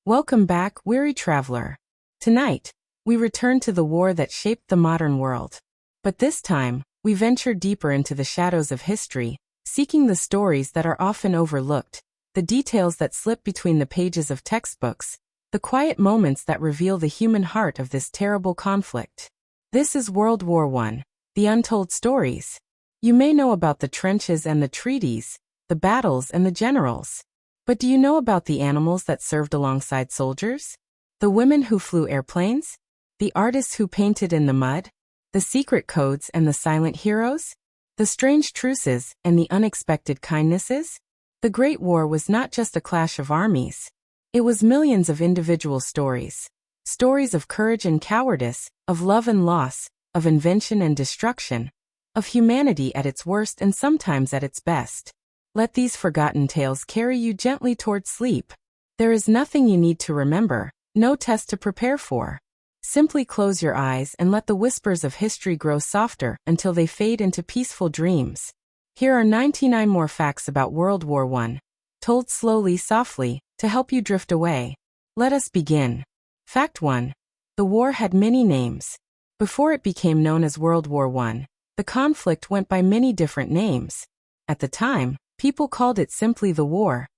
Welcome back, weary traveler. Tonight, we return to the war that shaped the modern world. But this time, we venture deeper into the shadows of history, seeking the stories that are often overlooked, the details that slip between the pages of textbooks, the quiet moments that reveal the human heart of this terrible conflict. This is World War I, the untold stories. You may know about the trenches and the treaties, the battles and the generals. But do you know about the animals that served alongside soldiers? The women who flew airplanes? The artists who painted in the mud? The secret codes and the silent heroes? The strange truces and the unexpected kindnesses? The Great War was not just a clash of armies. It was millions of individual stories. Stories of courage and cowardice, of love and loss, of invention and destruction, of humanity at its worst and sometimes at its best. Let these forgotten tales carry you gently toward sleep. There is nothing you need to remember, no test to prepare for. Simply close your eyes and let the whispers of history grow softer until they fade into peaceful dreams. Here are 99 more facts about World War I, told slowly, softly, to help you drift away. Let us begin. Fact 1. The war had many names. Before it became known as World War I, the conflict went by many different names. At the time, people called it simply the war,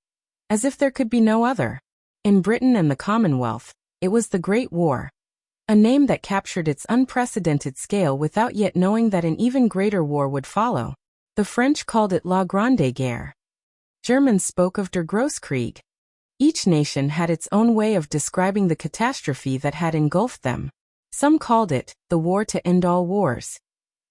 as if there could be no other. In Britain and the Commonwealth, it was the Great War, a name that captured its unprecedented scale without yet knowing that an even greater war would follow. The French called it La Grande Guerre. Germans spoke of Der Großkrieg. Each nation had its own way of describing the catastrophe that had engulfed them. Some called it the war to end all wars,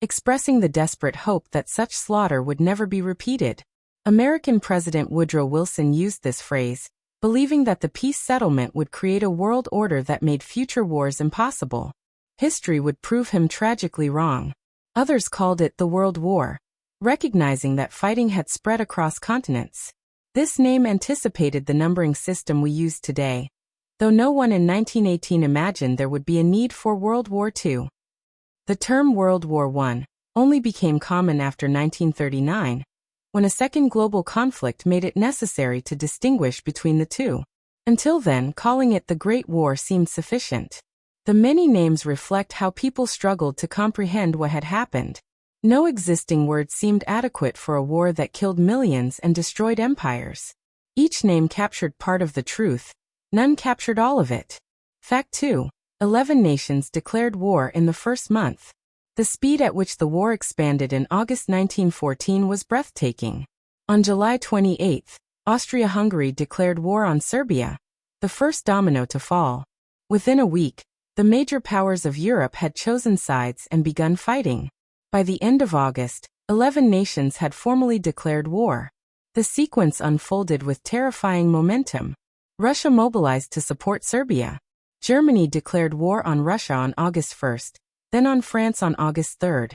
expressing the desperate hope that such slaughter would never be repeated. American President Woodrow Wilson used this phrase, believing that the peace settlement would create a world order that made future wars impossible. History would prove him tragically wrong. Others called it the World War, recognizing that fighting had spread across continents. This name anticipated the numbering system we use today, though no one in 1918 imagined there would be a need for World War II. The term World War I only became common after 1939, when a second global conflict made it necessary to distinguish between the two. Until then, calling it the Great War seemed sufficient. The many names reflect how people struggled to comprehend what had happened. No existing word seemed adequate for a war that killed millions and destroyed empires. Each name captured part of the truth, none captured all of it. Fact 2. 11 nations declared war in the first month. The speed at which the war expanded in August 1914 was breathtaking. On July 28, Austria-Hungary declared war on Serbia, the first domino to fall. Within a week, the major powers of Europe had chosen sides and begun fighting. By the end of August, 11 nations had formally declared war. The sequence unfolded with terrifying momentum. Russia mobilized to support Serbia. Germany declared war on Russia on August 1, then on France on August 3.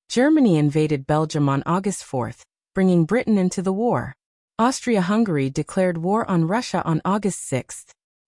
Germany invaded Belgium on August 4, bringing Britain into the war. Austria-Hungary declared war on Russia on August 6.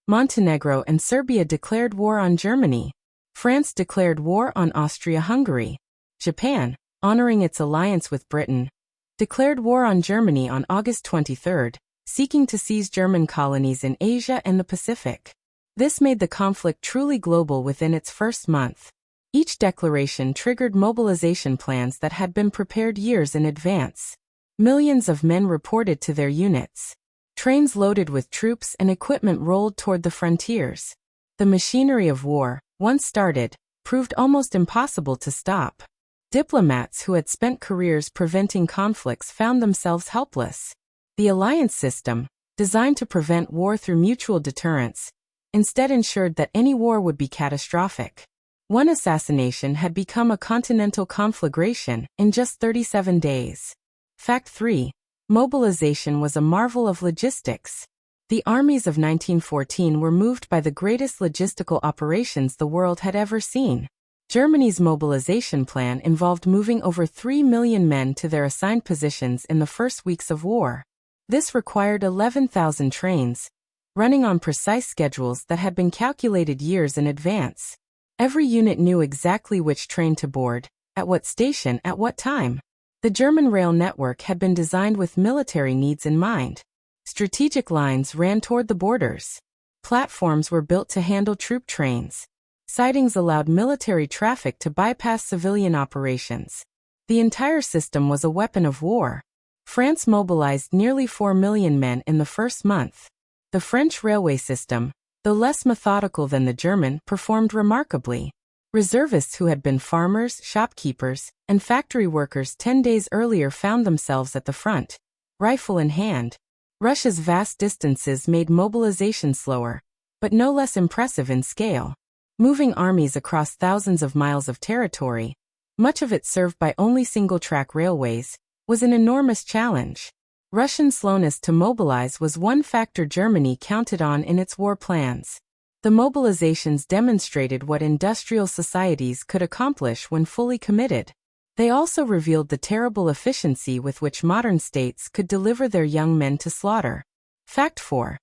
Montenegro and Serbia declared war on Germany. France declared war on Austria-Hungary. Japan, honoring its alliance with Britain, declared war on Germany on August 23, seeking to seize German colonies in Asia and the Pacific. This made the conflict truly global within its first month. Each declaration triggered mobilization plans that had been prepared years in advance. Millions of men reported to their units. Trains loaded with troops and equipment rolled toward the frontiers. The machinery of war, once started, proved almost impossible to stop. Diplomats who had spent careers preventing conflicts found themselves helpless. The alliance system, designed to prevent war through mutual deterrence, instead ensured that any war would be catastrophic. One assassination had become a continental conflagration in just 37 days. Fact 3. Mobilization was a marvel of logistics. The armies of 1914 were moved by the greatest logistical operations the world had ever seen. Germany's mobilization plan involved moving over 3 million men to their assigned positions in the first weeks of war. This required 11,000 trains, running on precise schedules that had been calculated years in advance. Every unit knew exactly which train to board, at what station, at what time. The German rail network had been designed with military needs in mind. Strategic lines ran toward the borders. Platforms were built to handle troop trains. Sidings allowed military traffic to bypass civilian operations. The entire system was a weapon of war. France mobilized nearly 4 million men in the first month. The French railway system, though less methodical than the German, performed remarkably. Reservists who had been farmers, shopkeepers, and factory workers 10 days earlier found themselves at the front, rifle in hand. Russia's vast distances made mobilization slower, but no less impressive in scale. Moving armies across thousands of miles of territory, much of it served by only single-track railways, was an enormous challenge. Russian slowness to mobilize was one factor Germany counted on in its war plans. The mobilizations demonstrated what industrial societies could accomplish when fully committed. They also revealed the terrible efficiency with which modern states could deliver their young men to slaughter. Fact 4.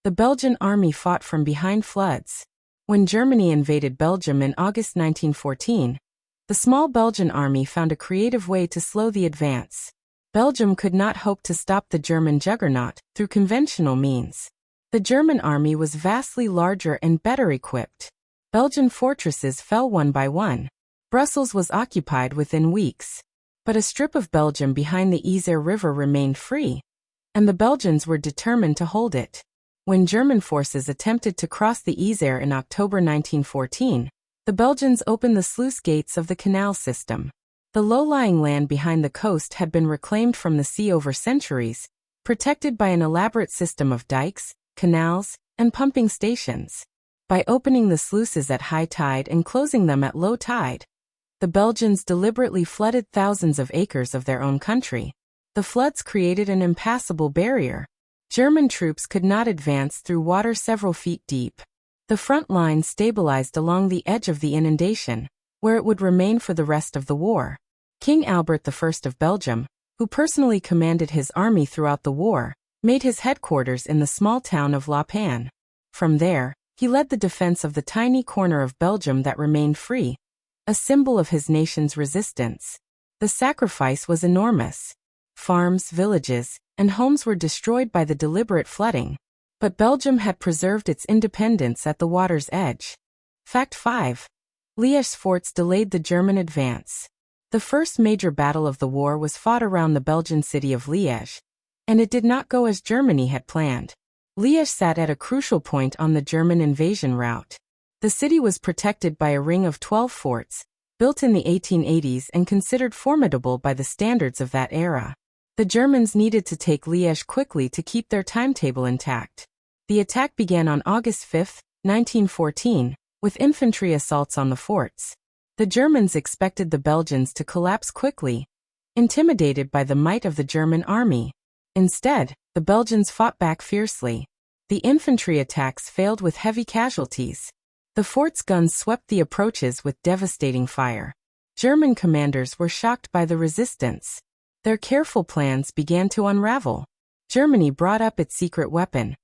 The Belgian army fought from behind floods. When Germany invaded Belgium in August 1914, the small Belgian army found a creative way to slow the advance. Belgium could not hope to stop the German juggernaut through conventional means. The German army was vastly larger and better equipped. Belgian fortresses fell one by one. Brussels was occupied within weeks. But a strip of Belgium behind the Isère River remained free, and the Belgians were determined to hold it. When German forces attempted to cross the Isère in October 1914, the Belgians opened the sluice gates of the canal system. The low-lying land behind the coast had been reclaimed from the sea over centuries, protected by an elaborate system of dikes, canals, and pumping stations. By opening the sluices at high tide and closing them at low tide, the Belgians deliberately flooded thousands of acres of their own country. The floods created an impassable barrier. German troops could not advance through water several feet deep. The front line stabilized along the edge of the inundation, where it would remain for the rest of the war. King Albert I of Belgium, who personally commanded his army throughout the war, made his headquarters in the small town of La Panne. From there, he led the defense of the tiny corner of Belgium that remained free, a symbol of his nation's resistance. The sacrifice was enormous. Farms, villages, and homes were destroyed by the deliberate flooding, but Belgium had preserved its independence at the water's edge. Fact 5. Liège's forts delayed the German advance. The first major battle of the war was fought around the Belgian city of Liège, and it did not go as Germany had planned. Liège sat at a crucial point on the German invasion route. The city was protected by a ring of 12 forts, built in the 1880s and considered formidable by the standards of that era. The Germans needed to take Liège quickly to keep their timetable intact. The attack began on August 5, 1914, with infantry assaults on the forts. The Germans expected the Belgians to collapse quickly, intimidated by the might of the German army. Instead, the Belgians fought back fiercely. The infantry attacks failed with heavy casualties. The fort's guns swept the approaches with devastating fire. German commanders were shocked by the resistance. Their careful plans began to unravel. Germany brought up its secret weapon: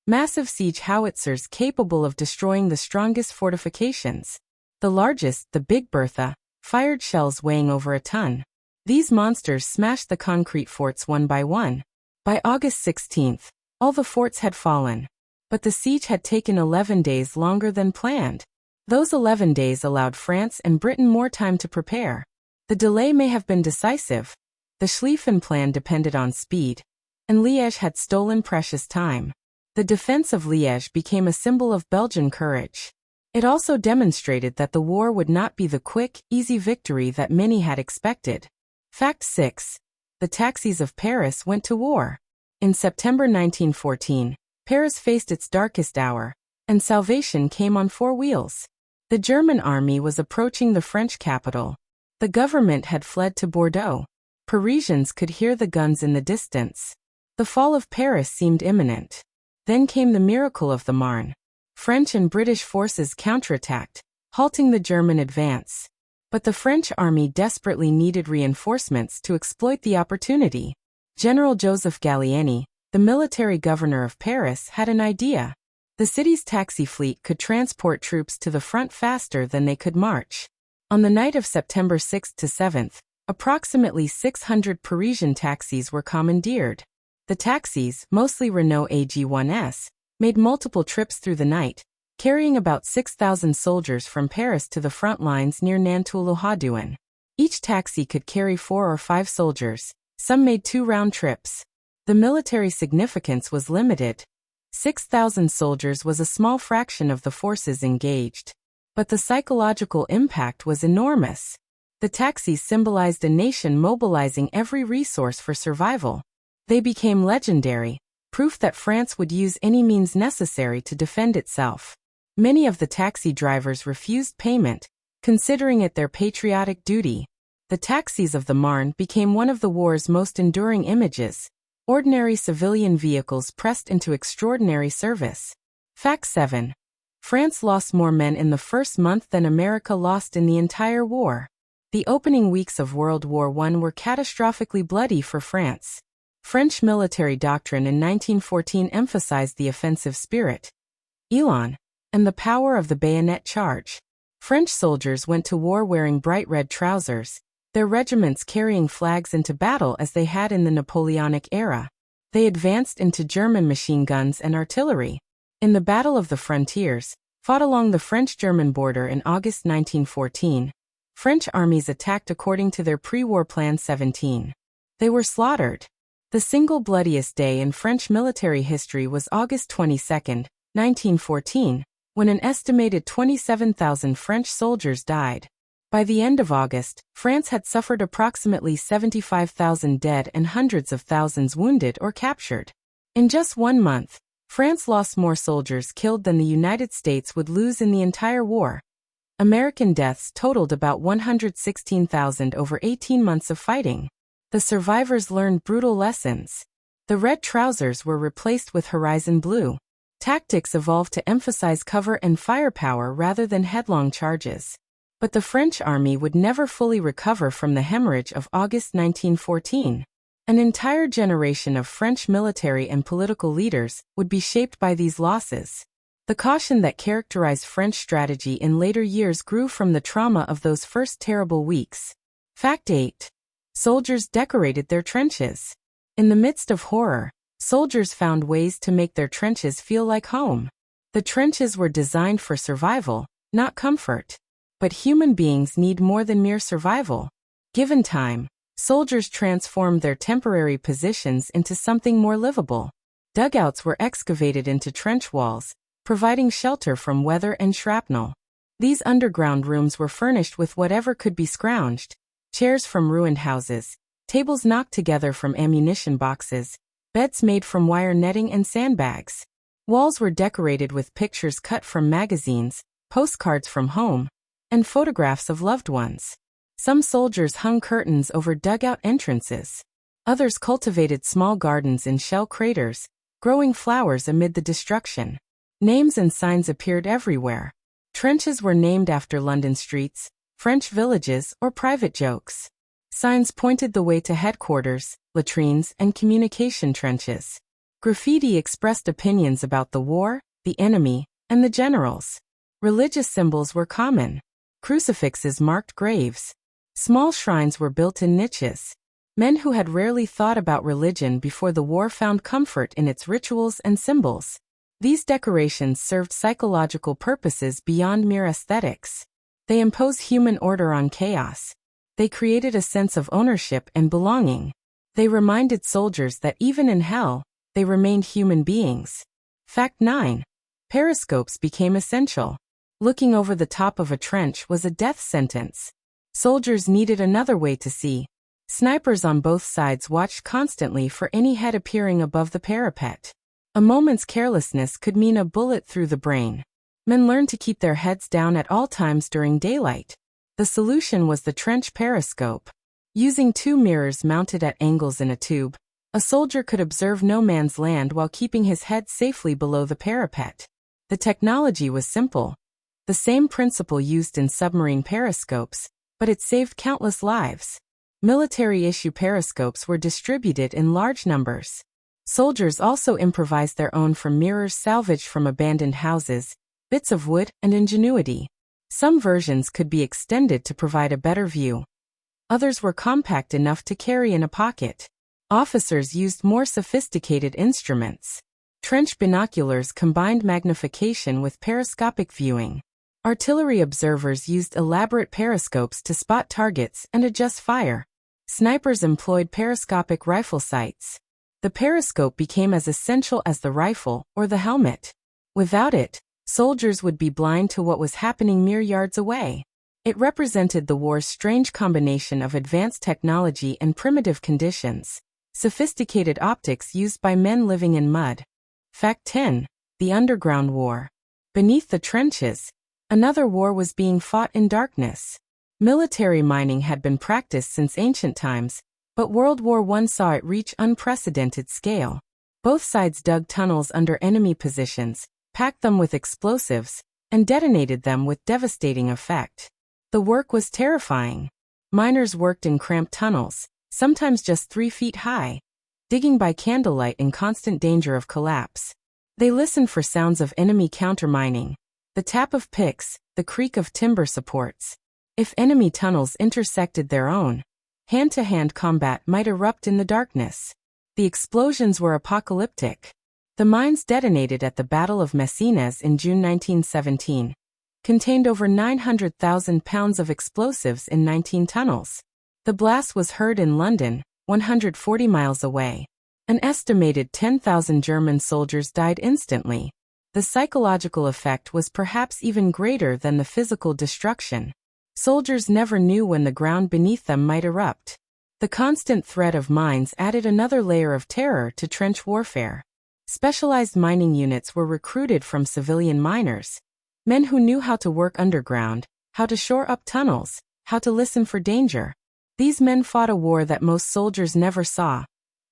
massive siege howitzers capable of destroying the strongest fortifications. The largest, the Big Bertha, fired shells weighing over a ton. These monsters smashed the concrete forts one by one. By August 16, all the forts had fallen. But the siege had taken 11 days longer than planned. Those 11 days allowed France and Britain more time to prepare. The delay may have been decisive. The Schlieffen Plan depended on speed, and Liège had stolen precious time. The defense of Liège became a symbol of Belgian courage. It also demonstrated that the war would not be the quick, easy victory that many had expected. Fact 6. The taxis of Paris went to war. In September 1914, Paris faced its darkest hour, and salvation came on 4 wheels. The German army was approaching the French capital. The government had fled to Bordeaux. Parisians could hear the guns in the distance. The fall of Paris seemed imminent. Then came the miracle of the Marne. French and British forces counterattacked, halting the German advance. But the French army desperately needed reinforcements to exploit the opportunity. General Joseph Gallieni, the military governor of Paris, had an idea. The city's taxi fleet could transport troops to the front faster than they could march. On the night of September 6 to 7, approximately 600 Parisian taxis were commandeered. The taxis, mostly Renault AG1S, made multiple trips through the night, carrying about 6,000 soldiers from Paris to the front lines near Nantou-le-Haudouin. Each taxi could carry 4 or 5 soldiers. Some made 2 round trips. The military significance was limited. 6,000 soldiers was a small fraction of the forces engaged. But the psychological impact was enormous. The taxis symbolized a nation mobilizing every resource for survival. They became legendary, proof that France would use any means necessary to defend itself. Many of the taxi drivers refused payment, considering it their patriotic duty. The taxis of the Marne became one of the war's most enduring images. Ordinary civilian vehicles pressed into extraordinary service. Fact 7. France lost more men in the first month than America lost in the entire war. The opening weeks of World War I were catastrophically bloody for France. French military doctrine in 1914 emphasized the offensive spirit, elan, and the power of the bayonet charge. French soldiers went to war wearing bright red trousers, their regiments carrying flags into battle as they had in the Napoleonic era. They advanced into German machine guns and artillery. In the Battle of the Frontiers, fought along the French-German border in August 1914, French armies attacked according to their pre-war Plan 17. They were slaughtered. The single bloodiest day in French military history was August 22, 1914, when an estimated 27,000 French soldiers died. By the end of August, France had suffered approximately 75,000 dead and hundreds of thousands wounded or captured. In just 1 month, France lost more soldiers killed than the United States would lose in the entire war. American deaths totaled about 116,000 over 18 months of fighting. The survivors learned brutal lessons. The red trousers were replaced with horizon blue. Tactics evolved to emphasize cover and firepower rather than headlong charges. But the French army would never fully recover from the hemorrhage of August 1914. An entire generation of French military and political leaders would be shaped by these losses. The caution that characterized French strategy in later years grew from the trauma of those first terrible weeks. Fact 8. Soldiers decorated their trenches. In the midst of horror, soldiers found ways to make their trenches feel like home. The trenches were designed for survival, not comfort. But human beings need more than mere survival. Given time, soldiers transformed their temporary positions into something more livable. Dugouts were excavated into trench walls, providing shelter from weather and shrapnel. These underground rooms were furnished with whatever could be scrounged: chairs from ruined houses, tables knocked together from ammunition boxes, beds made from wire netting and sandbags. Walls were decorated with pictures cut from magazines, postcards from home, and photographs of loved ones. Some soldiers hung curtains over dugout entrances. Others cultivated small gardens in shell craters, growing flowers amid the destruction. Names and signs appeared everywhere. Trenches were named after London streets, French villages, or private jokes. Signs pointed the way to headquarters, latrines, and communication trenches. Graffiti expressed opinions about the war, the enemy, and the generals. Religious symbols were common. Crucifixes marked graves. Small shrines were built in niches. Men who had rarely thought about religion before the war found comfort in its rituals and symbols. These decorations served psychological purposes beyond mere aesthetics. They imposed human order on chaos. They created a sense of ownership and belonging. They reminded soldiers that even in hell, they remained human beings. Fact 9. Periscopes became essential. Looking over the top of a trench was a death sentence. Soldiers needed another way to see. Snipers on both sides watched constantly for any head appearing above the parapet. A moment's carelessness could mean a bullet through the brain. Men learned to keep their heads down at all times during daylight. The solution was the trench periscope. Using 2 mirrors mounted at angles in a tube, a soldier could observe no man's land while keeping his head safely below the parapet. The technology was simple. The same principle used in submarine periscopes, but it saved countless lives. Military-issue periscopes were distributed in large numbers. Soldiers also improvised their own from mirrors salvaged from abandoned houses, bits of wood, and ingenuity. Some versions could be extended to provide a better view. Others were compact enough to carry in a pocket. Officers used more sophisticated instruments. Trench binoculars combined magnification with periscopic viewing. Artillery observers used elaborate periscopes to spot targets and adjust fire. Snipers employed periscopic rifle sights. The periscope became as essential as the rifle or the helmet. Without it, soldiers would be blind to what was happening mere yards away. It represented the war's strange combination of advanced technology and primitive conditions. Sophisticated optics used by men living in mud. Fact 10. The Underground War. Beneath the trenches, another war was being fought in darkness. Military mining had been practiced since ancient times, but World War I saw it reach unprecedented scale. Both sides dug tunnels under enemy positions, packed them with explosives, and detonated them with devastating effect. The work was terrifying. Miners worked in cramped tunnels, sometimes just 3 feet high, digging by candlelight in constant danger of collapse. They listened for sounds of enemy countermining, the tap of picks, the creak of timber supports. If enemy tunnels intersected their own, hand-to-hand combat might erupt in the darkness. The explosions were apocalyptic. The mines detonated at the Battle of Messines in June 1917 contained over 900,000 pounds of explosives in 19 tunnels. The blast was heard in London, 140 miles away. An estimated 10,000 German soldiers died instantly. The psychological effect was perhaps even greater than the physical destruction. Soldiers never knew when the ground beneath them might erupt. The constant threat of mines added another layer of terror to trench warfare. Specialized mining units were recruited from civilian miners, men who knew how to work underground, how to shore up tunnels, how to listen for danger. These men fought a war that most soldiers never saw,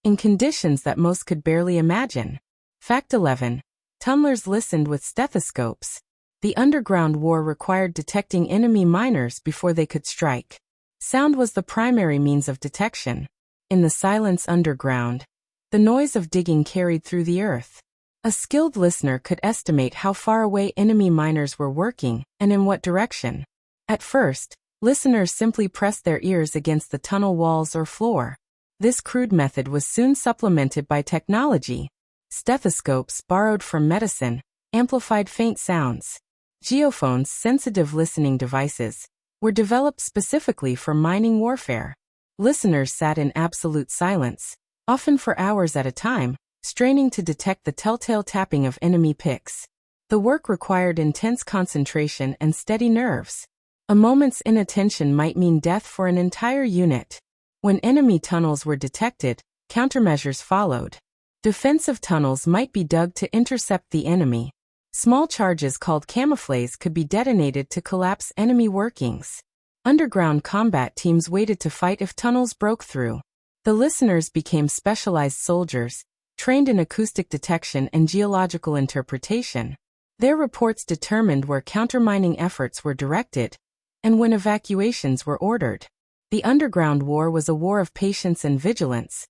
in conditions that most could barely imagine. Fact 11. Tunnelers listened with stethoscopes. The underground war required detecting enemy miners before they could strike. Sound was the primary means of detection. In the silence underground, the noise of digging carried through the earth. A skilled listener could estimate how far away enemy miners were working and in what direction. At first, listeners simply pressed their ears against the tunnel walls or floor. This crude method was soon supplemented by technology. Stethoscopes, borrowed from medicine, amplified faint sounds. Geophones, sensitive listening devices, were developed specifically for mining warfare. Listeners sat in absolute silence, often for hours at a time, straining to detect the telltale tapping of enemy picks. The work required intense concentration and steady nerves. A moment's inattention might mean death for an entire unit. When enemy tunnels were detected, countermeasures followed. Defensive tunnels might be dug to intercept the enemy. Small charges called camouflages could be detonated to collapse enemy workings. Underground combat teams waited to fight if tunnels broke through. The listeners became specialized soldiers, trained in acoustic detection and geological interpretation. Their reports determined where countermining efforts were directed and when evacuations were ordered. The underground war was a war of patience and vigilance,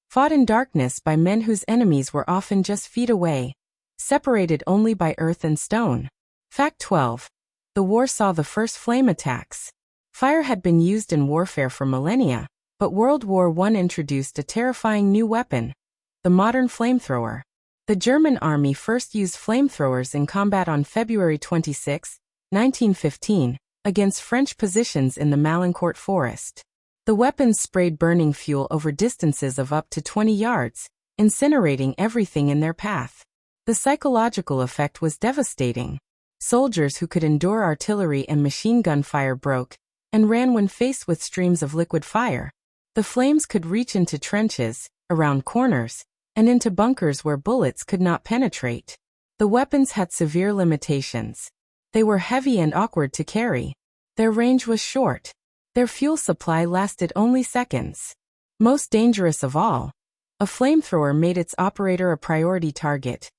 fought in darkness by men whose enemies were often just feet away, separated only by earth and stone. Fact 12. The war saw the first flame attacks. Fire had been used in warfare for millennia, but World War I introduced a terrifying new weapon, the modern flamethrower. The German army first used flamethrowers in combat on February 26, 1915, against French positions in the Malincourt forest. The weapons sprayed burning fuel over distances of up to 20 yards, incinerating everything in their path. The psychological effect was devastating. Soldiers who could endure artillery and machine gun fire broke and ran when faced with streams of liquid fire. The flames could reach into trenches, around corners, and into bunkers where bullets could not penetrate. The weapons had severe limitations. They were heavy and awkward to carry. Their range was short. Their fuel supply lasted only seconds. Most dangerous of all, a flamethrower made its operator a priority target.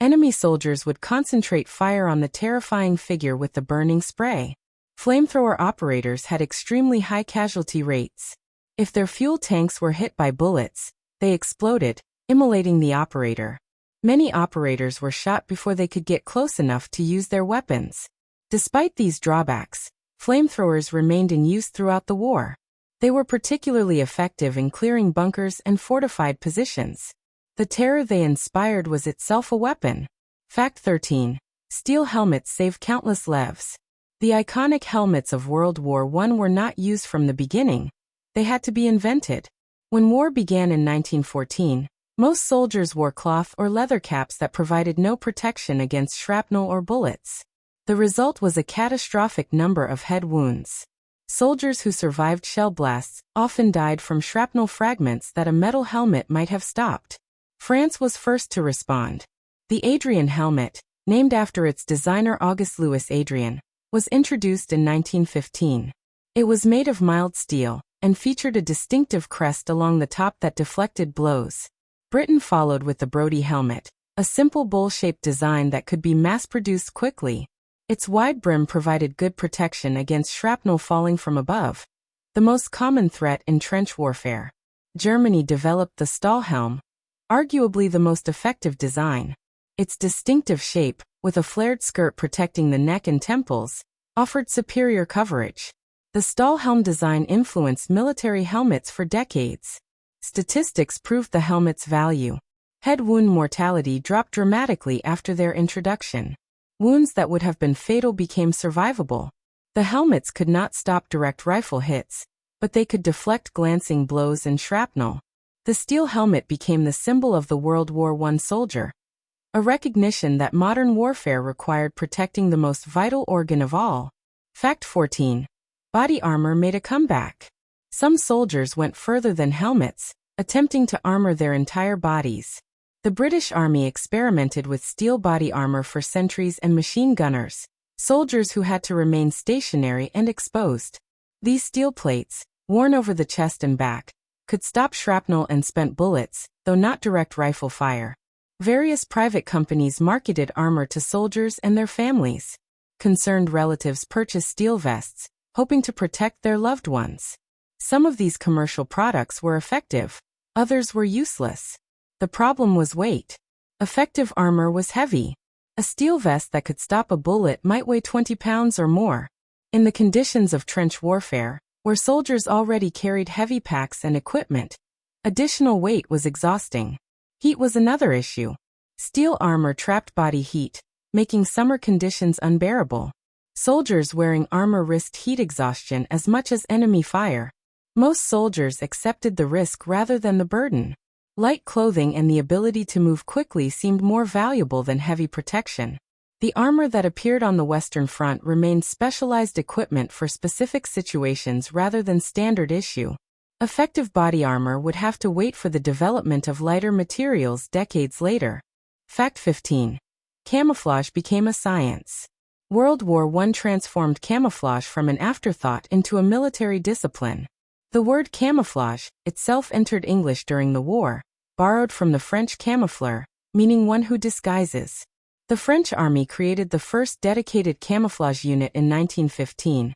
Enemy soldiers would concentrate fire on the terrifying figure with the burning spray. Flamethrower operators had extremely high casualty rates. If their fuel tanks were hit by bullets, they exploded, immolating the operator. Many operators were shot before they could get close enough to use their weapons. Despite these drawbacks, flamethrowers remained in use throughout the war. They were particularly effective in clearing bunkers and fortified positions. The terror they inspired was itself a weapon. Fact 13. Steel helmets save countless lives. The iconic helmets of World War I were not used from the beginning. They had to be invented. When war began in 1914, most soldiers wore cloth or leather caps that provided no protection against shrapnel or bullets. The result was a catastrophic number of head wounds. Soldiers who survived shell blasts often died from shrapnel fragments that a metal helmet might have stopped. France was first to respond. The Adrien helmet, named after its designer Auguste Louis Adrien, was introduced in 1915. It was made of mild steel and featured a distinctive crest along the top that deflected blows. Britain followed with the Brodie helmet, a simple bowl-shaped design that could be mass-produced quickly. Its wide brim provided good protection against shrapnel falling from above, the most common threat in trench warfare. Germany developed the Stahlhelm, arguably the most effective design. Its distinctive shape, with a flared skirt protecting the neck and temples, offered superior coverage. The Stahlhelm design influenced military helmets for decades. Statistics proved the helmet's value. Head wound mortality dropped dramatically after their introduction. Wounds that would have been fatal became survivable. The helmets could not stop direct rifle hits, but they could deflect glancing blows and shrapnel. The steel helmet became the symbol of the World War I soldier, a recognition that modern warfare required protecting the most vital organ of all. Fact 14. Body armor made a comeback. Some soldiers went further than helmets, attempting to armor their entire bodies. The British Army experimented with steel body armor for sentries and machine gunners, soldiers who had to remain stationary and exposed. These steel plates, worn over the chest and back, could stop shrapnel and spent bullets, though not direct rifle fire. Various private companies marketed armor to soldiers and their families. Concerned relatives purchased steel vests, hoping to protect their loved ones. Some of these commercial products were effective, others were useless. The problem was weight. Effective armor was heavy. A steel vest that could stop a bullet might weigh 20 pounds or more. In the conditions of trench warfare, where soldiers already carried heavy packs and equipment, additional weight was exhausting. Heat was another issue. Steel armor trapped body heat, making summer conditions unbearable. Soldiers wearing armor risked heat exhaustion as much as enemy fire. Most soldiers accepted the risk rather than the burden. Light clothing and the ability to move quickly seemed more valuable than heavy protection. The armor that appeared on the Western Front remained specialized equipment for specific situations rather than standard issue. Effective body armor would have to wait for the development of lighter materials decades later. Fact 15. Camouflage became a science. World War I transformed camouflage from an afterthought into a military discipline. The word camouflage itself entered English during the war, borrowed from the French camoufleur, meaning one who disguises. The French army created the first dedicated camouflage unit in 1915,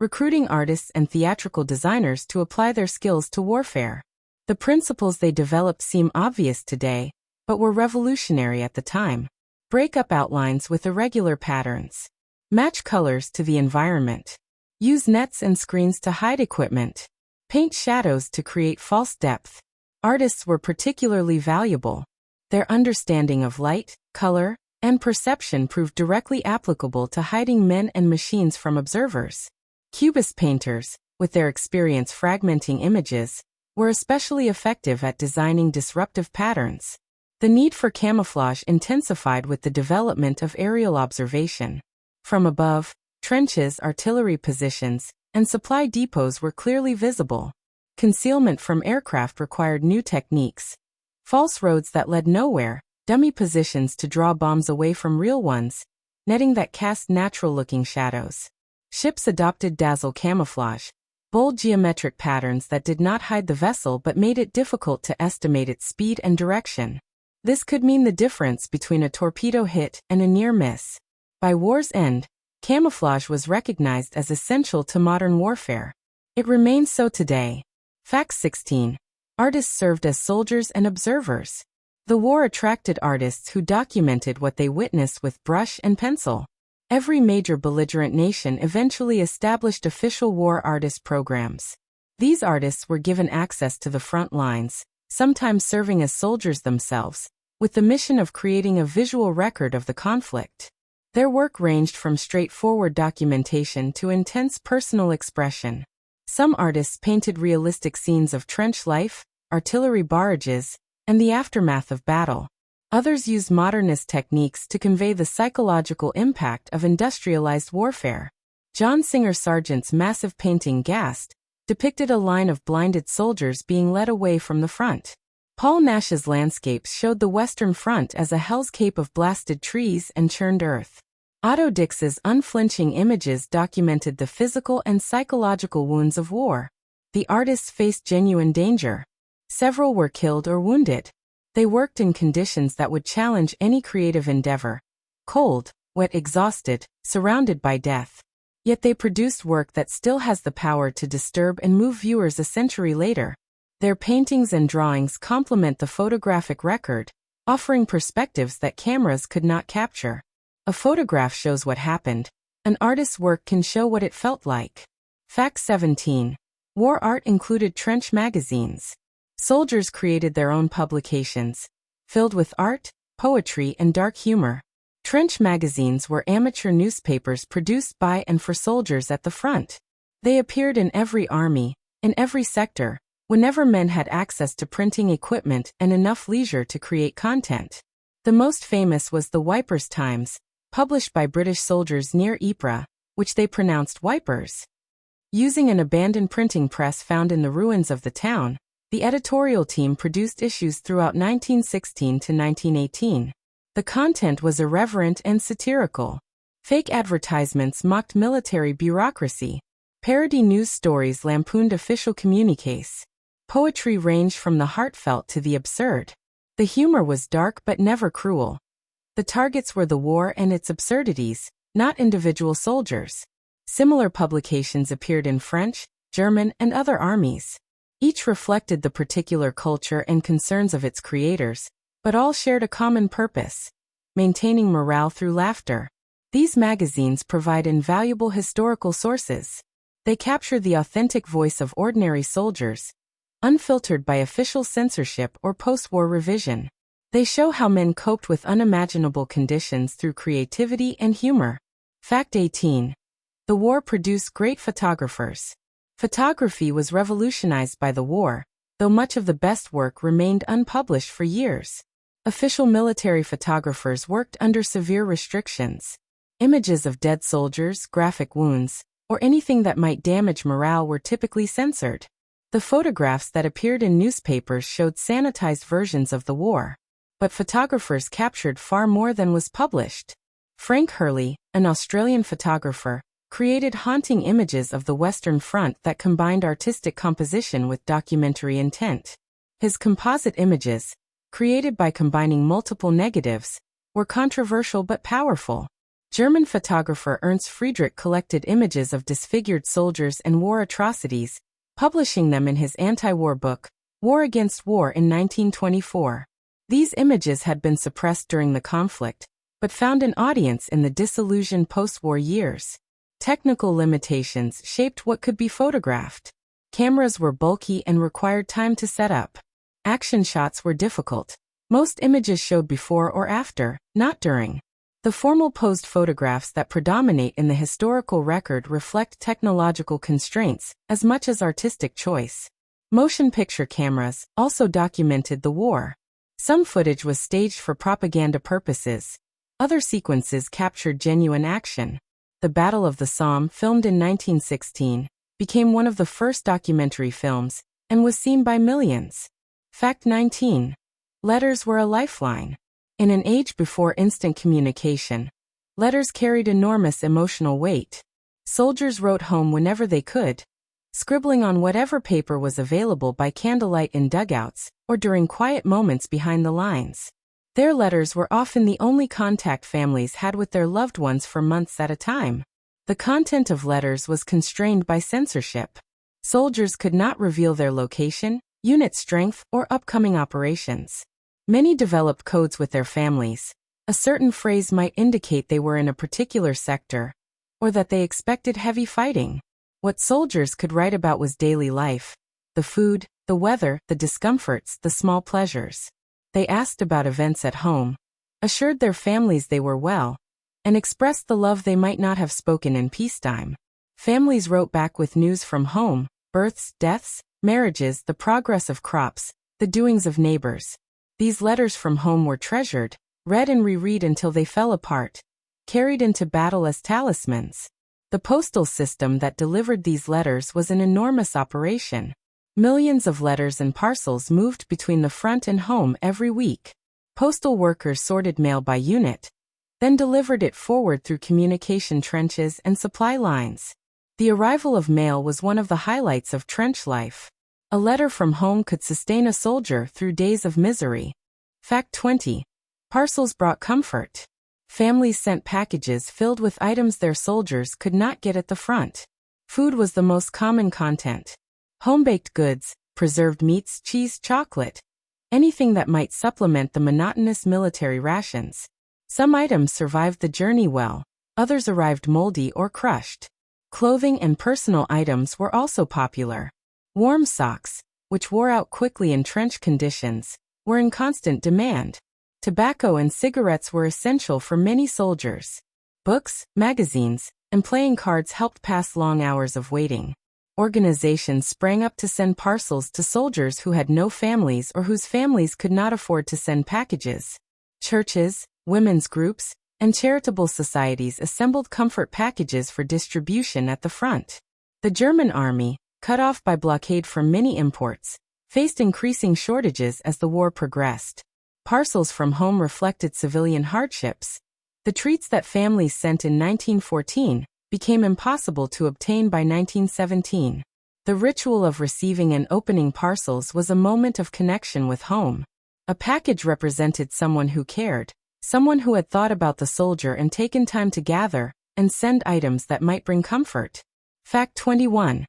recruiting artists and theatrical designers to apply their skills to warfare. The principles they developed seem obvious today, but were revolutionary at the time. Break up outlines with irregular patterns. Match colors to the environment. Use nets and screens to hide equipment. Paint shadows to create false depth. Artists were particularly valuable. Their understanding of light, color, and perception proved directly applicable to hiding men and machines from observers. Cubist painters, with their experience fragmenting images, were especially effective at designing disruptive patterns. The need for camouflage intensified with the development of aerial observation. From above, trenches, artillery positions, and supply depots were clearly visible. Concealment from aircraft required new techniques. False roads that led nowhere, dummy positions to draw bombs away from real ones, netting that cast natural-looking shadows. Ships adopted dazzle camouflage, bold geometric patterns that did not hide the vessel but made it difficult to estimate its speed and direction. This could mean the difference between a torpedo hit and a near miss. By war's end, camouflage was recognized as essential to modern warfare. It remains so today. Fact 16. Artists served as soldiers and observers. The war attracted artists who documented what they witnessed with brush and pencil. Every major belligerent nation eventually established official war artist programs. These artists were given access to the front lines, sometimes serving as soldiers themselves, with the mission of creating a visual record of the conflict. Their work ranged from straightforward documentation to intense personal expression. Some artists painted realistic scenes of trench life, artillery barrages, and the aftermath of battle. Others used modernist techniques to convey the psychological impact of industrialized warfare. John Singer Sargent's massive painting Gassed depicted a line of blinded soldiers being led away from the front. Paul Nash's landscapes showed the Western Front as a hellscape of blasted trees and churned earth. Otto Dix's unflinching images documented the physical and psychological wounds of war. The artists faced genuine danger. Several were killed or wounded. They worked in conditions that would challenge any creative endeavor. Cold, wet, exhausted, surrounded by death. Yet they produced work that still has the power to disturb and move viewers a century later. Their paintings and drawings complement the photographic record, offering perspectives that cameras could not capture. A photograph shows what happened. An artist's work can show what it felt like. Fact 17. War art included trench magazines. Soldiers created their own publications, filled with art, poetry, and dark humor. Trench magazines were amateur newspapers produced by and for soldiers at the front. They appeared in every army, in every sector, whenever men had access to printing equipment and enough leisure to create content. The most famous was the Wipers Times, published by British soldiers near Ypres, which they pronounced Wipers. Using an abandoned printing press found in the ruins of the town, the editorial team produced issues throughout 1916 to 1918. The content was irreverent and satirical. Fake advertisements mocked military bureaucracy. Parody news stories lampooned official communiques. Poetry ranged from the heartfelt to the absurd. The humor was dark but never cruel. The targets were the war and its absurdities, not individual soldiers. Similar publications appeared in French, German, and other armies. Each reflected the particular culture and concerns of its creators, but all shared a common purpose: maintaining morale through laughter. These magazines provide invaluable historical sources. They capture the authentic voice of ordinary soldiers, unfiltered by official censorship or post-war revision. They show how men coped with unimaginable conditions through creativity and humor. Fact 18. The war produced great photographers. Photography was revolutionized by the war, though much of the best work remained unpublished for years. Official military photographers worked under severe restrictions. Images of dead soldiers, graphic wounds, or anything that might damage morale were typically censored. The photographs that appeared in newspapers showed sanitized versions of the war. But photographers captured far more than was published. Frank Hurley, an Australian photographer, created haunting images of the Western Front that combined artistic composition with documentary intent. His composite images, created by combining multiple negatives, were controversial but powerful. German photographer Ernst Friedrich collected images of disfigured soldiers and war atrocities, publishing them in his anti-war book, War Against War, in 1924. These images had been suppressed during the conflict, but found an audience in the disillusioned post-war years. Technical limitations shaped what could be photographed. Cameras were bulky and required time to set up. Action shots were difficult. Most images showed before or after, not during. The formal posed photographs that predominate in the historical record reflect technological constraints as much as artistic choice. Motion picture cameras also documented the war. Some footage was staged for propaganda purposes. Other sequences captured genuine action. The Battle of the Somme, filmed in 1916, became one of the first documentary films and was seen by millions. Fact 19. Letters were a lifeline. In an age before instant communication, letters carried enormous emotional weight. Soldiers wrote home whenever they could, scribbling on whatever paper was available by candlelight in dugouts or during quiet moments behind the lines. Their letters were often the only contact families had with their loved ones for months at a time. The content of letters was constrained by censorship. Soldiers could not reveal their location, unit strength, or upcoming operations. Many developed codes with their families. A certain phrase might indicate they were in a particular sector, or that they expected heavy fighting. What soldiers could write about was daily life: the food, the weather, the discomforts, the small pleasures. They asked about events at home, assured their families they were well, and expressed the love they might not have spoken in peacetime. Families wrote back with news from home, births, deaths, marriages, the progress of crops, the doings of neighbors. These letters from home were treasured, read and reread until they fell apart, carried into battle as talismans. The postal system that delivered these letters was an enormous operation. Millions of letters and parcels moved between the front and home every week. Postal workers sorted mail by unit, then delivered it forward through communication trenches and supply lines. The arrival of mail was one of the highlights of trench life. A letter from home could sustain a soldier through days of misery. Fact 20. Parcels brought comfort. Families sent packages filled with items their soldiers could not get at the front. Food was the most common content. Home-baked goods, preserved meats, cheese, chocolate. Anything that might supplement the monotonous military rations. Some items survived the journey well, others arrived moldy or crushed. Clothing and personal items were also popular. Warm socks, which wore out quickly in trench conditions, were in constant demand. Tobacco and cigarettes were essential for many soldiers. Books, magazines, and playing cards helped pass long hours of waiting. Organizations sprang up to send parcels to soldiers who had no families or whose families could not afford to send packages. Churches, women's groups, and charitable societies assembled comfort packages for distribution at the front. The German army, cut off by blockade from many imports, faced increasing shortages as the war progressed. Parcels from home reflected civilian hardships. The treats that families sent in 1914 became impossible to obtain by 1917. The ritual of receiving and opening parcels was a moment of connection with home. A package represented someone who cared, someone who had thought about the soldier and taken time to gather and send items that might bring comfort. Fact 21.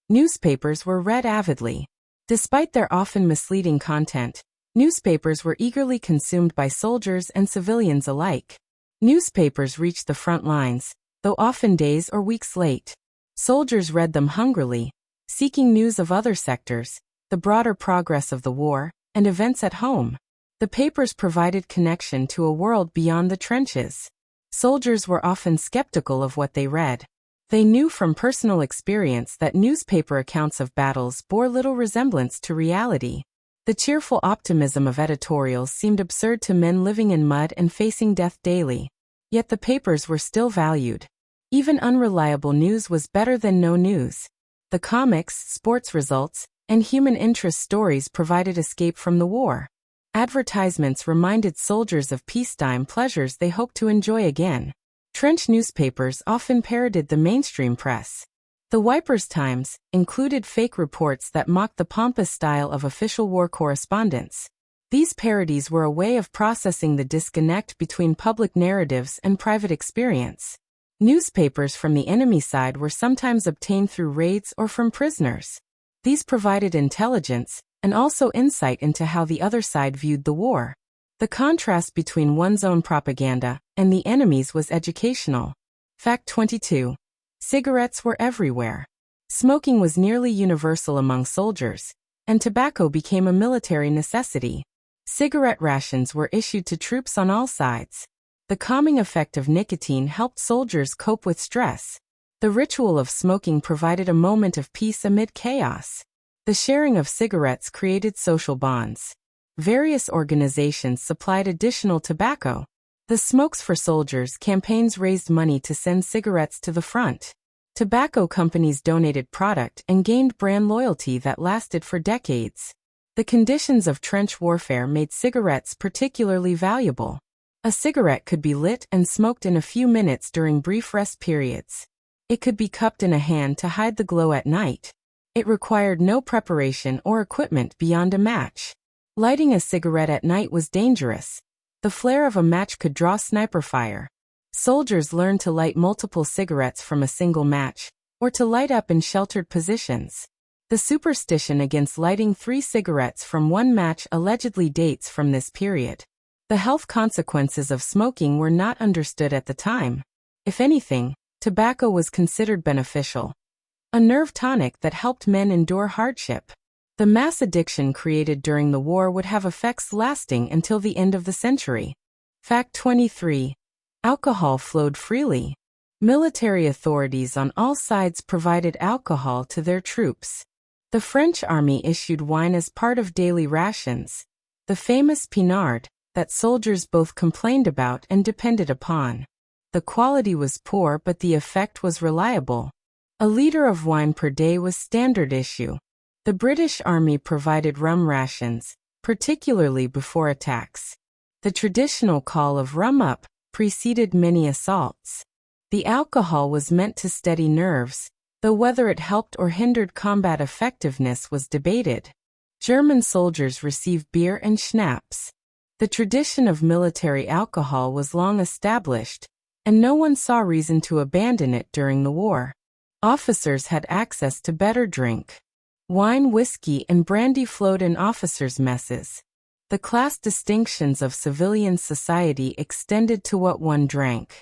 Newspapers were read avidly. Despite their often misleading content, newspapers were eagerly consumed by soldiers and civilians alike. Newspapers reached the front lines, though often days or weeks late. Soldiers read them hungrily, seeking news of other sectors, the broader progress of the war, and events at home. The papers provided connection to a world beyond the trenches. Soldiers were often skeptical of what they read. They knew from personal experience that newspaper accounts of battles bore little resemblance to reality. The cheerful optimism of editorials seemed absurd to men living in mud and facing death daily. Yet the papers were still valued. Even unreliable news was better than no news. The comics, sports results, and human interest stories provided escape from the war. Advertisements reminded soldiers of peacetime pleasures they hoped to enjoy again. Trench newspapers often parodied the mainstream press. The Wipers Times included fake reports that mocked the pompous style of official war correspondence. These parodies were a way of processing the disconnect between public narratives and private experience. Newspapers from the enemy side were sometimes obtained through raids or from prisoners. These provided intelligence and also insight into how the other side viewed the war. The contrast between one's own propaganda and the enemy's was educational. Fact 22. Cigarettes were everywhere. Smoking was nearly universal among soldiers, and tobacco became a military necessity. Cigarette rations were issued to troops on all sides. The calming effect of nicotine helped soldiers cope with stress. The ritual of smoking provided a moment of peace amid chaos. The sharing of cigarettes created social bonds. Various organizations supplied additional tobacco. The Smokes for Soldiers campaigns raised money to send cigarettes to the front. Tobacco companies donated product and gained brand loyalty that lasted for decades. The conditions of trench warfare made cigarettes particularly valuable. A cigarette could be lit and smoked in a few minutes during brief rest periods. It could be cupped in a hand to hide the glow at night. It required no preparation or equipment beyond a match. Lighting a cigarette at night was dangerous. The flare of a match could draw sniper fire. Soldiers learned to light multiple cigarettes from a single match, or to light up in sheltered positions. The superstition against lighting 3 cigarettes from one match allegedly dates from this period. The health consequences of smoking were not understood at the time. If anything, tobacco was considered beneficial. A nerve tonic that helped men endure hardship. The The mass addiction created during the war would have effects lasting until the end of the century. Fact 23. Alcohol flowed freely. Military authorities on all sides provided alcohol to their troops. The French army issued wine as part of daily rations, the famous pinard, that soldiers both complained about and depended upon. The quality was poor but the effect was reliable. A liter of wine per day was standard issue. The British Army provided rum rations, particularly before attacks. The traditional call of "rum up" preceded many assaults. The alcohol was meant to steady nerves, though whether it helped or hindered combat effectiveness was debated. German soldiers received beer and schnapps. The tradition of military alcohol was long established, and no one saw reason to abandon it during the war. Officers had access to better drink. Wine, whiskey, and brandy flowed in officers' messes. The class distinctions of civilian society extended to what one drank.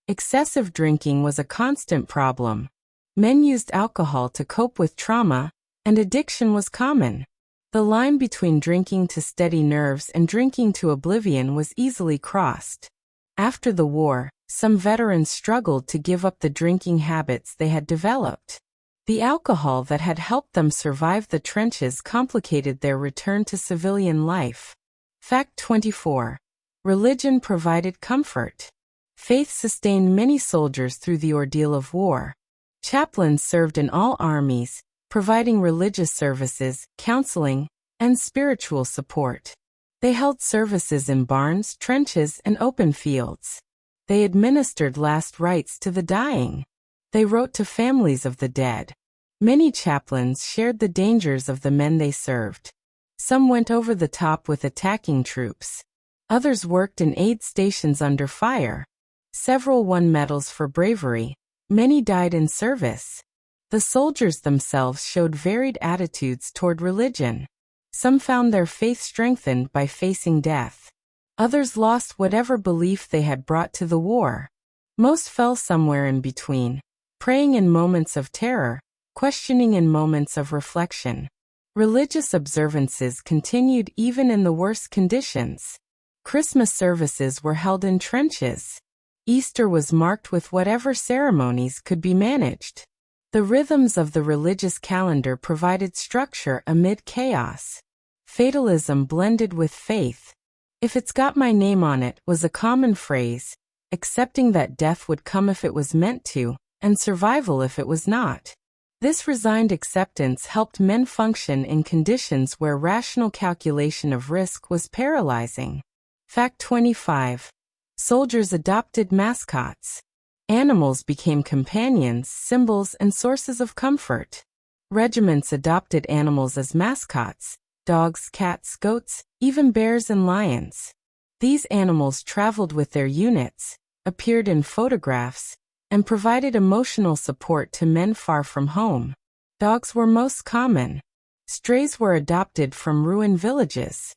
Excessive drinking was a constant problem. Men used alcohol to cope with trauma, and addiction was common. The line between drinking to steady nerves and drinking to oblivion was easily crossed. After the war, some veterans struggled to give up the drinking habits they had developed. The alcohol that had helped them survive the trenches complicated their return to civilian life. Fact 24. Religion provided comfort. Faith sustained many soldiers through the ordeal of war. Chaplains served in all armies, providing religious services, counseling, and spiritual support. They held services in barns, trenches, and open fields. They administered last rites to the dying. They wrote to families of the dead. Many chaplains shared the dangers of the men they served. Some went over the top with attacking troops. Others worked in aid stations under fire. Several won medals for bravery. Many died in service. The soldiers themselves showed varied attitudes toward religion. Some found their faith strengthened by facing death. Others lost whatever belief they had brought to the war. Most fell somewhere in between, praying in moments of terror, questioning in moments of reflection. Religious observances continued even in the worst conditions. Christmas services were held in trenches. Easter was marked with whatever ceremonies could be managed. The rhythms of the religious calendar provided structure amid chaos. Fatalism blended with faith. "If it's got my name on it" was a common phrase, accepting that death would come if it was meant to, and survival if it was not. This resigned acceptance helped men function in conditions where rational calculation of risk was paralyzing. Fact 25. Soldiers adopted mascots. Animals became companions, symbols, and sources of comfort. Regiments adopted animals as mascots: dogs, cats, goats, even bears and lions. These animals traveled with their units, appeared in photographs, and provided emotional support to men far from home. Dogs were most common. Strays were adopted from ruined villages.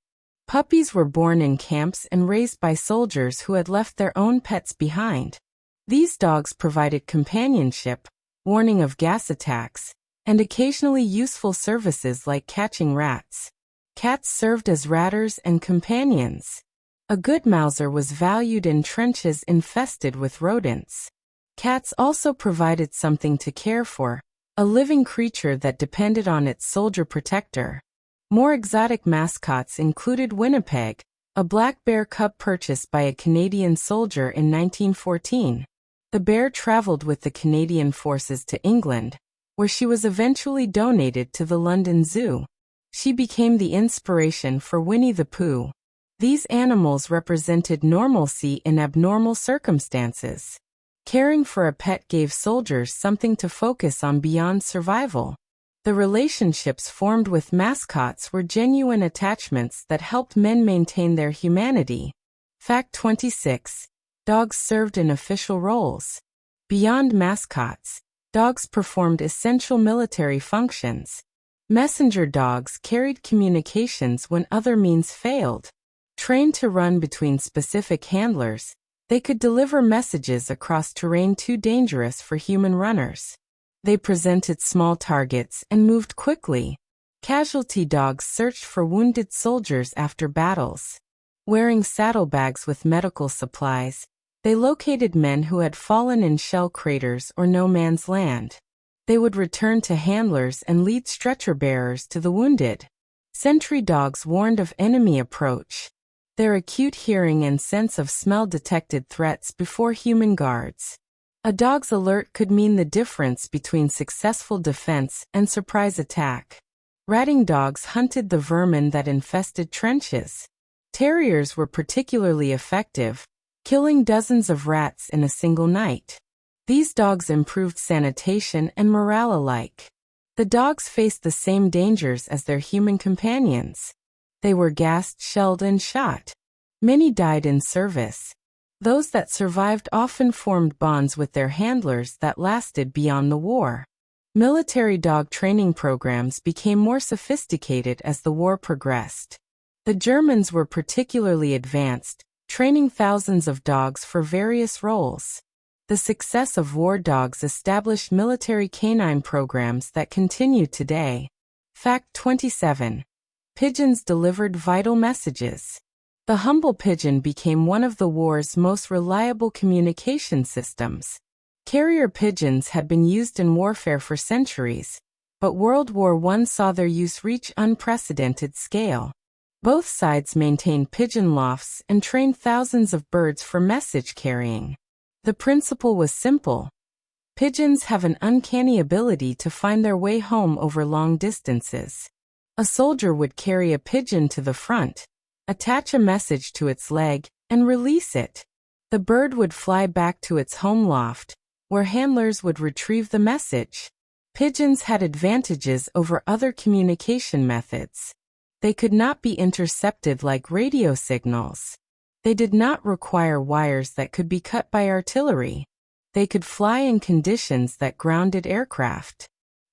Puppies were born in camps and raised by soldiers who had left their own pets behind. These dogs provided companionship, warning of gas attacks, and occasionally useful services like catching rats. Cats served as ratters and companions. A good mouser was valued in trenches infested with rodents. Cats also provided something to care for, a living creature that depended on its soldier protector. More exotic mascots included Winnipeg, a black bear cub purchased by a Canadian soldier in 1914. The bear traveled with the Canadian forces to England, where she was eventually donated to the London Zoo. She became the inspiration for Winnie the Pooh. These animals represented normalcy in abnormal circumstances. Caring for a pet gave soldiers something to focus on beyond survival. The relationships formed with mascots were genuine attachments that helped men maintain their humanity. Fact 26. Dogs served in official roles. Beyond mascots, dogs performed essential military functions. Messenger dogs carried communications when other means failed. Trained to run between specific handlers, they could deliver messages across terrain too dangerous for human runners. They presented small targets and moved quickly. Casualty dogs searched for wounded soldiers after battles. Wearing saddlebags with medical supplies, they located men who had fallen in shell craters or no man's land. They would return to handlers and lead stretcher bearers to the wounded. Sentry dogs warned of enemy approach. Their acute hearing and sense of smell detected threats before human guards. A dog's alert could mean the difference between successful defense and surprise attack. Ratting dogs hunted the vermin that infested trenches. Terriers were particularly effective, killing dozens of rats in a single night. These dogs improved sanitation and morale alike. The dogs faced the same dangers as their human companions. They were gassed, shelled, and shot. Many died in service. Those that survived often formed bonds with their handlers that lasted beyond the war. Military dog training programs became more sophisticated as the war progressed. The Germans were particularly advanced, training thousands of dogs for various roles. The success of war dogs established military canine programs that continue today. Fact 27. Pigeons delivered vital messages. The humble pigeon became one of the war's most reliable communication systems. Carrier pigeons had been used in warfare for centuries, but World War I saw their use reach unprecedented scale. Both sides maintained pigeon lofts and trained thousands of birds for message carrying. The principle was simple. Pigeons have an uncanny ability to find their way home over long distances. A soldier would carry a pigeon to the front, attach a message to its leg, and release it. The bird would fly back to its home loft, where handlers would retrieve the message. Pigeons had advantages over other communication methods. They could not be intercepted like radio signals. They did not require wires that could be cut by artillery. They could fly in conditions that grounded aircraft.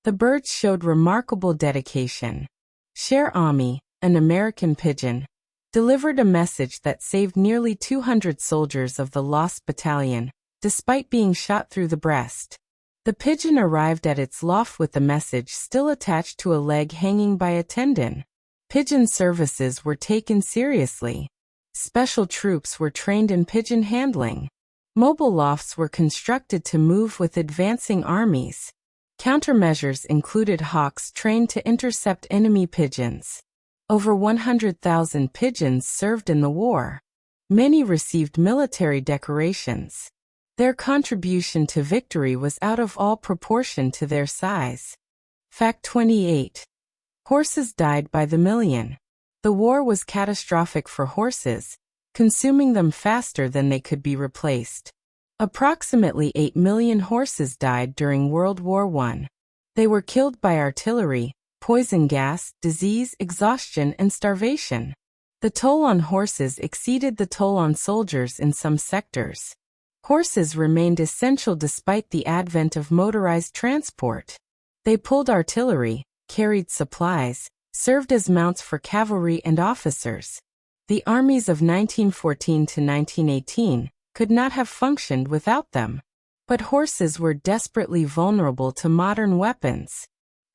The birds showed remarkable dedication. Cher Ami, an American pigeon, delivered a message that saved nearly 200 soldiers of the Lost Battalion, despite being shot through the breast. The pigeon arrived at its loft with the message still attached to a leg hanging by a tendon. Pigeon services were taken seriously. Special troops were trained in pigeon handling. Mobile lofts were constructed to move with advancing armies. Countermeasures included hawks trained to intercept enemy pigeons. Over 100,000 pigeons served in the war. Many received military decorations. Their contribution to victory was out of all proportion to their size. Fact 28. Horses died by the million. The war was catastrophic for horses, consuming them faster than they could be replaced. Approximately 8 million horses died during World War I. They were killed by artillery, poison gas, disease, exhaustion, and starvation. The toll on horses exceeded the toll on soldiers in some sectors. Horses remained essential despite the advent of motorized transport. They pulled artillery, carried supplies, served as mounts for cavalry and officers. The armies of 1914 to 1918 could not have functioned without them. But horses were desperately vulnerable to modern weapons.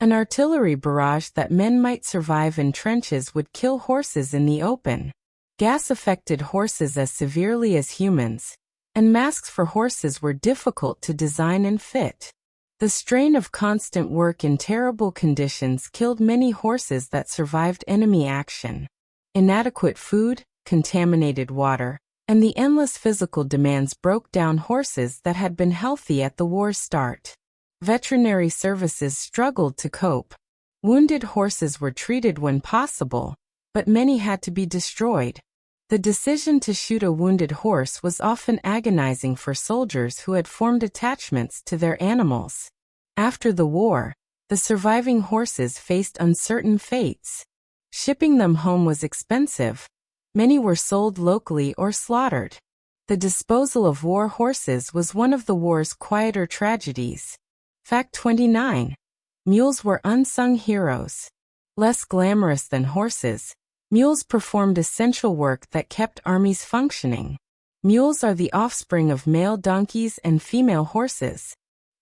An artillery barrage that men might survive in trenches would kill horses in the open. Gas affected horses as severely as humans, and masks for horses were difficult to design and fit. The strain of constant work in terrible conditions killed many horses that survived enemy action. Inadequate food, contaminated water, and the endless physical demands broke down horses that had been healthy at the war's start. Veterinary services struggled to cope. Wounded horses were treated when possible, but many had to be destroyed. The decision to shoot a wounded horse was often agonizing for soldiers who had formed attachments to their animals. After the war, the surviving horses faced uncertain fates. Shipping them home was expensive. Many were sold locally or slaughtered. The disposal of war horses was one of the war's quieter tragedies. Fact 29. Mules were unsung heroes. Less glamorous than horses, mules performed essential work that kept armies functioning. Mules are the offspring of male donkeys and female horses.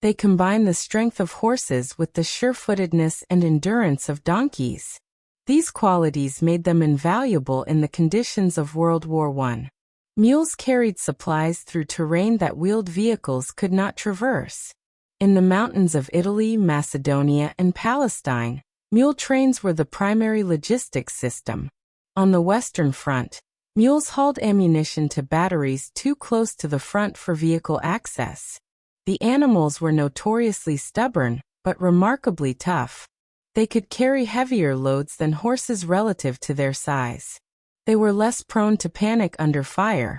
They combine the strength of horses with the sure-footedness and endurance of donkeys. These qualities made them invaluable in the conditions of World War I. Mules carried supplies through terrain that wheeled vehicles could not traverse. In the mountains of Italy, Macedonia, and Palestine, mule trains were the primary logistics system. On the Western Front, mules hauled ammunition to batteries too close to the front for vehicle access. The animals were notoriously stubborn, but remarkably tough. They could carry heavier loads than horses relative to their size. They were less prone to panic under fire.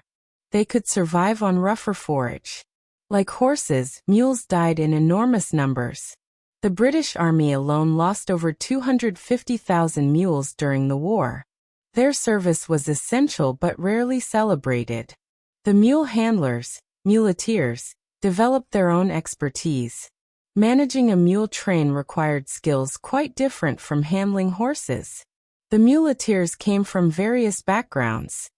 They could survive on rougher forage. Like horses, mules died in enormous numbers. The British Army alone lost over 250,000 mules during the war. Their service was essential but rarely celebrated. The mule handlers, muleteers, developed their own expertise. Managing a mule train required skills quite different from handling horses. The muleteers came from various backgrounds.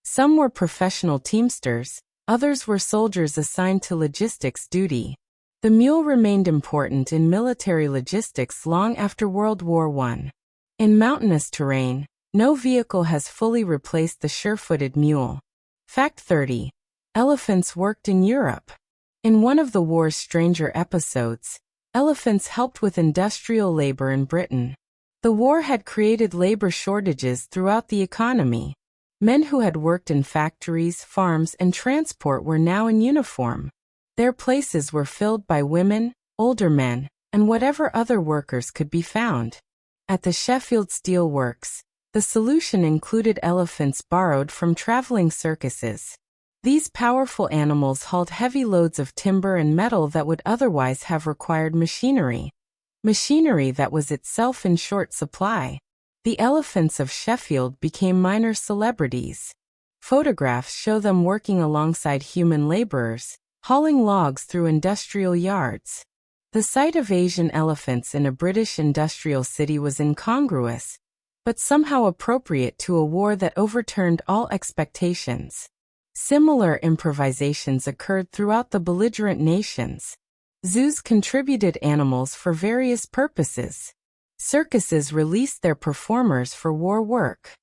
Some were professional teamsters, others were soldiers assigned to logistics duty. The mule remained important in military logistics long after World War I. In mountainous terrain, no vehicle has fully replaced the sure-footed mule. Fact 30. Elephants worked in Europe. In one of the war's stranger episodes, elephants helped with industrial labor in Britain. The war had created labor shortages throughout the economy. Men who had worked in factories, farms, and transport were now in uniform. Their places were filled by women, older men, and whatever other workers could be found. At the Sheffield Steel Works, the solution included elephants borrowed from traveling circuses. These powerful animals hauled heavy loads of timber and metal that would otherwise have required machinery that was itself in short supply. The elephants of Sheffield became minor celebrities. Photographs show them working alongside human laborers, hauling logs through industrial yards. The sight of Asian elephants in a British industrial city was incongruous, but somehow appropriate to a war that overturned all expectations. Similar improvisations occurred throughout the belligerent nations. Zoos contributed animals for various purposes. Circuses released their performers for war work.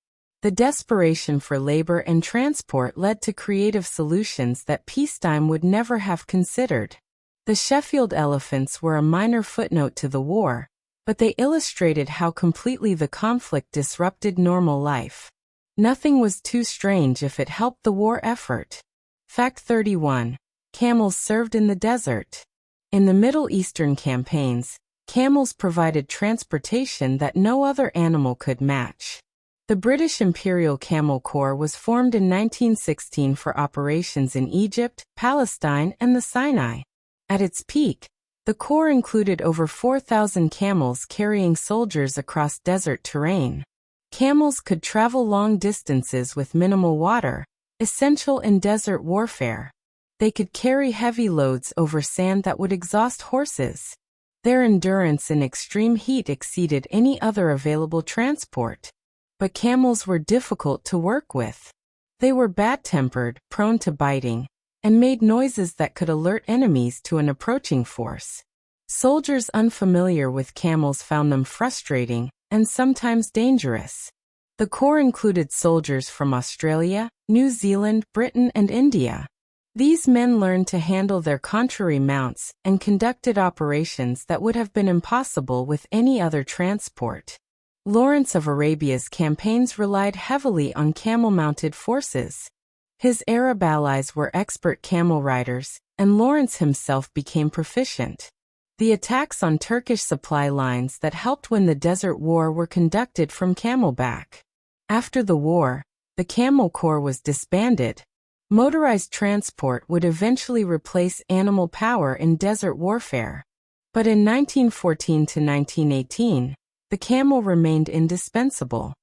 The desperation for labor and transport led to creative solutions that peacetime would never have considered. The Sheffield elephants were a minor footnote to the war, but they illustrated how completely the conflict disrupted normal life. Nothing was too strange if it helped the war effort. Fact 31. Camels served in the desert. In the Middle Eastern campaigns, camels provided transportation that no other animal could match. The British Imperial Camel Corps was formed in 1916 for operations in Egypt, Palestine, and the Sinai. At its peak, the Corps included over 4,000 camels carrying soldiers across desert terrain. Camels could travel long distances with minimal water, essential in desert warfare. They could carry heavy loads over sand that would exhaust horses. Their endurance in extreme heat exceeded any other available transport. But camels were difficult to work with. They were bad-tempered, prone to biting, and made noises that could alert enemies to an approaching force. Soldiers unfamiliar with camels found them frustrating and sometimes dangerous. The Corps included soldiers from Australia, New Zealand, Britain, and India. These men learned to handle their contrary mounts and conducted operations that would have been impossible with any other transport. Lawrence of Arabia's campaigns relied heavily on camel-mounted forces. His Arab allies were expert camel riders, and Lawrence himself became proficient. The attacks on Turkish supply lines that helped win the Desert War were conducted from camelback. After the war, the Camel Corps was disbanded. Motorized transport would eventually replace animal power in desert warfare. But in 1914 to 1918, the camel remained indispensable.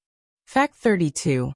Fact 32.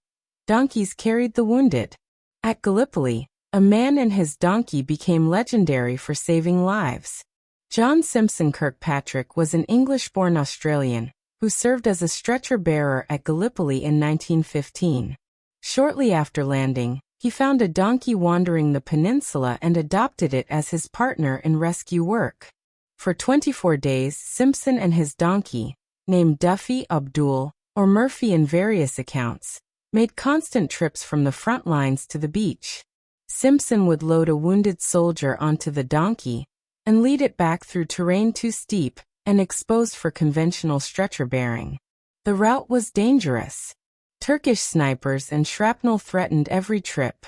Donkeys carried the wounded. At Gallipoli, a man and his donkey became legendary for saving lives. John Simpson Kirkpatrick was an English-born Australian who served as a stretcher-bearer at Gallipoli in 1915. Shortly after landing, He found a donkey wandering the peninsula and adopted it as his partner in rescue work. For 24 days, Simpson and his donkey, named Duffy, Abdul, or Murphy in various accounts, made constant trips from the front lines to the beach. Simpson would load a wounded soldier onto the donkey and lead it back through terrain too steep and exposed for conventional stretcher bearing. The route was dangerous. Turkish snipers and shrapnel threatened every trip.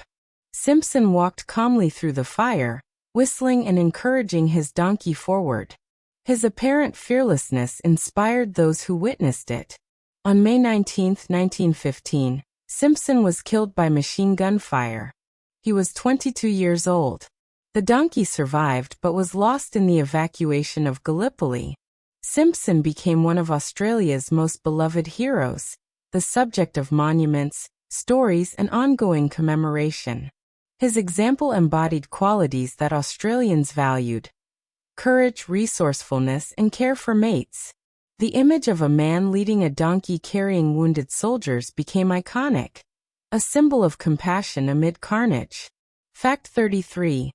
Simpson walked calmly through the fire, whistling and encouraging his donkey forward. His apparent fearlessness inspired those who witnessed it. On May 19, 1915, Simpson was killed by machine gun fire. He was 22 years old. The donkey survived but was lost in the evacuation of Gallipoli. Simpson became one of Australia's most beloved heroes, the subject of monuments, stories, and ongoing commemoration. His example embodied qualities that Australians valued: courage, resourcefulness, and care for mates. The image of a man leading a donkey carrying wounded soldiers became iconic, a symbol of compassion amid carnage. Fact 33.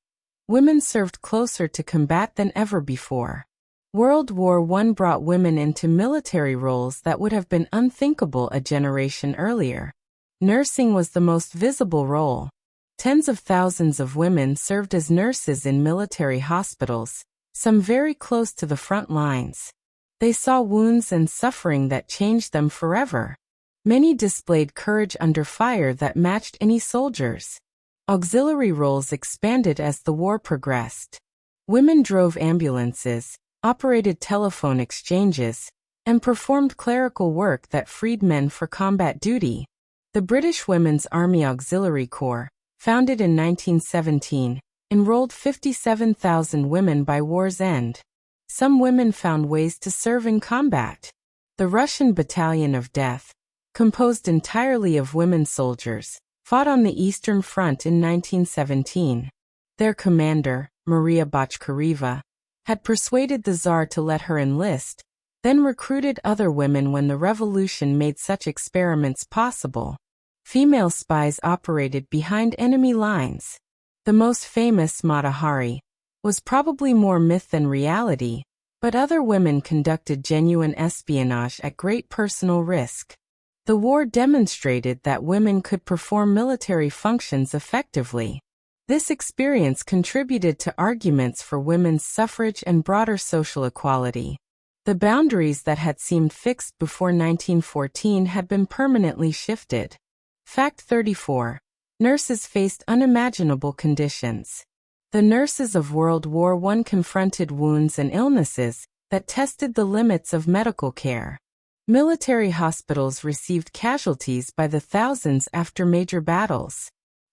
Women served closer to combat than ever before. World War I brought women into military roles that would have been unthinkable a generation earlier. Nursing was the most visible role. Tens of thousands of women served as nurses in military hospitals, some very close to the front lines. They saw wounds and suffering that changed them forever. Many displayed courage under fire that matched any soldiers. Auxiliary roles expanded as the war progressed. Women drove ambulances, operated telephone exchanges, and performed clerical work that freed men for combat duty. The British Women's Army Auxiliary Corps, founded in 1917, enrolled 57,000 women by war's end. Some women found ways to serve in combat. The Russian Battalion of Death, composed entirely of women soldiers, fought on the Eastern Front in 1917. Their commander, Maria Botchkareva, had persuaded the Tsar to let her enlist, then recruited other women when the revolution made such experiments possible. Female spies operated behind enemy lines. The most famous, Mata Hari, was probably more myth than reality, but other women conducted genuine espionage at great personal risk. The war demonstrated that women could perform military functions effectively. This experience contributed to arguments for women's suffrage and broader social equality. The boundaries that had seemed fixed before 1914 had been permanently shifted. Fact 34. Nurses faced unimaginable conditions. The nurses of World War I confronted wounds and illnesses that tested the limits of medical care. Military hospitals received casualties by the thousands after major battles.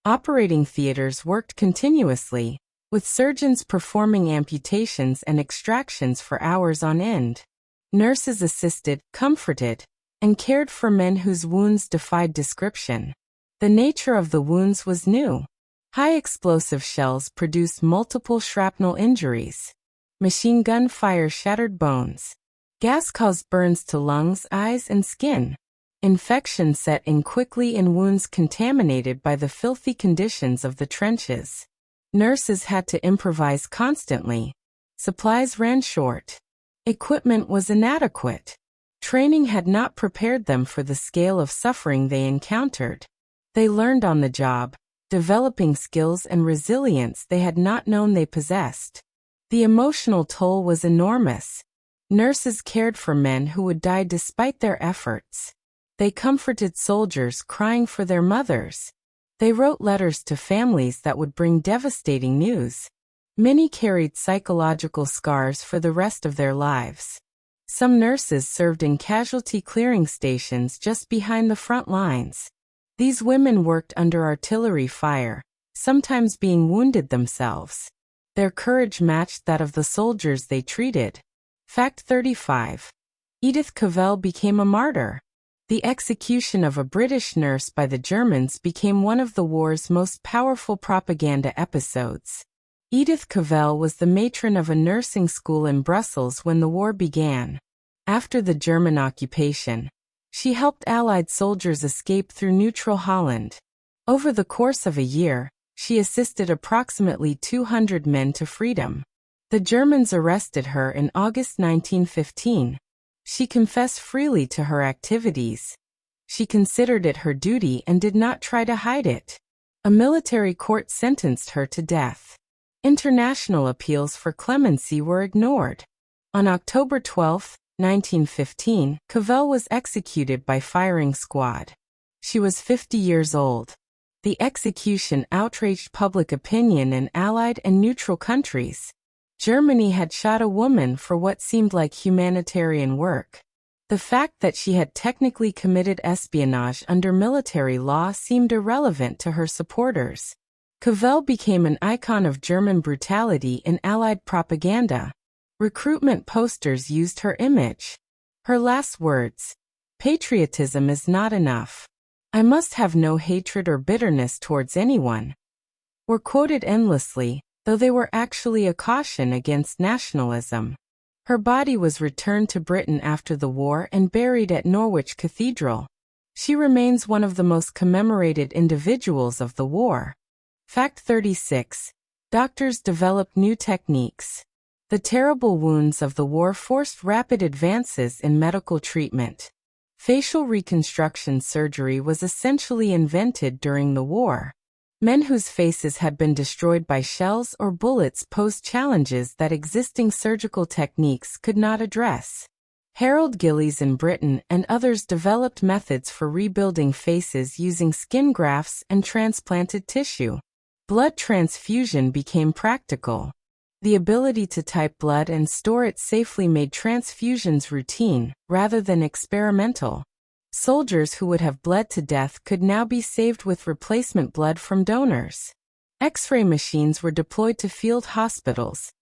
Operating theaters worked continuously, with surgeons performing amputations and extractions for hours on end. Nurses assisted, comforted, and cared for men whose wounds defied description. The nature of the wounds was new. High explosive shells produced multiple shrapnel injuries. Machine gun fire shattered bones. Gas caused burns to lungs, eyes, and skin. Infection set in quickly in wounds contaminated by the filthy conditions of the trenches. Nurses had to improvise constantly. Supplies ran short. Equipment was inadequate. Training had not prepared them for the scale of suffering they encountered. They learned on the job, developing skills and resilience they had not known they possessed. The emotional toll was enormous. Nurses cared for men who would die despite their efforts. They comforted soldiers crying for their mothers. They wrote letters to families that would bring devastating news. Many carried psychological scars for the rest of their lives. Some nurses served in casualty clearing stations just behind the front lines. These women worked under artillery fire, sometimes being wounded themselves. Their courage matched that of the soldiers they treated. Fact 35. Edith Cavell became a martyr. The execution of a British nurse by the Germans became one of the war's most powerful propaganda episodes. Edith Cavell was the matron of a nursing school in Brussels when the war began. After the German occupation, she helped Allied soldiers escape through neutral Holland. Over the course of a year, she assisted approximately 200 men to freedom. The Germans arrested her in August 1915. She confessed freely to her activities. She considered it her duty and did not try to hide it. A military court sentenced her to death. International appeals for clemency were ignored. On October 12, 1915, Cavell was executed by firing squad. She was 50 years old. The execution outraged public opinion in Allied and neutral countries. Germany had shot a woman for what seemed like humanitarian work. The fact that she had technically committed espionage under military law seemed irrelevant to her supporters. Cavell became an icon of German brutality in Allied propaganda. Recruitment posters used her image. Her last words, "Patriotism is not enough. I must have no hatred or bitterness towards anyone," were quoted endlessly, though they were actually a caution against nationalism. Her body was returned to Britain after the war and buried at Norwich Cathedral. She remains one of the most commemorated individuals of the war. Fact 36. Doctors developed new techniques. The terrible wounds of the war forced rapid advances in medical treatment. Facial reconstruction surgery was essentially invented during the war. Men whose faces had been destroyed by shells or bullets posed challenges that existing surgical techniques could not address. Harold Gillies in Britain and others developed methods for rebuilding faces using skin grafts and transplanted tissue. Blood transfusion became practical. The ability to type blood and store it safely made transfusions routine, rather than experimental. Soldiers who would have bled to death could now be saved with replacement blood from donors. X-ray machines were deployed to field hospitals,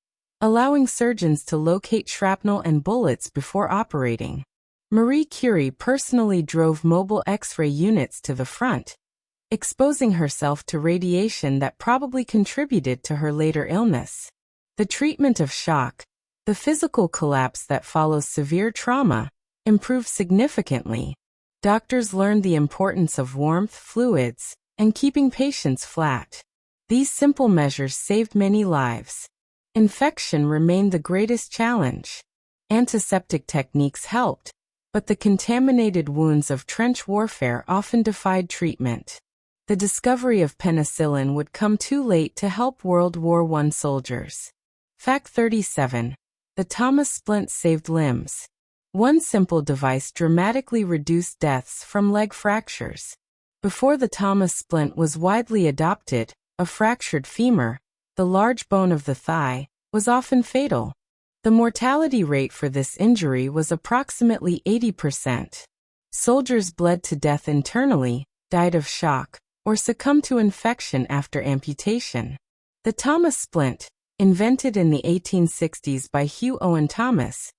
allowing surgeons to locate shrapnel and bullets before operating. Marie Curie personally drove mobile X-ray units to the front, exposing herself to radiation that probably contributed to her later illness. The treatment of shock, the physical collapse that follows severe trauma, improved significantly. Doctors learned the importance of warmth, fluids, and keeping patients flat. These simple measures saved many lives. Infection remained the greatest challenge. Antiseptic techniques helped, but the contaminated wounds of trench warfare often defied treatment. The discovery of penicillin would come too late to help World War I soldiers. Fact 37. The Thomas splint saved limbs. One simple device dramatically reduced deaths from leg fractures. Before the Thomas splint was widely adopted, a fractured femur, the large bone of the thigh, was often fatal. The mortality rate for this injury was approximately 80%. Soldiers bled to death internally, died of shock, or succumbed to infection after amputation. The Thomas splint, invented in the 1860s by Hugh Owen Thomas,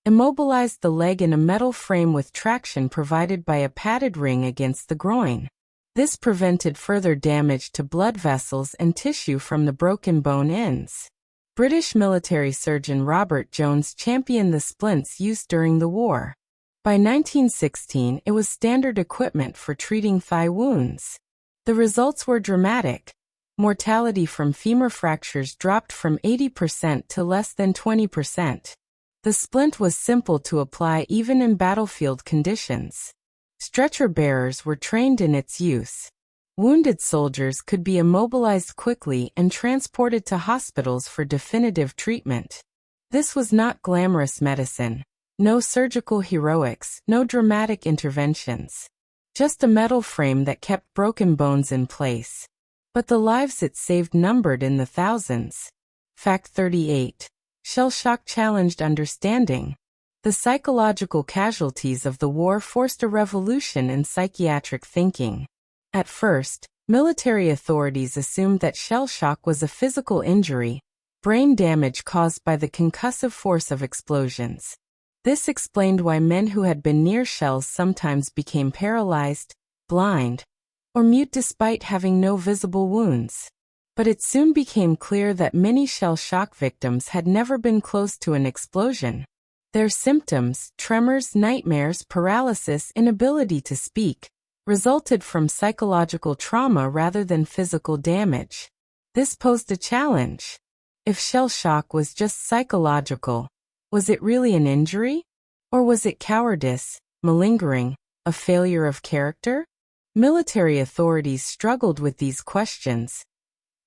immobilized the leg in a metal frame with traction provided by a padded ring against the groin. This prevented further damage to blood vessels and tissue from the broken bone ends. British military surgeon Robert Jones championed the splints used during the war. By 1916, it was standard equipment for treating thigh wounds. The results were dramatic. Mortality from femur fractures dropped from 80% to less than 20%. The splint was simple to apply even in battlefield conditions. Stretcher bearers were trained in its use. Wounded soldiers could be immobilized quickly and transported to hospitals for definitive treatment. This was not glamorous medicine. No surgical heroics, no dramatic interventions. Just a metal frame that kept broken bones in place. But the lives it saved numbered in the thousands. Fact 38. Shell shock challenged understanding. The psychological casualties of the war forced a revolution in psychiatric thinking. At first, military authorities assumed that shell shock was a physical injury, brain damage caused by the concussive force of explosions. This explained why men who had been near shells sometimes became paralyzed, blind, or mute despite having no visible wounds. But it soon became clear that many shell shock victims had never been close to an explosion. Their symptoms, tremors, nightmares, paralysis, inability to speak, resulted from psychological trauma rather than physical damage. This posed a challenge. If shell shock was just psychological, was it really an injury? Or was it cowardice, malingering, a failure of character? Military authorities struggled with these questions,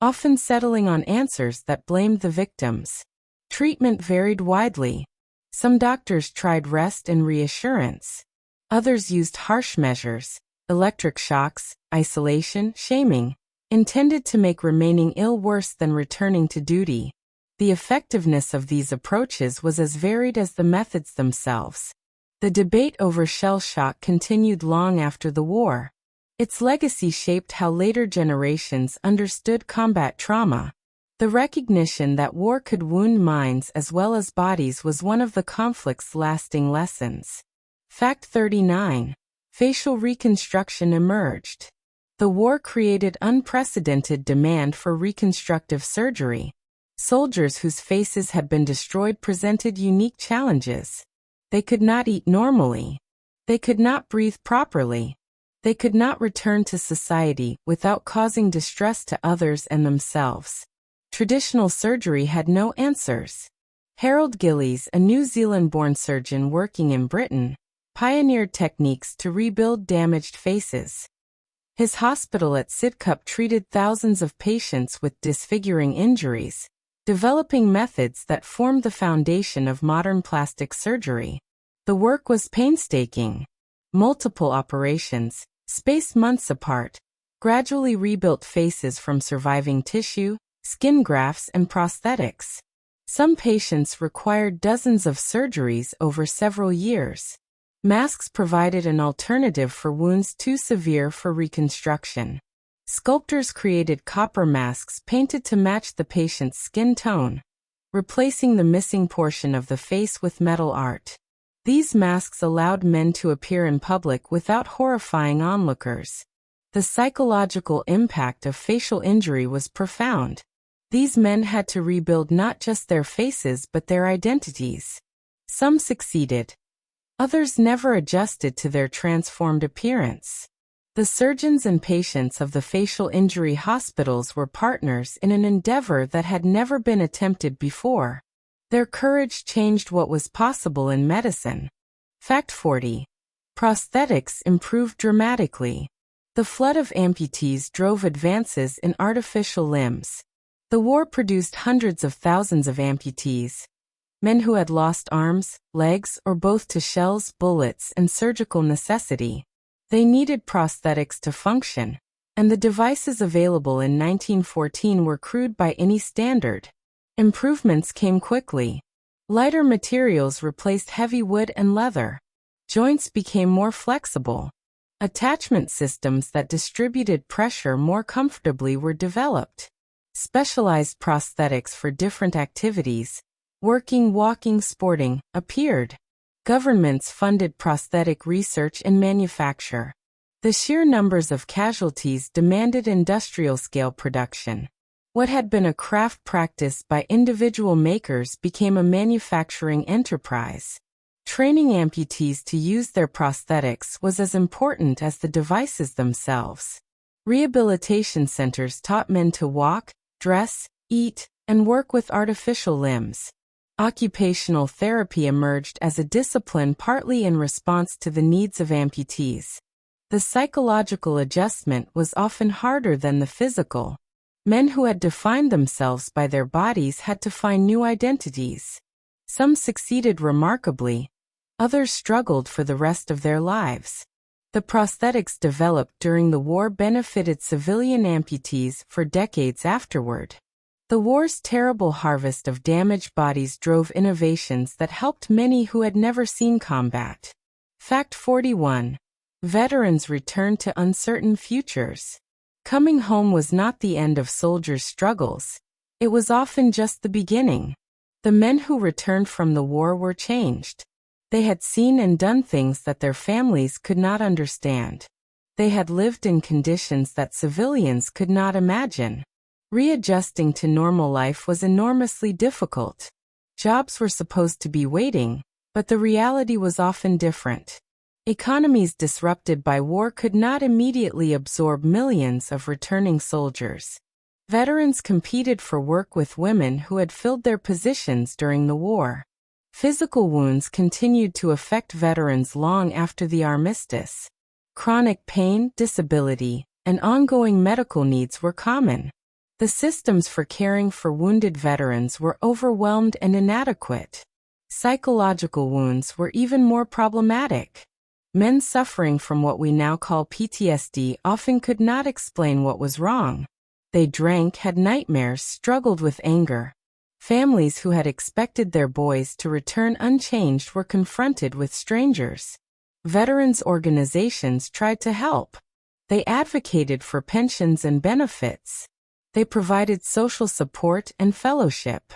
often settling on answers that blamed the victims. Treatment varied widely. Some doctors tried rest and reassurance. Others used harsh measures, electric shocks, isolation, shaming, intended to make remaining ill worse than returning to duty. The effectiveness of these approaches was as varied as the methods themselves. The debate over shell shock continued long after the war. Its legacy shaped how later generations understood combat trauma. The recognition that war could wound minds as well as bodies was one of the conflict's lasting lessons. Fact 39. Facial reconstruction emerged. The war created unprecedented demand for reconstructive surgery. Soldiers whose faces had been destroyed presented unique challenges. They could not eat normally. They could not breathe properly. They could not return to society without causing distress to others and themselves. Traditional surgery had no answers. Harold Gillies, a New Zealand-born surgeon working in Britain, pioneered techniques to rebuild damaged faces. His hospital at Sidcup treated thousands of patients with disfiguring injuries, developing methods that formed the foundation of modern plastic surgery. The work was painstaking. Multiple operations, spaced months apart, gradually rebuilt faces from surviving tissue, skin grafts, and prosthetics. Some patients required dozens of surgeries over several years. Masks provided an alternative for wounds too severe for reconstruction. Sculptors created copper masks painted to match the patient's skin tone, replacing the missing portion of the face with metal art. These masks allowed men to appear in public without horrifying onlookers. The psychological impact of facial injury was profound. These men had to rebuild not just their faces but their identities. Some succeeded. Others never adjusted to their transformed appearance. The surgeons and patients of the facial injury hospitals were partners in an endeavor that had never been attempted before. Their courage changed what was possible in medicine. Fact 40. Prosthetics improved dramatically. The flood of amputees drove advances in artificial limbs. The war produced hundreds of thousands of amputees, men who had lost arms, legs, or both to shells, bullets, and surgical necessity. They needed prosthetics to function, and the devices available in 1914 were crude by any standard. Improvements came quickly. Lighter materials replaced heavy wood and leather. Joints became more flexible. Attachment systems that distributed pressure more comfortably were developed. Specialized prosthetics for different activities, working, walking, sporting, appeared. Governments funded prosthetic research and manufacture. The sheer numbers of casualties demanded industrial-scale production. What had been a craft practice by individual makers became a manufacturing enterprise. Training amputees to use their prosthetics was as important as the devices themselves. Rehabilitation centers taught men to walk, dress, eat, and work with artificial limbs. Occupational therapy emerged as a discipline partly in response to the needs of amputees. The psychological adjustment was often harder than the physical. Men who had defined themselves by their bodies had to find new identities. Some succeeded remarkably. Others struggled for the rest of their lives. The prosthetics developed during the war benefited civilian amputees for decades afterward. The war's terrible harvest of damaged bodies drove innovations that helped many who had never seen combat. Fact 41. Veterans returned to uncertain futures. Coming home was not the end of soldiers' struggles. It was often just the beginning. The men who returned from the war were changed. They had seen and done things that their families could not understand. They had lived in conditions that civilians could not imagine. Readjusting to normal life was enormously difficult. Jobs were supposed to be waiting, but the reality was often different. Economies disrupted by war could not immediately absorb millions of returning soldiers. Veterans competed for work with women who had filled their positions during the war. Physical wounds continued to affect veterans long after the armistice. Chronic pain, disability, and ongoing medical needs were common. The systems for caring for wounded veterans were overwhelmed and inadequate. Psychological wounds were even more problematic. Men suffering from what we now call PTSD often could not explain what was wrong. They drank, had nightmares, struggled with anger. Families who had expected their boys to return unchanged were confronted with strangers. Veterans organizations tried to help. They advocated for pensions and benefits. They provided social support and fellowship.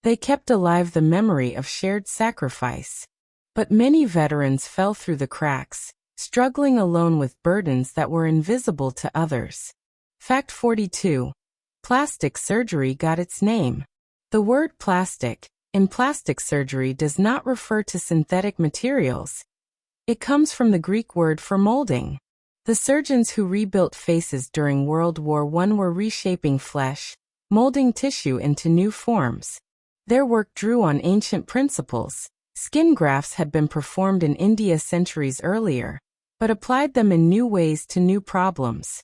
They kept alive the memory of shared sacrifice. But many veterans fell through the cracks, struggling alone with burdens that were invisible to others. Fact 42. Plastic surgery got its name. The word plastic, in plastic surgery, does not refer to synthetic materials. It comes from the Greek word for molding. The surgeons who rebuilt faces during World War I were reshaping flesh, molding tissue into new forms. Their work drew on ancient principles. Skin grafts had been performed in India centuries earlier, but applied them in new ways to new problems.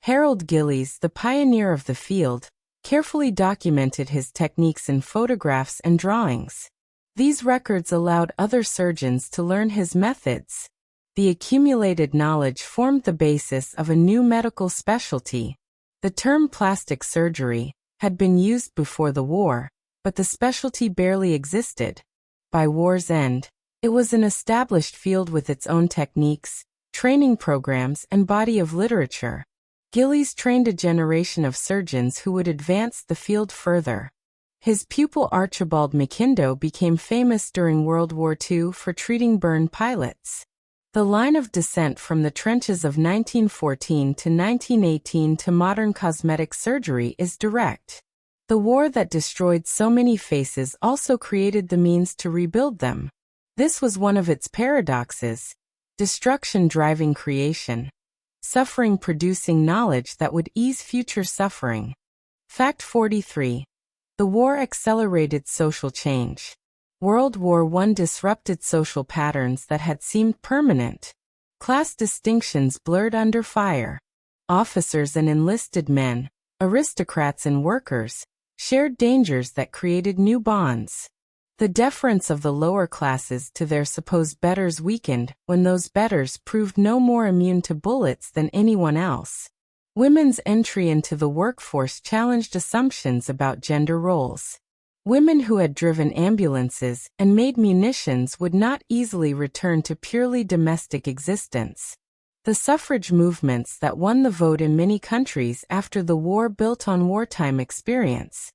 Harold Gillies, the pioneer of the field, carefully documented his techniques in photographs and drawings. These records allowed other surgeons to learn his methods. The accumulated knowledge formed the basis of a new medical specialty. The term plastic surgery had been used before the war, but the specialty barely existed. By war's end, it was an established field with its own techniques, training programs, and body of literature. Gillies trained a generation of surgeons who would advance the field further. His pupil Archibald McIndoe became famous during World War II for treating burned pilots. The line of descent from the trenches of 1914 to 1918 to modern cosmetic surgery is direct. The war that destroyed so many faces also created the means to rebuild them. This was one of its paradoxes: destruction driving creation, suffering producing knowledge that would ease future suffering. Fact 43. The war accelerated social change. World War I disrupted social patterns that had seemed permanent. Class distinctions blurred under fire. Officers and enlisted men, aristocrats and workers, shared dangers that created new bonds. The deference of the lower classes to their supposed betters weakened when those betters proved no more immune to bullets than anyone else. Women's entry into the workforce challenged assumptions about gender roles. Women who had driven ambulances and made munitions would not easily return to purely domestic existence. The suffrage movements that won the vote in many countries after the war built on wartime experience.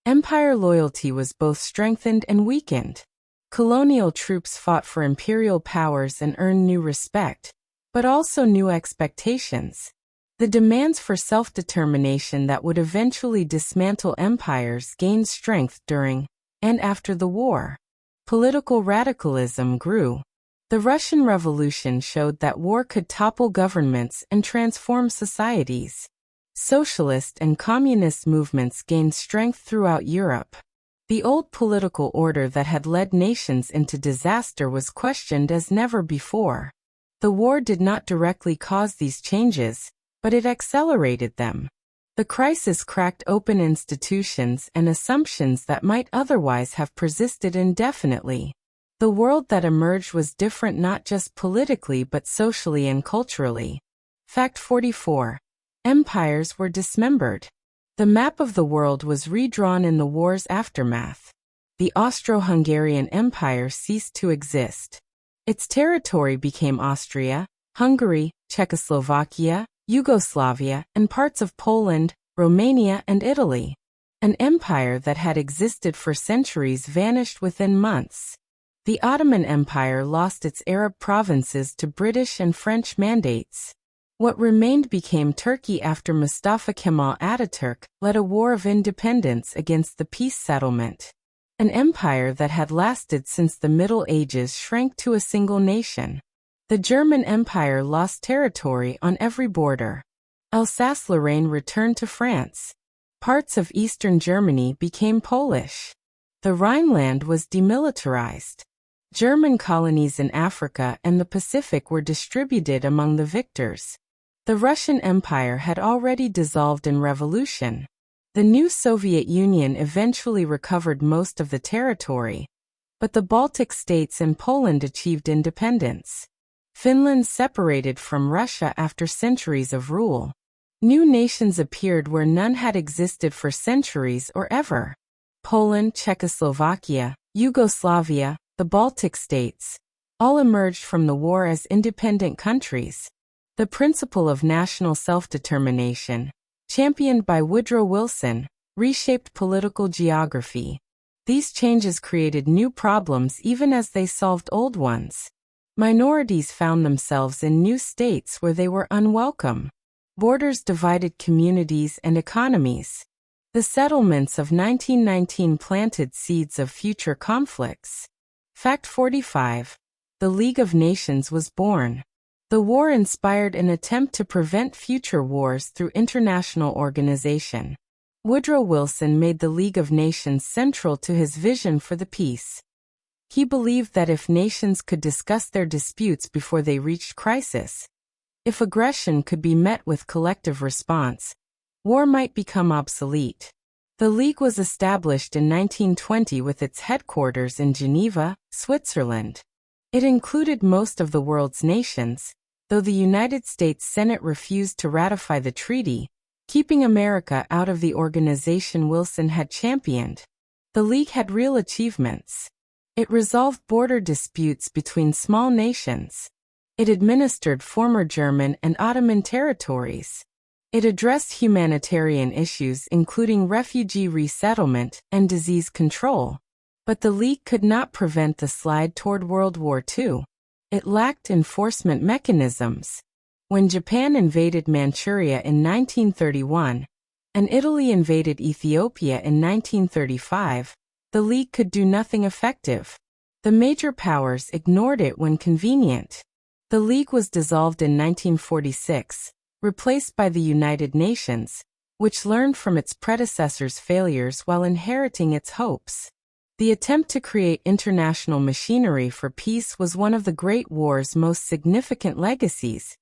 Empire loyalty was both strengthened and weakened. Colonial troops fought for imperial powers and earned new respect, but also new expectations. The demands for self-determination that would eventually dismantle empires gained strength during and after the war. Political radicalism grew. The Russian Revolution showed that war could topple governments and transform societies. Socialist and communist movements gained strength throughout Europe. The old political order that had led nations into disaster was questioned as never before. The war did not directly cause these changes, but it accelerated them. The crisis cracked open institutions and assumptions that might otherwise have persisted indefinitely. The world that emerged was different not just politically but socially and culturally. Fact 44. Empires were dismembered. The map of the world was redrawn in the war's aftermath. The Austro-Hungarian Empire ceased to exist. Its territory became Austria, Hungary, Czechoslovakia, Yugoslavia, and parts of Poland, Romania, and Italy. An empire that had existed for centuries vanished within months. The Ottoman Empire lost its Arab provinces to British and French mandates. What remained became Turkey after Mustafa Kemal Ataturk led a war of independence against the peace settlement. An empire that had lasted since the Middle Ages shrank to a single nation. The German Empire lost territory on every border. Alsace-Lorraine returned to France. Parts of eastern Germany became Polish. The Rhineland was demilitarized. German colonies in Africa and the Pacific were distributed among the victors. The Russian Empire had already dissolved in revolution. The new Soviet Union eventually recovered most of the territory, but the Baltic states and Poland achieved independence. Finland separated from Russia after centuries of rule. New nations appeared where none had existed for centuries or ever. Poland, Czechoslovakia, Yugoslavia, the Baltic states, all emerged from the war as independent countries. The principle of national self-determination, championed by Woodrow Wilson, reshaped political geography. These changes created new problems even as they solved old ones. Minorities found themselves in new states where they were unwelcome. Borders divided communities and economies. The settlements of 1919 planted seeds of future conflicts. Fact 45. The League of Nations was born. The war inspired an attempt to prevent future wars through international organization. Woodrow Wilson made the League of Nations central to his vision for the peace. He believed that if nations could discuss their disputes before they reached crisis, if aggression could be met with collective response, war might become obsolete. The League was established in 1920 with its headquarters in Geneva, Switzerland. It included most of the world's nations, though the United States Senate refused to ratify the treaty, keeping America out of the organization Wilson had championed. The League had real achievements. It resolved border disputes between small nations. It administered former German and Ottoman territories. It addressed humanitarian issues including refugee resettlement and disease control. But the League could not prevent the slide toward World War II. It lacked enforcement mechanisms. When Japan invaded Manchuria in 1931, and Italy invaded Ethiopia in 1935, the League could do nothing effective. The major powers ignored it when convenient. The League was dissolved in 1946, replaced by the United Nations, which learned from its predecessors' failures while inheriting its hopes. The attempt to create international machinery for peace was one of the Great War's most significant legacies,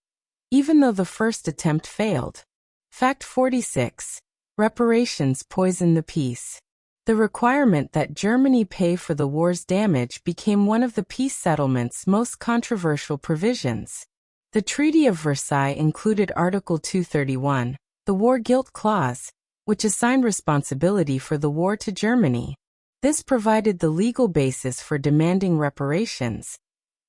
even though the first attempt failed. Fact 46. Reparations poison the peace. The requirement that Germany pay for the war's damage became one of the peace settlement's most controversial provisions. The Treaty of Versailles included Article 231, the War Guilt Clause, which assigned responsibility for the war to Germany. This provided the legal basis for demanding reparations,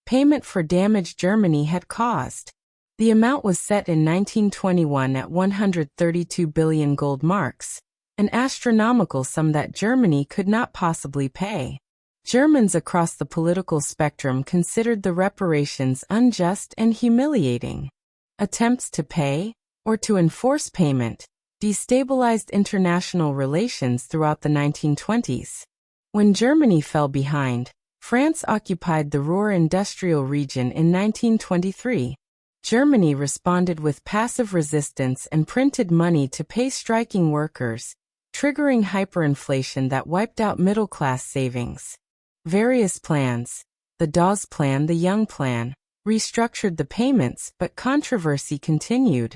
payment for damage Germany had caused. The amount was set in 1921 at 132 billion gold marks, an astronomical sum that Germany could not possibly pay. Germans across the political spectrum considered the reparations unjust and humiliating. Attempts to pay, or to enforce payment, destabilized international relations throughout the 1920s. When Germany fell behind, France occupied the Ruhr industrial region in 1923. Germany responded with passive resistance and printed money to pay striking workers, triggering hyperinflation that wiped out middle-class savings. Various plans, the Dawes Plan, the Young Plan, restructured the payments, but controversy continued.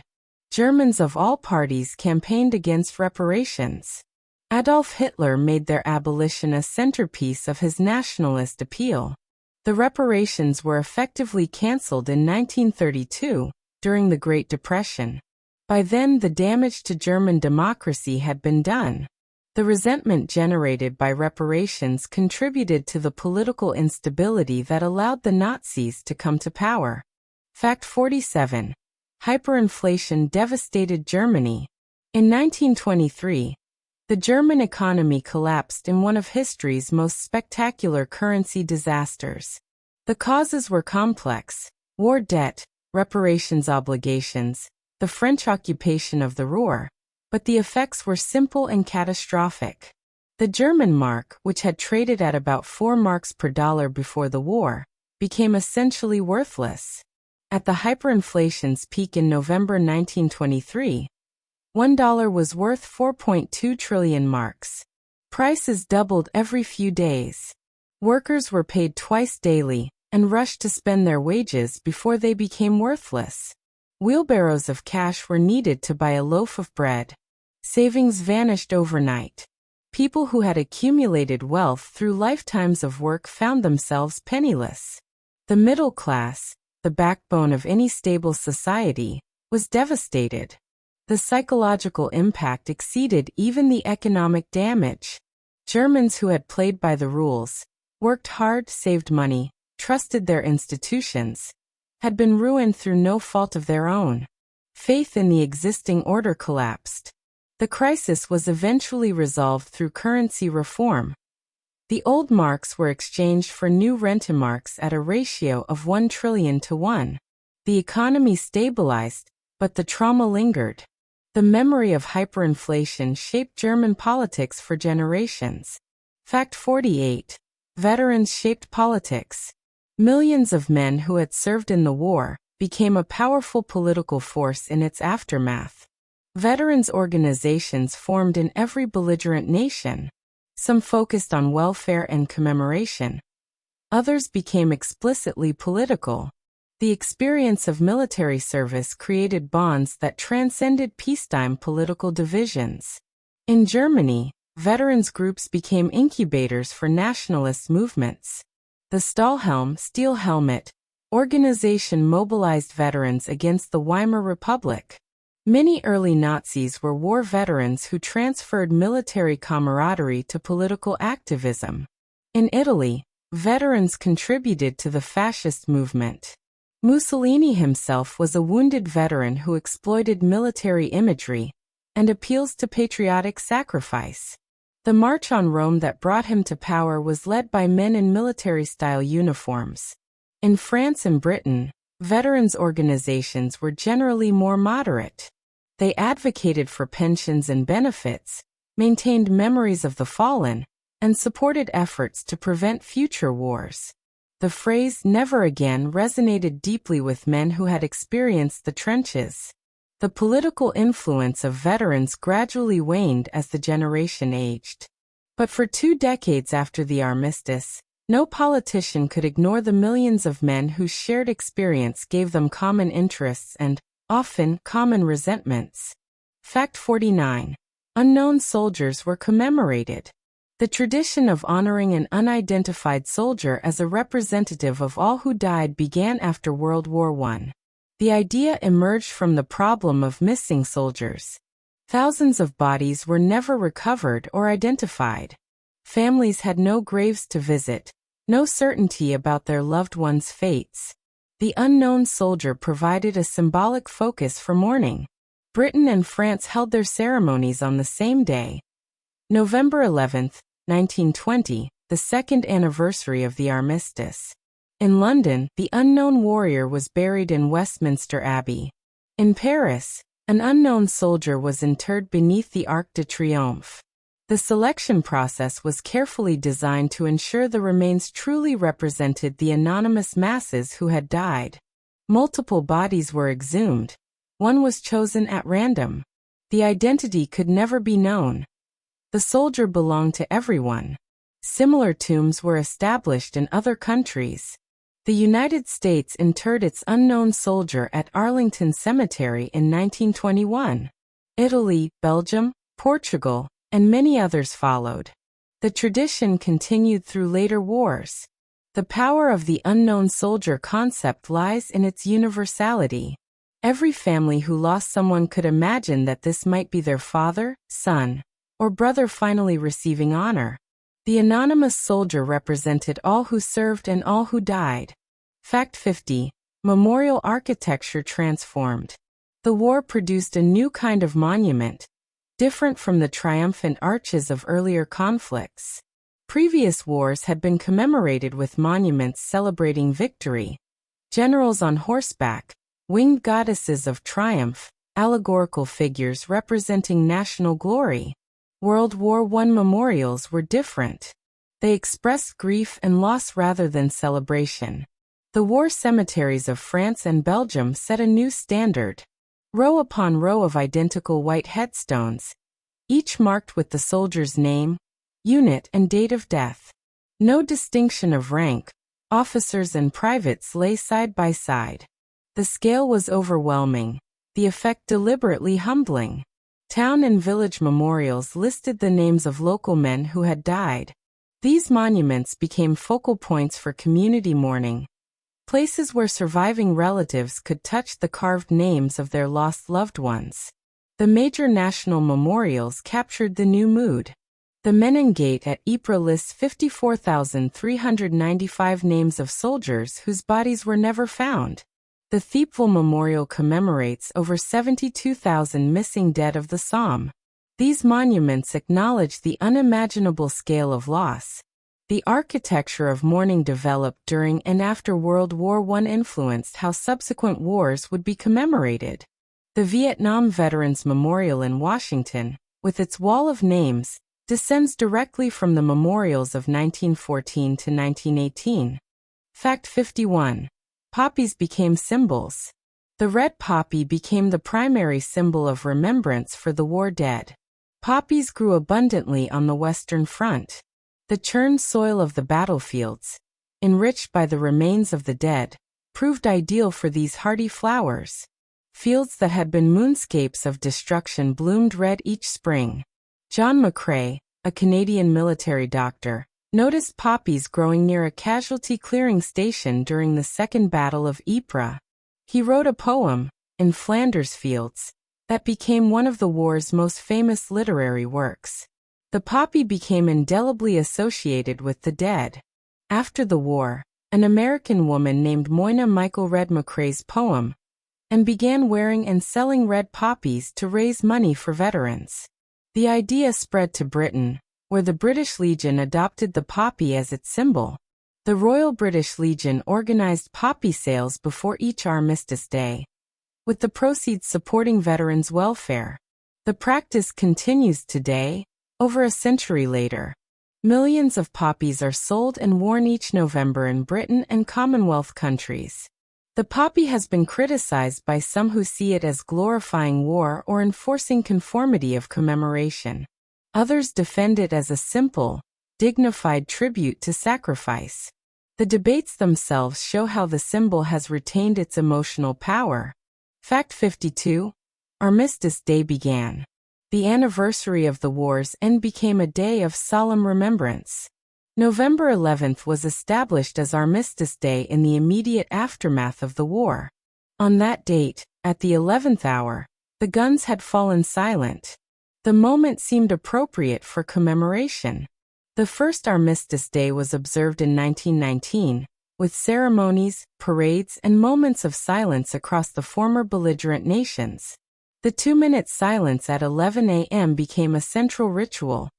Germans of all parties campaigned against reparations. Adolf Hitler made their abolition a centerpiece of his nationalist appeal. The reparations were effectively cancelled in 1932, during the Great Depression. By then, the damage to German democracy had been done. The resentment generated by reparations contributed to the political instability that allowed the Nazis to come to power. Fact 47. Hyperinflation devastated Germany. In 1923, the German economy collapsed in one of history's most spectacular currency disasters. The causes were complex: war debt, reparations obligations, the French occupation of the Ruhr, but the effects were simple and catastrophic. The German mark, which had traded at about 4 marks per dollar before the war, became essentially worthless. At the hyperinflation's peak in November 1923, $1 was worth 4.2 trillion marks. Prices doubled every few days. Workers were paid twice daily and rushed to spend their wages before they became worthless. Wheelbarrows of cash were needed to buy a loaf of bread. Savings vanished overnight. People who had accumulated wealth through lifetimes of work found themselves penniless. The middle class, the backbone of any stable society, was devastated. The psychological impact exceeded even the economic damage. Germans who had played by the rules, worked hard, saved money, trusted their institutions, had been ruined through no fault of their own. Faith in the existing order collapsed. The crisis was eventually resolved through currency reform. The old marks were exchanged for new Rentenmarks at a ratio of 1 trillion to 1. The economy stabilized, but the trauma lingered. The memory of hyperinflation shaped German politics for generations. Fact 48. Veterans shaped politics. Millions of men who had served in the war became a powerful political force in its aftermath. Veterans organizations formed in every belligerent nation. Some focused on welfare and commemoration. Others became explicitly political. The experience of military service created bonds that transcended peacetime political divisions. In Germany, veterans groups became incubators for nationalist movements. The Stahlhelm Steel Helmet organization mobilized veterans against the Weimar Republic. Many early Nazis were war veterans who transferred military camaraderie to political activism. In Italy, veterans contributed to the fascist movement. Mussolini himself was a wounded veteran who exploited military imagery and appeals to patriotic sacrifice. The march on Rome that brought him to power was led by men in military-style uniforms. In France and Britain, veterans' organizations were generally more moderate. They advocated for pensions and benefits, maintained memories of the fallen, and supported efforts to prevent future wars. The phrase "never again" resonated deeply with men who had experienced the trenches. The political influence of veterans gradually waned as the generation aged. But for 2 decades after the armistice, no politician could ignore the millions of men whose shared experience gave them common interests and, often, common resentments. Fact 49. Unknown soldiers were commemorated. The tradition of honoring an unidentified soldier as a representative of all who died began after World War I. The idea emerged from the problem of missing soldiers. Thousands of bodies were never recovered or identified. Families had no graves to visit, no certainty about their loved ones' fates. The unknown soldier provided a symbolic focus for mourning. Britain and France held their ceremonies on the same day. November 11, 1920, the second anniversary of the armistice. In London, the unknown warrior was buried in Westminster Abbey. In Paris, an unknown soldier was interred beneath the Arc de Triomphe. The selection process was carefully designed to ensure the remains truly represented the anonymous masses who had died. Multiple bodies were exhumed. One was chosen at random. The identity could never be known. The soldier belonged to everyone. Similar tombs were established in other countries. The United States interred its unknown soldier at Arlington Cemetery in 1921. Italy, Belgium, Portugal, and many others followed. The tradition continued through later wars. The power of the unknown soldier concept lies in its universality. Every family who lost someone could imagine that this might be their father, son, or brother finally receiving honor. The anonymous soldier represented all who served and all who died. Fact 50. Memorial architecture transformed. The war produced a new kind of monument, different from the triumphant arches of earlier conflicts. Previous wars had been commemorated with monuments celebrating victory. Generals on horseback, winged goddesses of triumph, allegorical figures representing national glory. World War I memorials were different. They expressed grief and loss rather than celebration. The war cemeteries of France and Belgium set a new standard. Row upon row of identical white headstones, each marked with the soldier's name, unit, and date of death. No distinction of rank, officers and privates lay side by side. The scale was overwhelming, the effect deliberately humbling. Town and village memorials listed the names of local men who had died. These monuments became focal points for community mourning, places where surviving relatives could touch the carved names of their lost loved ones. The major national memorials captured the new mood. The Menengate at Ypres lists 54,395 names of soldiers whose bodies were never found. The Thiepval Memorial commemorates over 72,000 missing dead of the Somme. These monuments acknowledge the unimaginable scale of loss. The architecture of mourning developed during and after World War I influenced how subsequent wars would be commemorated. The Vietnam Veterans Memorial in Washington, with its wall of names, descends directly from the memorials of 1914 to 1918. Fact 51. Poppies became symbols. The red poppy became the primary symbol of remembrance for the war dead. Poppies grew abundantly on the Western Front. The churned soil of the battlefields, enriched by the remains of the dead, proved ideal for these hardy flowers. Fields that had been moonscapes of destruction bloomed red each spring. John McCrae, a Canadian military doctor, noticed poppies growing near a casualty clearing station during the Second Battle of Ypres. He wrote a poem, In Flanders Fields, that became one of the war's most famous literary works. The poppy became indelibly associated with the dead. After the war, an American woman named Moyna Michael read McCrae's poem and began wearing and selling red poppies to raise money for veterans. The idea spread to Britain, where the British Legion adopted the poppy as its symbol. The Royal British Legion organized poppy sales before each Armistice Day, with the proceeds supporting veterans' welfare. The practice continues today, over a century later. Millions of poppies are sold and worn each November in Britain and Commonwealth countries. The poppy has been criticized by some who see it as glorifying war or enforcing conformity of commemoration. Others defend it as a simple, dignified tribute to sacrifice. The debates themselves show how the symbol has retained its emotional power. Fact 52. Armistice Day began. The anniversary of the war's end became a day of solemn remembrance. November 11th was established as Armistice Day in the immediate aftermath of the war. On that date, at the 11th hour, the guns had fallen silent. The moment seemed appropriate for commemoration. The first Armistice Day was observed in 1919, with ceremonies, parades, and moments of silence across the former belligerent nations. The 2-minute silence at 11 a.m. became a central ritual,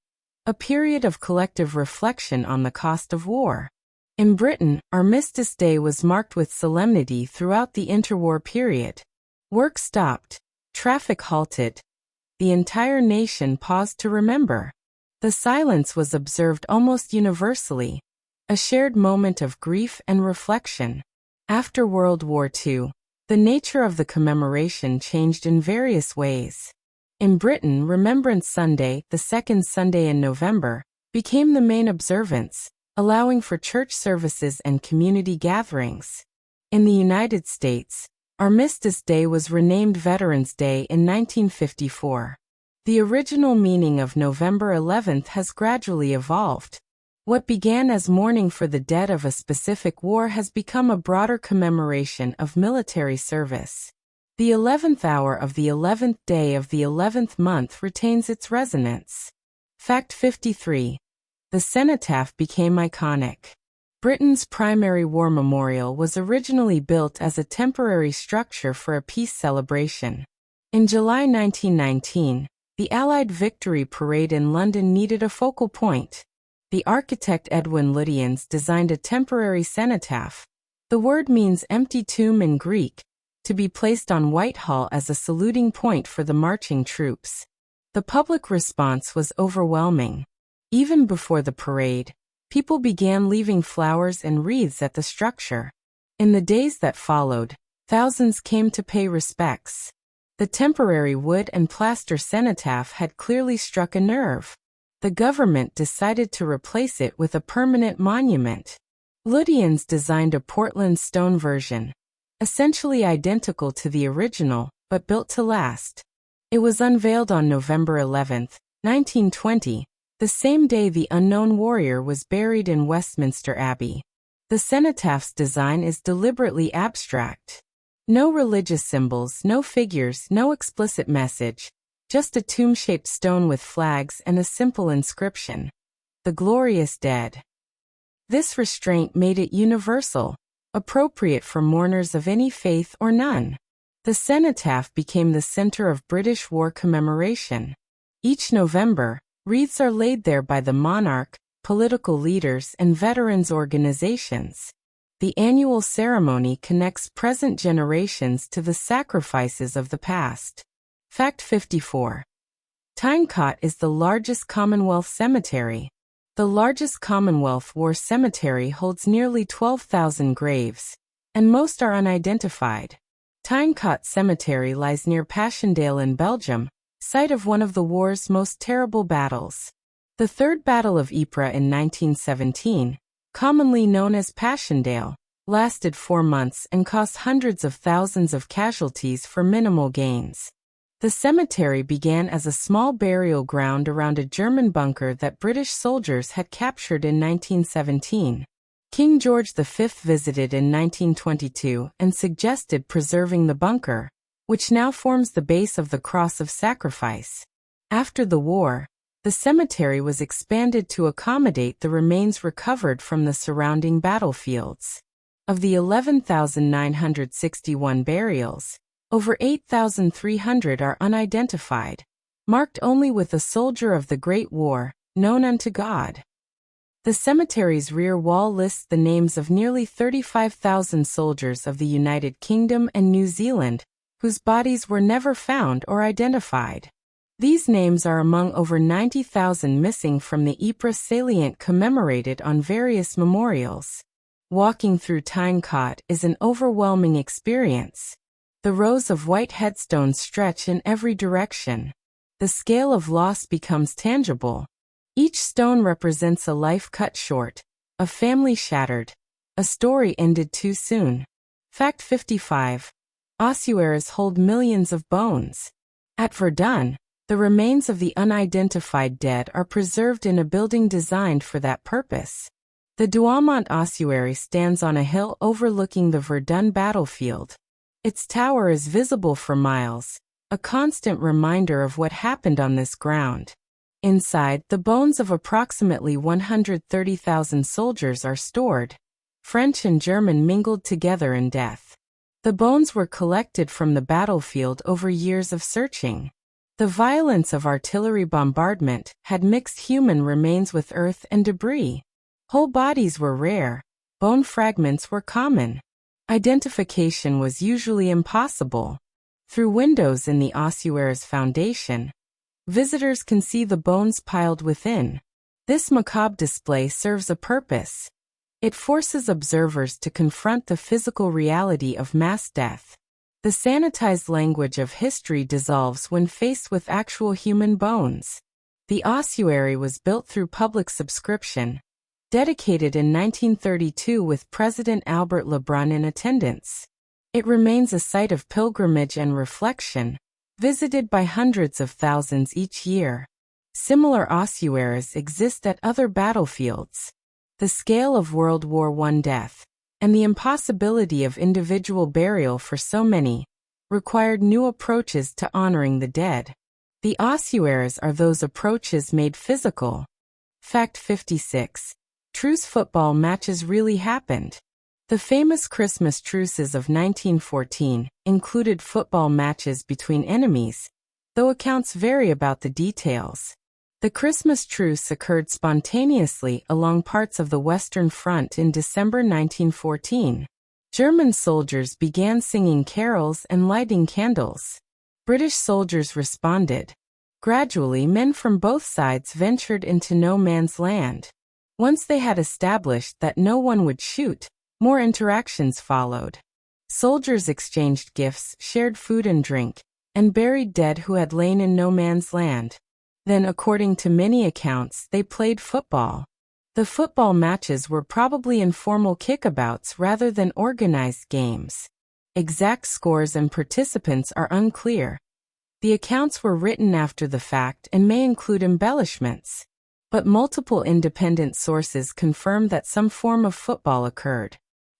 a period of collective reflection on the cost of war. In Britain, Armistice Day was marked with solemnity throughout the interwar period. Work stopped, traffic halted. The entire nation paused to remember. The silence was observed almost universally, a shared moment of grief and reflection. After World War II, the nature of the commemoration changed in various ways. In Britain, Remembrance Sunday, the second Sunday in November, became the main observance, allowing for church services and community gatherings. In the United States, Armistice Day was renamed Veterans Day in 1954. The original meaning of November 11th has gradually evolved. What began as mourning for the dead of a specific war has become a broader commemoration of military service. The 11th hour of the 11th day of the 11th month retains its resonance. Fact 53. The cenotaph became iconic. Britain's primary war memorial was originally built as a temporary structure for a peace celebration. In July 1919, the Allied Victory Parade in London needed a focal point. The architect Edwin Lutyens designed a temporary cenotaph. The word means empty tomb in Greek, to be placed on Whitehall as a saluting point for the marching troops. The public response was overwhelming. Even before the parade, people began leaving flowers and wreaths at the structure. In the days that followed, thousands came to pay respects. The temporary wood and plaster cenotaph had clearly struck a nerve. The government decided to replace it with a permanent monument. Lutyens designed a Portland stone version, essentially identical to the original, but built to last. It was unveiled on November 11, 1920, the same day the unknown warrior was buried in Westminster Abbey. The cenotaph's design is deliberately abstract. No religious symbols, no figures, no explicit message, just a tomb-shaped stone with flags and a simple inscription: "The Glorious Dead." This restraint made it universal, appropriate for mourners of any faith or none. The cenotaph became the center of British war commemoration. Each November, wreaths are laid there by the monarch, political leaders, and veterans organizations. The annual ceremony connects present generations to the sacrifices of the past. Fact 54. Tyncott is the largest Commonwealth cemetery. The largest Commonwealth War cemetery holds nearly 12,000 graves, and most are unidentified. Tyncott Cemetery lies near Passchendaele in Belgium, site of one of the war's most terrible battles. The Third Battle of Ypres in 1917, commonly known as Passchendaele, lasted 4 months and cost hundreds of thousands of casualties for minimal gains. The cemetery began as a small burial ground around a German bunker that British soldiers had captured in 1917. King George V visited in 1922 and suggested preserving the bunker, which now forms the base of the Cross of Sacrifice. After the war, the cemetery was expanded to accommodate the remains recovered from the surrounding battlefields. Of the 11,961 burials, over 8,300 are unidentified, marked only with a soldier of the Great War, known unto God. The cemetery's rear wall lists the names of nearly 35,000 soldiers of the United Kingdom and New Zealand, whose bodies were never found or identified. These names are among over 90,000 missing from the Ypres salient commemorated on various memorials. Walking through Tyncott is an overwhelming experience. The rows of white headstones stretch in every direction. The scale of loss becomes tangible. Each stone represents a life cut short, a family shattered, a story ended too soon. Fact 55. Ossuaries hold millions of bones. At Verdun, the remains of the unidentified dead are preserved in a building designed for that purpose. The Douaumont ossuary stands on a hill overlooking the Verdun battlefield. Its tower is visible for miles, a constant reminder of what happened on this ground. Inside, the bones of approximately 130,000 soldiers are stored, French and German mingled together in death. The bones were collected from the battlefield over years of searching. The violence of artillery bombardment had mixed human remains with earth and debris. Whole bodies were rare, bone fragments were common. Identification was usually impossible. Through windows in the ossuary's foundation, visitors can see the bones piled within. This macabre display serves a purpose. It forces observers to confront the physical reality of mass death. The sanitized language of history dissolves when faced with actual human bones. The ossuary was built through public subscription, dedicated in 1932 with President Albert Lebrun in attendance. It remains a site of pilgrimage and reflection, visited by hundreds of thousands each year. Similar ossuaries exist at other battlefields. The scale of World War I death, and the impossibility of individual burial for so many, required new approaches to honoring the dead. The ossuaries are those approaches made physical. Fact 56. Truce football matches really happened. The famous Christmas truces of 1914 included football matches between enemies, though accounts vary about the details. The Christmas truce occurred spontaneously along parts of the Western Front in December 1914. German soldiers began singing carols and lighting candles. British soldiers responded. Gradually, men from both sides ventured into no man's land. Once they had established that no one would shoot, More interactions followed. Soldiers exchanged gifts, shared food and drink, and buried dead who had lain in no man's land. Then, according to many accounts, they played football. The football matches were probably informal kickabouts rather than organized games. Exact scores and participants are unclear. The accounts were written after the fact and may include embellishments. But multiple independent sources confirm that some form of football occurred.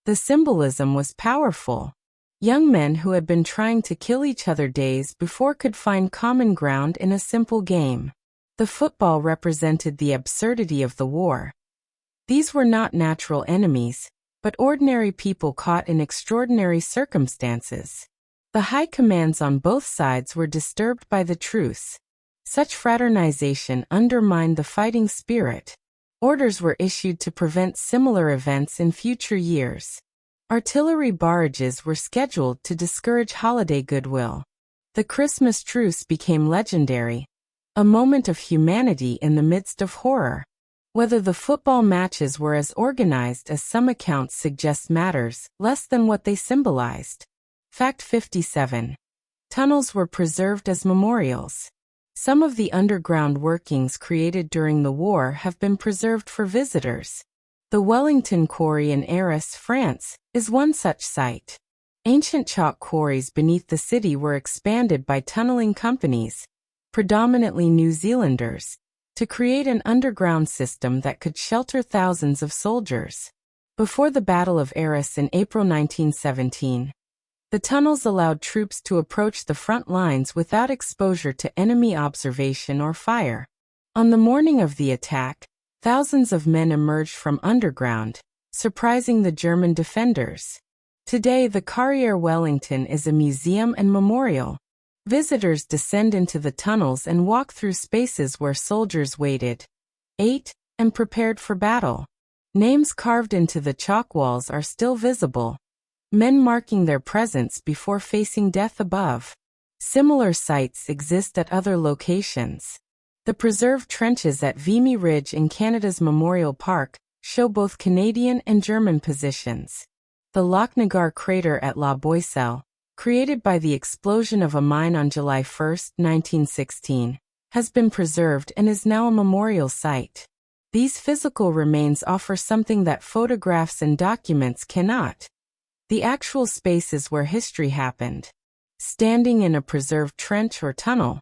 The symbolism was powerful. Young men who had been trying to kill each other days before could find common ground in a simple game. The football represented the absurdity of the war. These were not natural enemies, but ordinary people caught in extraordinary circumstances. The high commands on both sides were disturbed by the truce. Such fraternization undermined the fighting spirit. Orders were issued to prevent similar events in future years. Artillery barrages were scheduled to discourage holiday goodwill. The Christmas truce became legendary, a moment of humanity in the midst of horror. Whether the football matches were as organized as some accounts suggest matters less than what they symbolized. Fact 57. Tunnels were preserved as memorials. Some of the underground workings created during the war have been preserved for visitors. The Wellington Quarry in Arras, France, is one such site. Ancient chalk quarries beneath the city were expanded by tunneling companies, predominantly New Zealanders, to create an underground system that could shelter thousands of soldiers. Before the Battle of Arras in April 1917, the tunnels allowed troops to approach the front lines without exposure to enemy observation or fire. On the morning of the attack, thousands of men emerged from underground, surprising the German defenders. Today, the Carrière Wellington is a museum and memorial. Visitors descend into the tunnels and walk through spaces where soldiers waited, ate, and prepared for battle. Names carved into the chalk walls are still visible, men marking their presence before facing death above. Similar sites exist at other locations. The preserved trenches at Vimy Ridge in Canada's Memorial Park show both Canadian and German positions. The Lochnagar crater at La Boisselle, created by the explosion of a mine on July 1, 1916, has been preserved and is now a memorial site. These physical remains offer something that photographs and documents cannot: the actual spaces where history happened. Standing in a preserved trench or tunnel,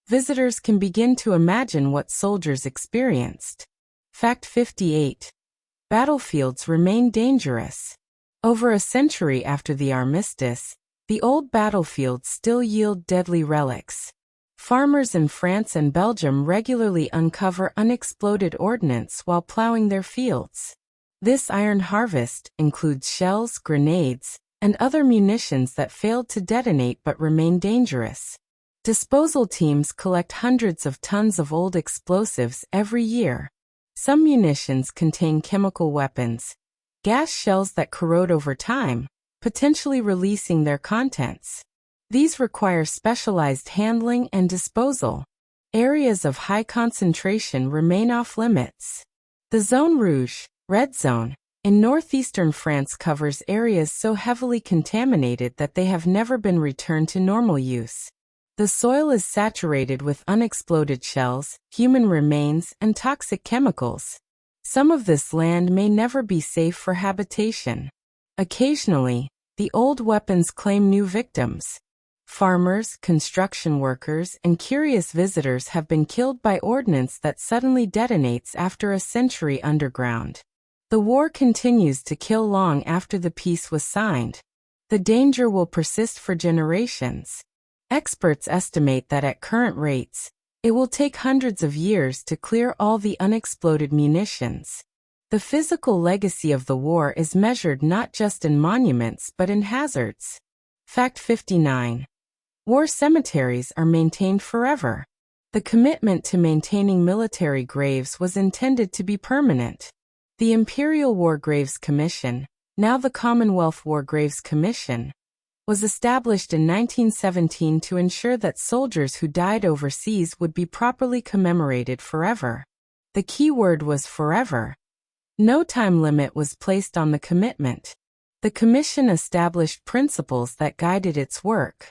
visitors can begin to imagine what soldiers experienced. Fact 58. Battlefields remain dangerous. Over a century after the armistice, the old battlefields still yield deadly relics. Farmers in France and Belgium regularly uncover unexploded ordnance while plowing their fields. This iron harvest includes shells, grenades, and other munitions that failed to detonate but remain dangerous. Disposal teams collect hundreds of tons of old explosives every year. Some munitions contain chemical weapons, gas shells that corrode over time, potentially releasing their contents. These require specialized handling and disposal. Areas of high concentration remain off limits. The Zone Rouge, Red Zone, in northeastern France covers areas so heavily contaminated that they have never been returned to normal use. The soil is saturated with unexploded shells, human remains, and toxic chemicals. Some of this land may never be safe for habitation. Occasionally, the old weapons claim new victims. Farmers, construction workers, and curious visitors have been killed by ordnance that suddenly detonates after a century underground. The war continues to kill long after the peace was signed. The danger will persist for generations. Experts estimate that at current rates, it will take hundreds of years to clear all the unexploded munitions. The physical legacy of the war is measured not just in monuments but in hazards. Fact 59. War cemeteries are maintained forever. The commitment to maintaining military graves was intended to be permanent. The Imperial War Graves Commission, now the Commonwealth War Graves Commission, was established in 1917 to ensure that soldiers who died overseas would be properly commemorated forever. The key word was forever. No time limit was placed on the commitment. The commission established principles that guided its work.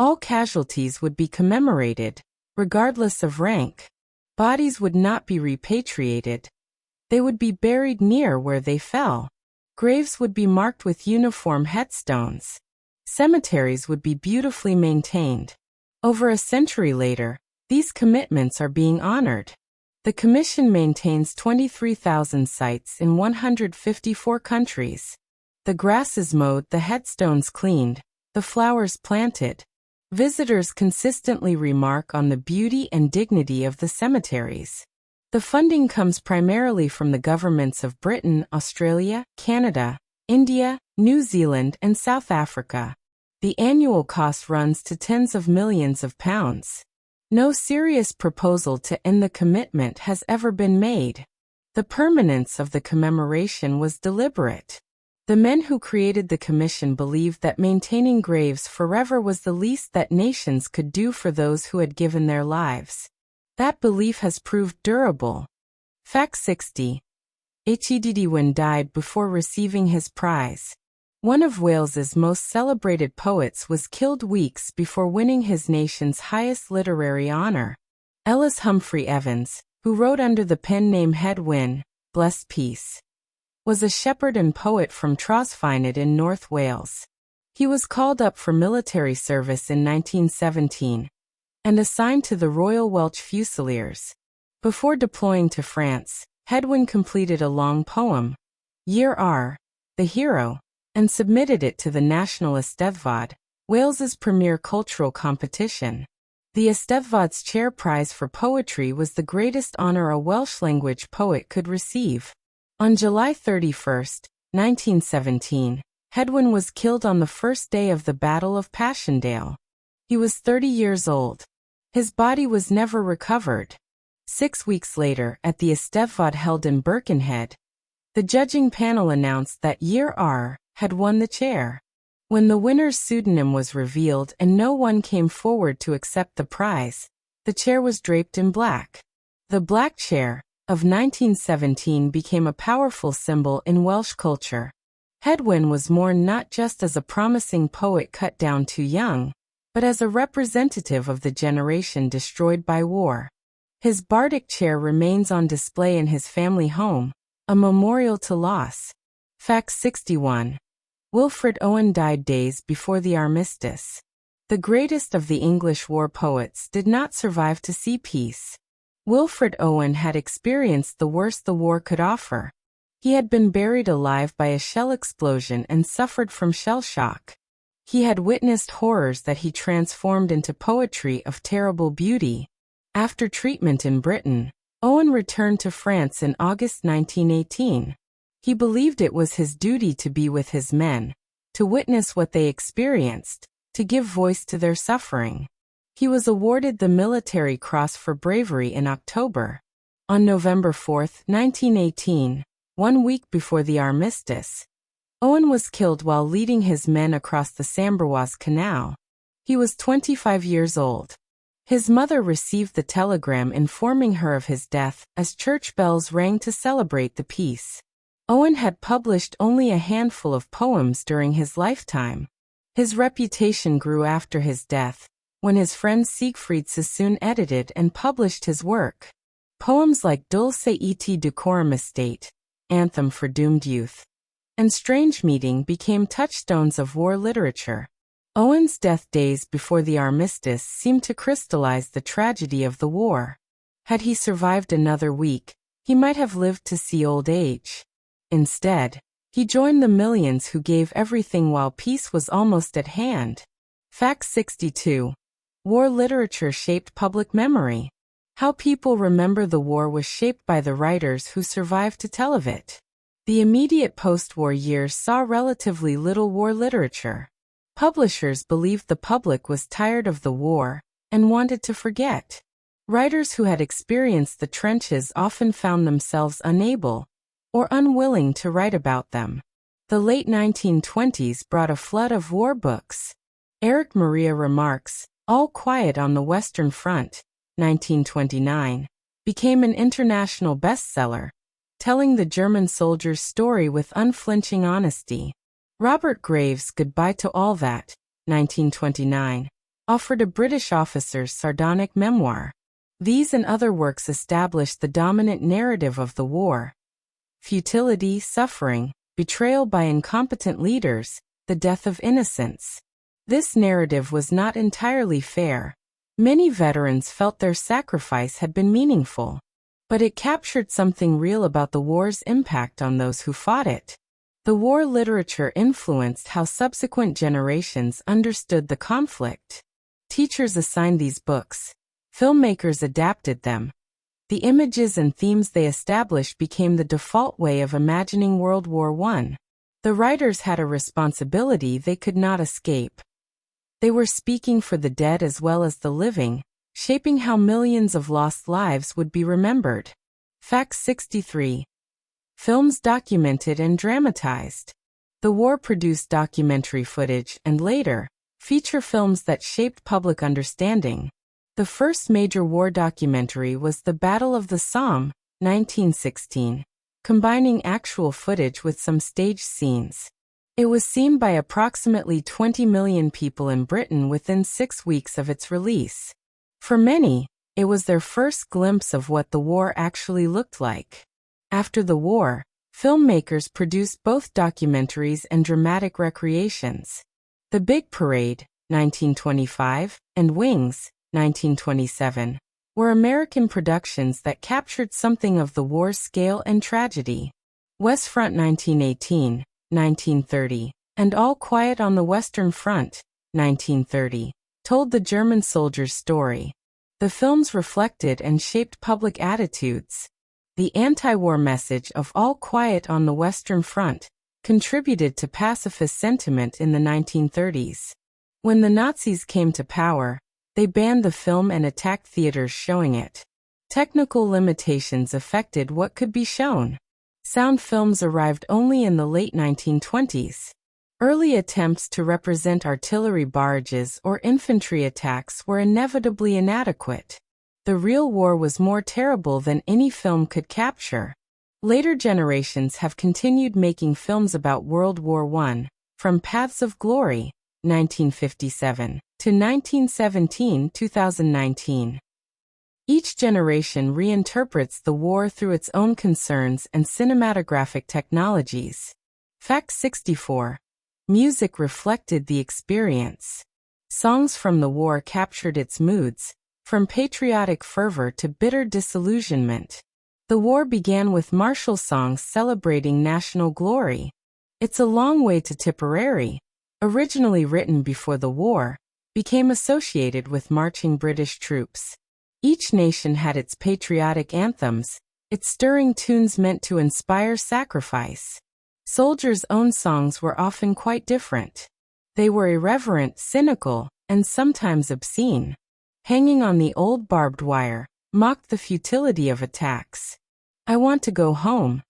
All casualties would be commemorated, regardless of rank. Bodies would not be repatriated. They would be buried near where they fell. Graves would be marked with uniform headstones. Cemeteries would be beautifully maintained. Over a century later, these commitments are being honored. The Commission maintains 23,000 sites in 154 countries. The grass is mowed, the headstones cleaned, the flowers planted. Visitors consistently remark on the beauty and dignity of the cemeteries. The funding comes primarily from the governments of Britain, Australia, Canada, India, New Zealand, and South Africa. The annual cost runs to tens of millions of pounds. No serious proposal to end the commitment has ever been made. The permanence of the commemoration was deliberate. The men who created the commission believed that maintaining graves forever was the least that nations could do for those who had given their lives. That belief has proved durable. Fact 60. Edwin died before receiving his prize. One of Wales's most celebrated poets was killed weeks before winning his nation's highest literary honor. Ellis Humphrey Evans, who wrote under the pen name Hedwyn, blessed peace, was a shepherd and poet from Trosvyned in North Wales. He was called up for military service in 1917 and assigned to the Royal Welsh Fusiliers. Before deploying to France, Hedwyn completed a long poem, Year R, the Hero, and submitted it to the National Eisteddfod, Wales's premier cultural competition. The Eisteddfod's chair prize for poetry was the greatest honor a Welsh-language poet could receive. On July 31, 1917, Hedwyn was killed on the first day of the Battle of Passchendaele. He was 30 years old. His body was never recovered. 6 weeks later, at the Eisteddfod held in Birkenhead, the judging panel announced that Year R had won the chair. When the winner's pseudonym was revealed and no one came forward to accept the prize, the chair was draped in black. The Black Chair of 1917 became a powerful symbol in Welsh culture. Hedwyn was mourned not just as a promising poet cut down too young, but as a representative of the generation destroyed by war. His bardic chair remains on display in his family home, a memorial to loss. Fact 61. Wilfred Owen died days before the armistice. The greatest of the English war poets did not survive to see peace. Wilfred Owen had experienced the worst the war could offer. He had been buried alive by a shell explosion and suffered from shell shock. He had witnessed horrors that he transformed into poetry of terrible beauty. After treatment in Britain, Owen returned to France in August 1918. He believed it was his duty to be with his men, to witness what they experienced, to give voice to their suffering. He was awarded the Military Cross for bravery in October. On November 4, 1918, 1 week before the armistice, Owen was killed while leading his men across the Samburwas Canal. He was 25 years old. His mother received the telegram informing her of his death as church bells rang to celebrate the peace. Owen had published only a handful of poems during his lifetime. His reputation grew after his death, when his friend Siegfried Sassoon edited and published his work. Poems like Dulce et Decorum Estate, Anthem for Doomed Youth, and Strange Meeting became touchstones of war literature. Owen's death days before the armistice seemed to crystallize the tragedy of the war. Had he survived another week, he might have lived to see old age. Instead, he joined the millions who gave everything while peace was almost at hand. Fact 62. War literature shaped public memory. How people remember the war was shaped by the writers who survived to tell of it. The immediate post-war years saw relatively little war literature. Publishers believed the public was tired of the war and wanted to forget. Writers who had experienced the trenches often found themselves unable or unwilling to write about them. The late 1920s brought a flood of war books. Eric Maria remarks, All Quiet on the Western Front, 1929, became an international bestseller. telling the German soldier's story with unflinching honesty. Robert Graves' Goodbye to All That, 1929, offered a British officer's sardonic memoir. These and other works established the dominant narrative of the war. Futility, suffering, betrayal by incompetent leaders, the death of innocents. This narrative was not entirely fair. Many veterans felt their sacrifice had been meaningful, but it captured something real about the war's impact on those who fought it. The war literature influenced how subsequent generations understood the conflict. Teachers assigned these books. Filmmakers adapted them. The images and themes they established became the default way of imagining World War I. The writers had a responsibility they could not escape. They were speaking for the dead as well as the living, shaping how millions of lost lives would be remembered. Fact 63. Films documented and dramatized. The war produced documentary footage and later, feature films that shaped public understanding. The first major war documentary was The Battle of the Somme, 1916, combining actual footage with some staged scenes. It was seen by approximately 20 million people in Britain within 6 weeks of its release. For many, it was their first glimpse of what the war actually looked like. After the war, filmmakers produced both documentaries and dramatic recreations. The Big Parade, 1925, and Wings, 1927, were American productions that captured something of the war's scale and tragedy. West Front 1918, 1930, and All Quiet on the Western Front, 1930, told the German soldier's story. The films reflected and shaped public attitudes. The anti-war message of All Quiet on the Western Front contributed to pacifist sentiment in the 1930s. When the Nazis came to power, they banned the film and attacked theaters showing it. Technical limitations affected what could be shown. Sound films arrived only in the late 1920s. Early attempts to represent artillery barrages or infantry attacks were inevitably inadequate. The real war was more terrible than any film could capture. Later generations have continued making films about World War I, from Paths of Glory, 1957, to 1917, 2019. Each generation reinterprets the war through its own concerns and cinematographic technologies. Fact 64. Music reflected the experience. Songs from the war captured its moods, from patriotic fervor to bitter disillusionment. The war began with martial songs celebrating national glory. It's a Long Way to Tipperary, originally written before the war, became associated with marching British troops. Each nation had its patriotic anthems, its stirring tunes meant to inspire sacrifice. Soldiers' own songs were often quite different. They were irreverent, cynical, and sometimes obscene. Hanging on the Old Barbed Wire mocked the futility of attacks. I Want to Go Home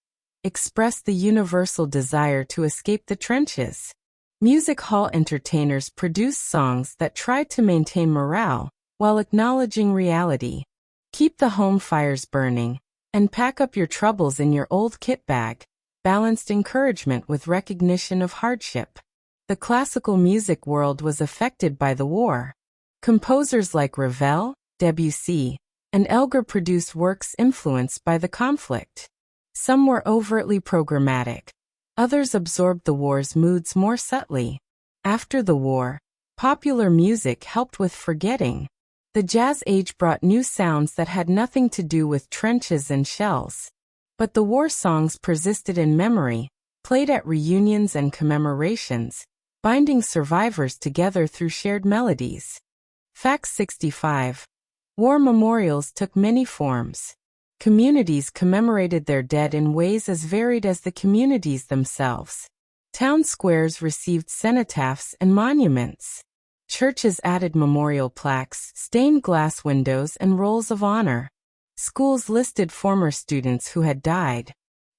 expressed the universal desire to escape the trenches. Music hall entertainers produced songs that tried to maintain morale while acknowledging reality. Keep the home fires burning and pack up your troubles in your old kit bag, balanced encouragement with recognition of hardship. The classical music world was affected by the war. Composers like Ravel, Debussy, and Elgar produced works influenced by the conflict. Some were overtly programmatic. Others absorbed the war's moods more subtly. After the war, popular music helped with forgetting. The Jazz Age brought new sounds that had nothing to do with trenches and shells. But the war songs persisted in memory, played at reunions and commemorations, binding survivors together through shared melodies. Fact 65. War memorials took many forms. Communities commemorated their dead in ways as varied as the communities themselves. Town squares received cenotaphs and monuments. Churches added memorial plaques, stained glass windows, and rolls of honor. Schools listed former students who had died.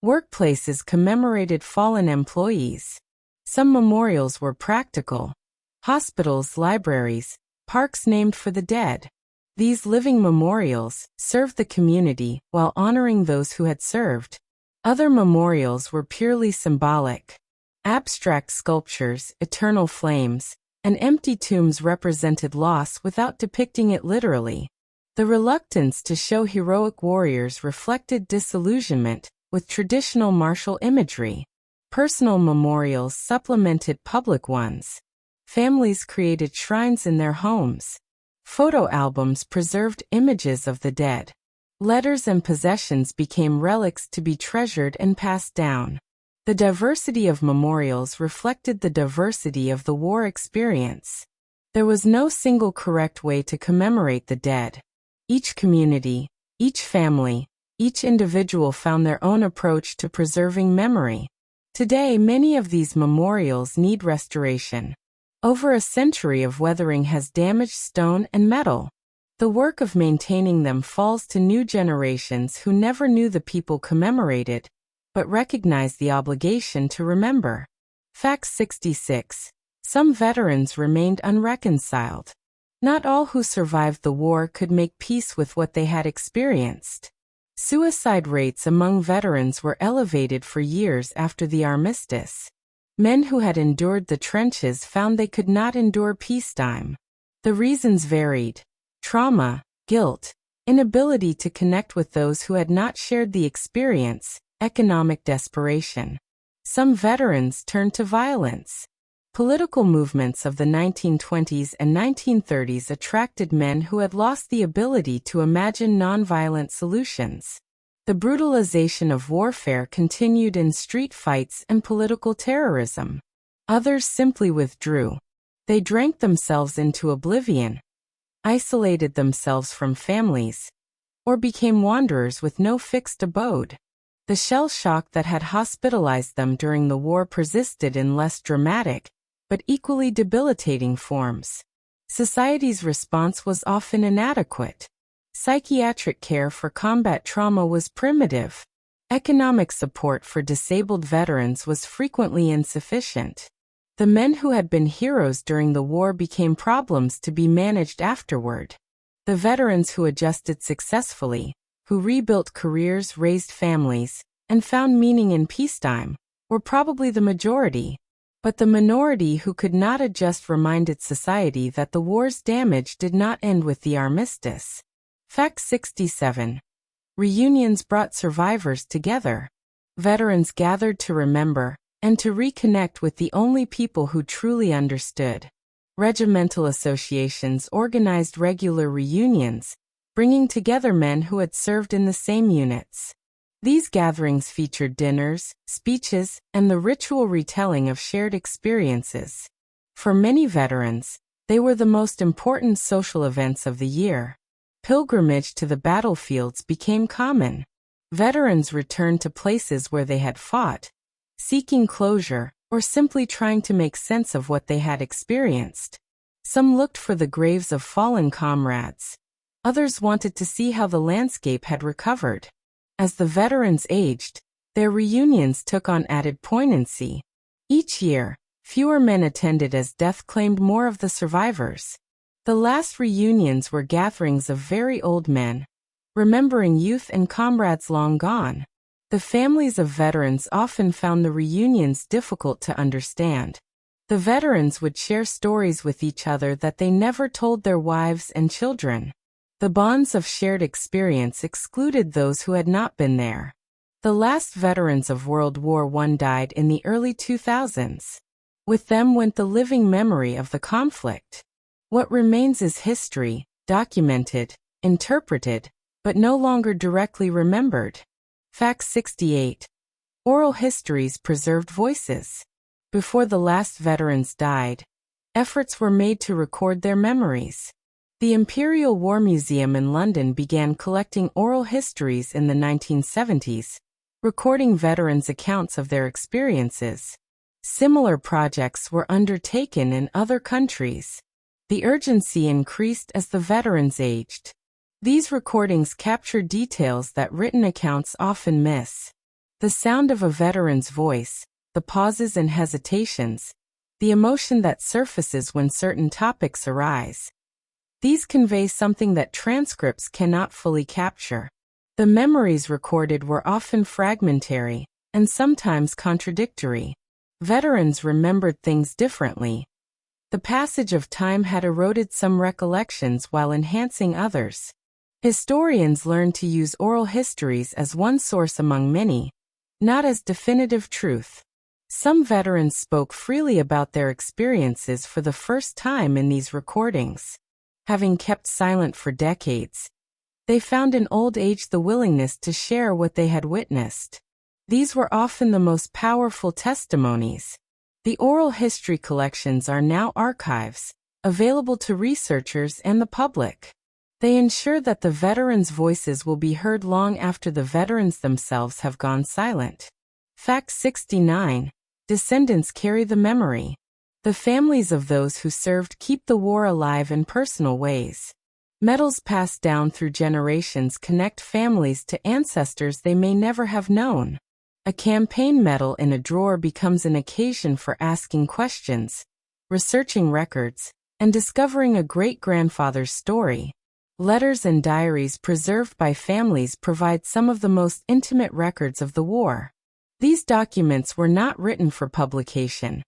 Workplaces commemorated fallen employees. Some memorials were practical. Hospitals, libraries, parks named for the dead. These living memorials served the community while honoring those who had served. Other memorials were purely symbolic. Abstract sculptures, eternal flames, and empty tombs represented loss without depicting it literally. The reluctance to show heroic warriors reflected disillusionment with traditional martial imagery. Personal memorials supplemented public ones. Families created shrines in their homes. Photo albums preserved images of the dead. Letters and possessions became relics to be treasured and passed down. The diversity of memorials reflected the diversity of the war experience. There was no single correct way to commemorate the dead. Each community, each family, each individual found their own approach to preserving memory. Today, many of these memorials need restoration. Over a century of weathering has damaged stone and metal. The work of maintaining them falls to new generations who never knew the people commemorated, but recognize the obligation to remember. Fact 66. Some veterans remained unreconciled. Not all who survived the war could make peace with what they had experienced. Suicide rates among veterans were elevated for years after the armistice. Men who had endured the trenches found they could not endure peacetime. The reasons varied: trauma, guilt, inability to connect with those who had not shared the experience, economic desperation. Some veterans turned to violence. Political movements of the 1920s and 1930s attracted men who had lost the ability to imagine nonviolent solutions. The brutalization of warfare continued in street fights and political terrorism. Others simply withdrew. They drank themselves into oblivion, isolated themselves from families, or became wanderers with no fixed abode. The shell shock that had hospitalized them during the war persisted in less dramatic, but equally debilitating forms. Society's response was often inadequate. Psychiatric care for combat trauma was primitive. Economic support for disabled veterans was frequently insufficient. The men who had been heroes during the war became problems to be managed afterward. The veterans who adjusted successfully, who rebuilt careers, raised families, and found meaning in peacetime, were probably the majority. But the minority who could not adjust reminded society that the war's damage did not end with the armistice. Fact 67. Reunions brought survivors together. Veterans gathered to remember and to reconnect with the only people who truly understood. Regimental associations organized regular reunions, bringing together men who had served in the same units. These gatherings featured dinners, speeches, and the ritual retelling of shared experiences. For many veterans, they were the most important social events of the year. Pilgrimage to the battlefields became common. Veterans returned to places where they had fought, seeking closure, or simply trying to make sense of what they had experienced. Some looked for the graves of fallen comrades. Others wanted to see how the landscape had recovered. As the veterans aged, their reunions took on added poignancy. Each year, fewer men attended as death claimed more of the survivors. The last reunions were gatherings of very old men, remembering youth and comrades long gone. The families of veterans often found the reunions difficult to understand. The veterans would share stories with each other that they never told their wives and children. The bonds of shared experience excluded those who had not been there. The last veterans of World War I died in the early 2000s. With them went the living memory of the conflict. What remains is history, documented, interpreted, but no longer directly remembered. Fact 68. Oral histories preserved voices. Before the last veterans died, efforts were made to record their memories. The Imperial War Museum in London began collecting oral histories in the 1970s, recording veterans' accounts of their experiences. Similar projects were undertaken in other countries. The urgency increased as the veterans aged. These recordings capture details that written accounts often miss. The sound of a veteran's voice, the pauses and hesitations, the emotion that surfaces when certain topics arise. These convey something that transcripts cannot fully capture. The memories recorded were often fragmentary and sometimes contradictory. Veterans remembered things differently. The passage of time had eroded some recollections while enhancing others. Historians learned to use oral histories as one source among many, not as definitive truth. Some veterans spoke freely about their experiences for the first time in these recordings. Having kept silent for decades, they found in old age the willingness to share what they had witnessed. These were often the most powerful testimonies. The oral history collections are now archives, available to researchers and the public. They ensure that the veterans' voices will be heard long after the veterans themselves have gone silent. Fact 69. Descendants carry the memory. The families of those who served keep the war alive in personal ways. Medals passed down through generations connect families to ancestors they may never have known. A campaign medal in a drawer becomes an occasion for asking questions, researching records, and discovering a great-grandfather's story. Letters and diaries preserved by families provide some of the most intimate records of the war. These documents were not written for publication.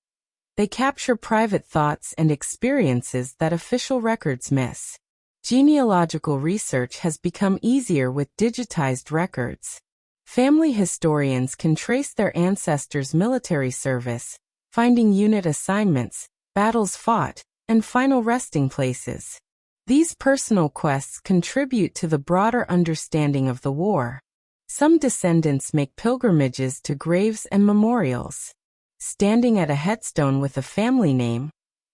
They capture private thoughts and experiences that official records miss. Genealogical research has become easier with digitized records. Family historians can trace their ancestors' military service, finding unit assignments, battles fought, and final resting places. These personal quests contribute to the broader understanding of the war. Some descendants make pilgrimages to graves and memorials. Standing at a headstone with a family name,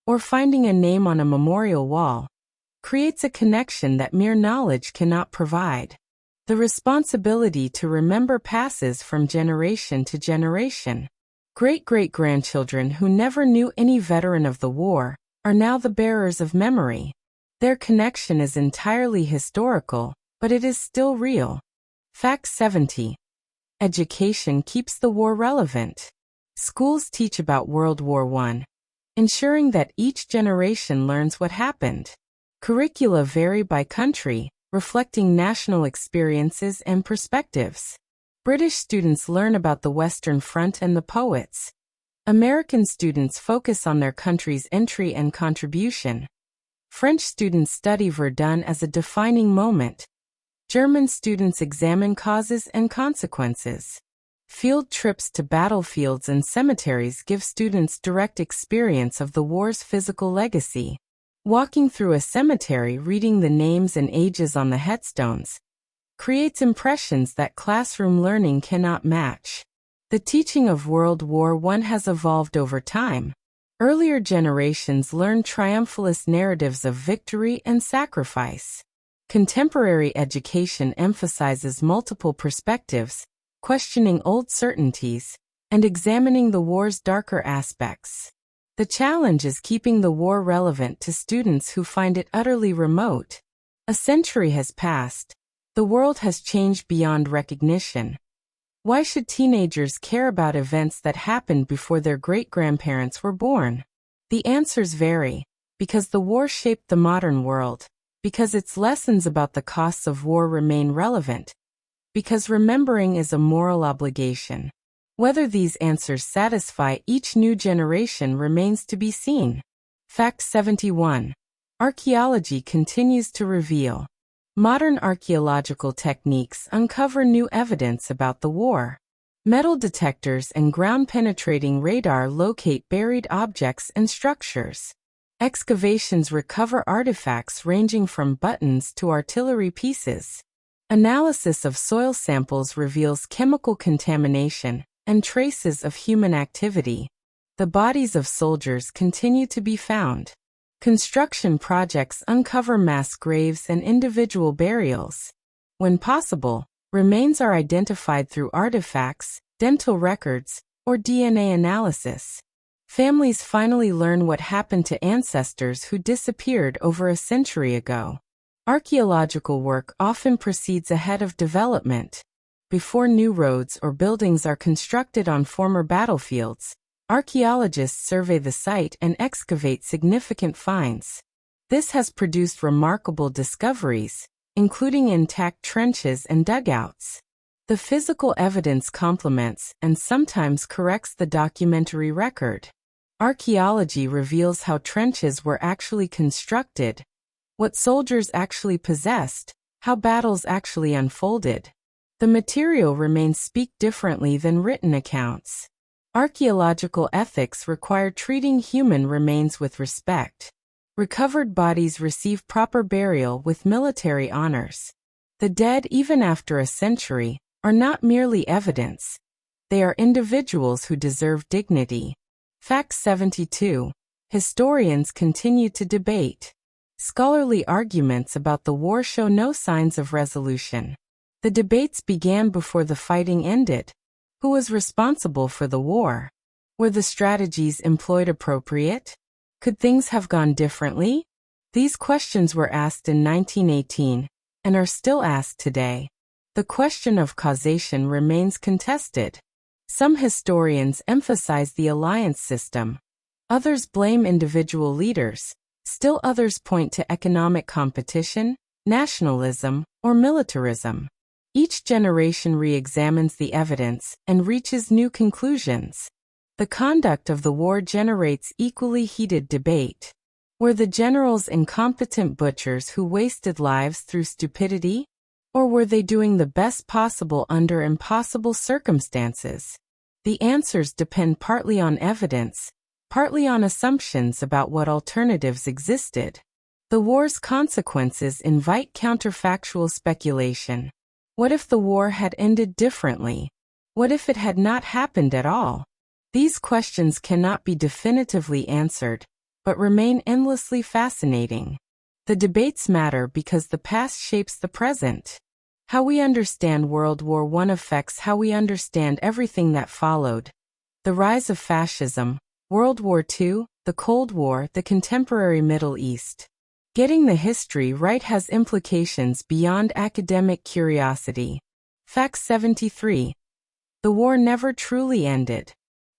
or finding a name on a memorial wall, creates a connection that mere knowledge cannot provide. The responsibility to remember passes from generation to generation. Great-great-grandchildren who never knew any veteran of the war are now the bearers of memory. Their connection is entirely historical, but it is still real. Fact 70. Education keeps the war relevant. Schools teach about World War I, ensuring that each generation learns what happened. Curricula vary by country, reflecting national experiences and perspectives. British students learn about the Western Front and the poets. American students focus on their country's entry and contribution. French students study Verdun as a defining moment. German students examine causes and consequences. Field trips to battlefields and cemeteries give students direct experience of the war's physical legacy. Walking through a cemetery, reading the names and ages on the headstones, creates impressions that classroom learning cannot match. The teaching of World War I has evolved over time. Earlier generations learned triumphalist narratives of victory and sacrifice. Contemporary education emphasizes multiple perspectives, questioning old certainties, and examining the war's darker aspects. The challenge is keeping the war relevant to students who find it utterly remote. A century has passed. The world has changed beyond recognition. Why should teenagers care about events that happened before their great-grandparents were born? The answers vary. Because the war shaped the modern world. Because its lessons about the costs of war remain relevant. Because remembering is a moral obligation. Whether these answers satisfy each new generation remains to be seen. Fact 71. Archaeology continues to reveal. Modern archaeological techniques uncover new evidence about the war. Metal detectors and ground-penetrating radar locate buried objects and structures. Excavations recover artifacts ranging from buttons to artillery pieces. Analysis of soil samples reveals chemical contamination and traces of human activity. The bodies of soldiers continue to be found. Construction projects uncover mass graves and individual burials. When possible, remains are identified through artifacts, dental records, or DNA analysis. Families finally learn what happened to ancestors who disappeared over a century ago. Archaeological work often proceeds ahead of development. Before new roads or buildings are constructed on former battlefields, archaeologists survey the site and excavate significant finds. This has produced remarkable discoveries, including intact trenches and dugouts. The physical evidence complements and sometimes corrects the documentary record. Archaeology reveals how trenches were actually constructed, what soldiers actually possessed, how battles actually unfolded. The material remains speak differently than written accounts. Archaeological ethics require treating human remains with respect. Recovered bodies receive proper burial with military honors. The dead, even after a century, are not merely evidence. They are individuals who deserve dignity. Fact 72. Historians continue to debate. Scholarly arguments about the war show no signs of resolution. The debates began before the fighting ended. Who was responsible for the war? Were the strategies employed appropriate? Could things have gone differently? These questions were asked in 1918 and are still asked today. The question of causation remains contested. Some historians emphasize the alliance system. Others blame individual leaders. Still others point to economic competition, nationalism, or militarism. Each generation re-examines the evidence and reaches new conclusions. The conduct of the war generates equally heated debate. Were the generals incompetent butchers who wasted lives through stupidity? Or were they doing the best possible under impossible circumstances? The answers depend partly on evidence, partly on assumptions about what alternatives existed. The war's consequences invite counterfactual speculation. What if the war had ended differently? What if it had not happened at all? These questions cannot be definitively answered, but remain endlessly fascinating. The debates matter because the past shapes the present. How we understand World War I affects how we understand everything that followed. The rise of fascism, World War II, the Cold War, the contemporary Middle East. Getting the history right has implications beyond academic curiosity. Fact 73. The war never truly ended.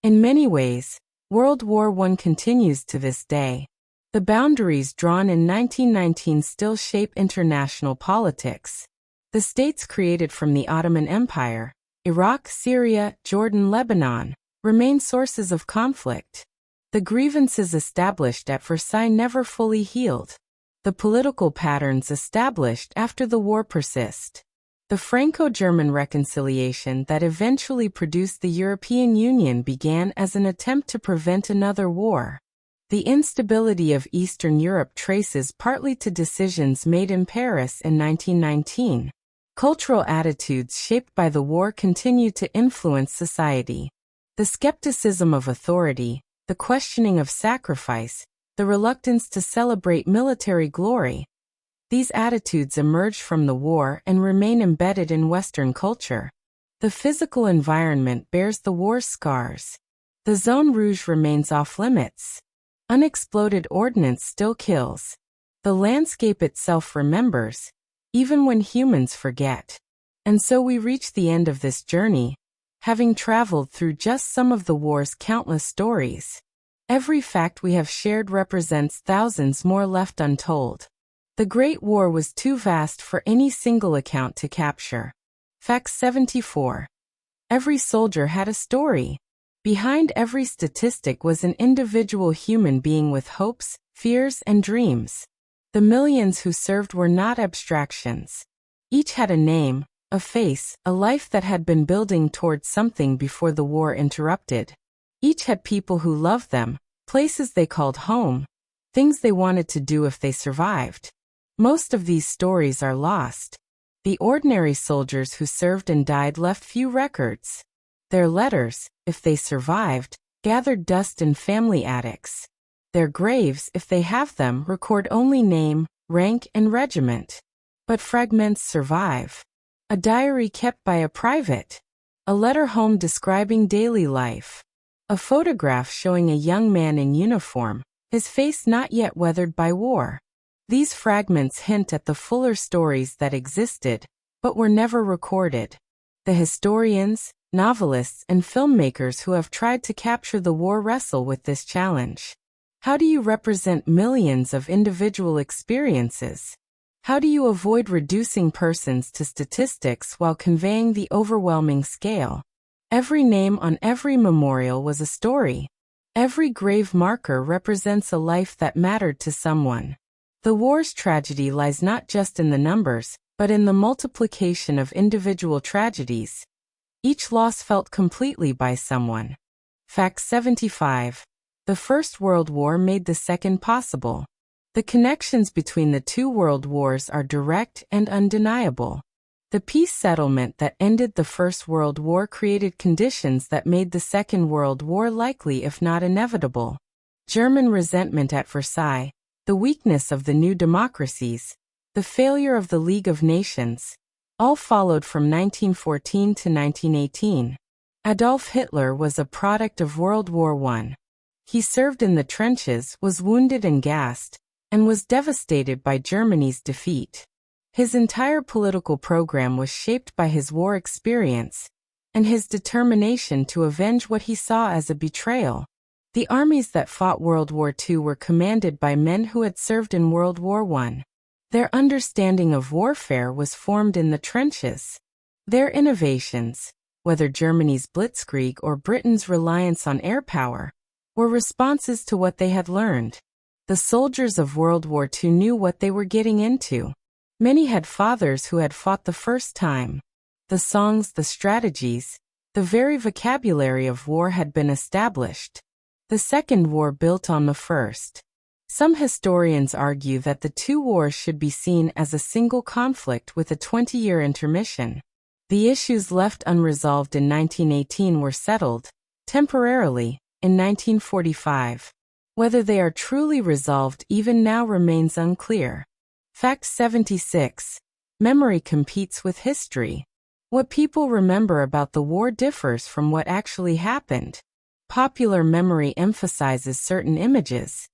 In many ways, World War I continues to this day. The boundaries drawn in 1919 still shape international politics. The states created from the Ottoman Empire, Iraq, Syria, Jordan, Lebanon, remain sources of conflict. The grievances established at Versailles never fully healed. The political patterns established after the war persist. The Franco-German reconciliation that eventually produced the European Union began as an attempt to prevent another war. The instability of Eastern Europe traces partly to decisions made in Paris in 1919. Cultural attitudes shaped by the war continue to influence society. The skepticism of authority, the questioning of sacrifice, the reluctance to celebrate military glory. These attitudes emerged from the war and remain embedded in Western culture. The physical environment bears the war's scars. The Zone Rouge remains off limits. Unexploded ordnance still kills. The landscape itself remembers, even when humans forget. And so we reach the end of this journey, having traveled through just some of the war's countless stories. Every fact we have shared represents thousands more left untold. The Great War was too vast for any single account to capture. Fact 74. Every soldier had a story. Behind every statistic was an individual human being with hopes, fears, and dreams. The millions who served were not abstractions. Each had a name, a face, a life that had been building towards something before the war interrupted. Each had people who loved them, places they called home, things they wanted to do if they survived. Most of these stories are lost. The ordinary soldiers who served and died left few records. Their letters, if they survived, gathered dust in family attics. Their graves, if they have them, record only name, rank, and regiment. But fragments survive. A diary kept by a private. A letter home describing daily life. A photograph showing a young man in uniform, his face not yet weathered by war. These fragments hint at the fuller stories that existed, but were never recorded. The historians, novelists, and filmmakers who have tried to capture the war wrestle with this challenge. How do you represent millions of individual experiences? How do you avoid reducing persons to statistics while conveying the overwhelming scale? Every name on every memorial was a story. Every grave marker represents a life that mattered to someone. The war's tragedy lies not just in the numbers, but in the multiplication of individual tragedies. Each loss felt completely by someone. Fact 75. The First World War made the Second possible. The connections between the two world wars are direct and undeniable. The peace settlement that ended the First World War created conditions that made the Second World War likely if not inevitable. German resentment at Versailles, the weakness of the new democracies, the failure of the League of Nations, all followed from 1914 to 1918. Adolf Hitler was a product of World War I. He served in the trenches, was wounded and gassed, and was devastated by Germany's defeat. His entire political program was shaped by his war experience and his determination to avenge what he saw as a betrayal. The armies that fought World War II were commanded by men who had served in World War I. Their understanding of warfare was formed in the trenches. Their innovations, whether Germany's blitzkrieg or Britain's reliance on air power, were responses to what they had learned. The soldiers of World War II knew what they were getting into. Many had fathers who had fought the first time. The songs, the strategies, the very vocabulary of war had been established. The Second War built on the first. Some historians argue that the two wars should be seen as a single conflict with a 20-year intermission. The issues left unresolved in 1918 were settled, temporarily, in 1945. Whether they are truly resolved even now remains unclear. Fact 76. Memory competes with history. What people remember about the war differs from what actually happened. Popular memory emphasizes certain images.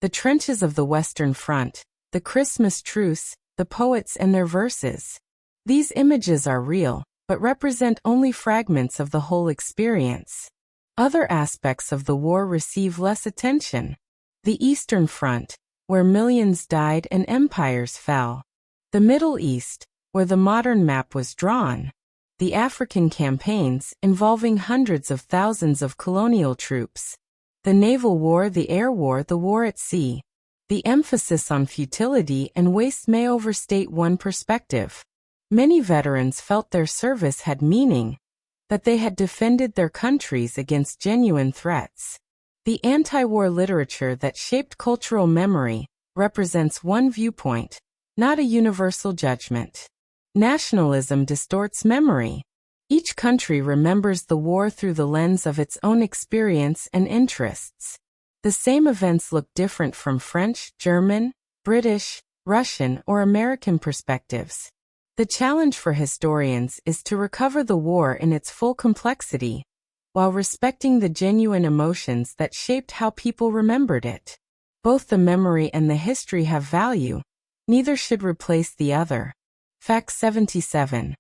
The trenches of the Western Front, the Christmas truce, the poets and their verses. These images are real, but represent only fragments of the whole experience. Other aspects of the war receive less attention. The Eastern Front, where millions died and empires fell. The Middle East, where the modern map was drawn. The African campaigns, involving hundreds of thousands of colonial troops. The naval war, the air war, the war at sea. The emphasis on futility and waste may overstate one perspective. Many veterans felt their service had meaning, that they had defended their countries against genuine threats. The anti-war literature that shaped cultural memory represents one viewpoint, not a universal judgment. Nationalism distorts memory. Each country remembers the war through the lens of its own experience and interests. The same events look different from French, German, British, Russian, or American perspectives. The challenge for historians is to recover the war in its full complexity, while respecting the genuine emotions that shaped how people remembered it. Both the memory and the history have value. Neither should replace the other. Fact 77.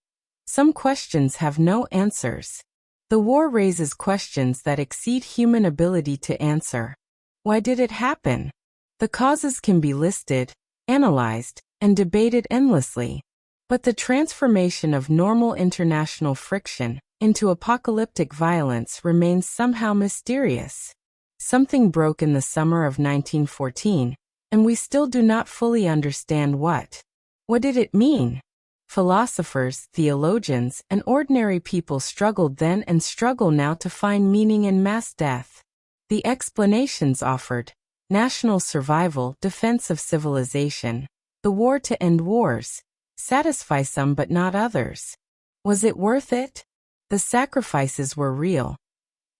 Some questions have no answers. The war raises questions that exceed human ability to answer. Why did it happen? The causes can be listed, analyzed, and debated endlessly. But the transformation of normal international friction into apocalyptic violence remains somehow mysterious. Something broke in the summer of 1914, and we still do not fully understand what. What did it mean? Philosophers, theologians, and ordinary people struggled then and struggle now to find meaning in mass death. The explanations offered: national survival, defense of civilization, the war to end wars, satisfy some but not others. Was it worth it? The sacrifices were real.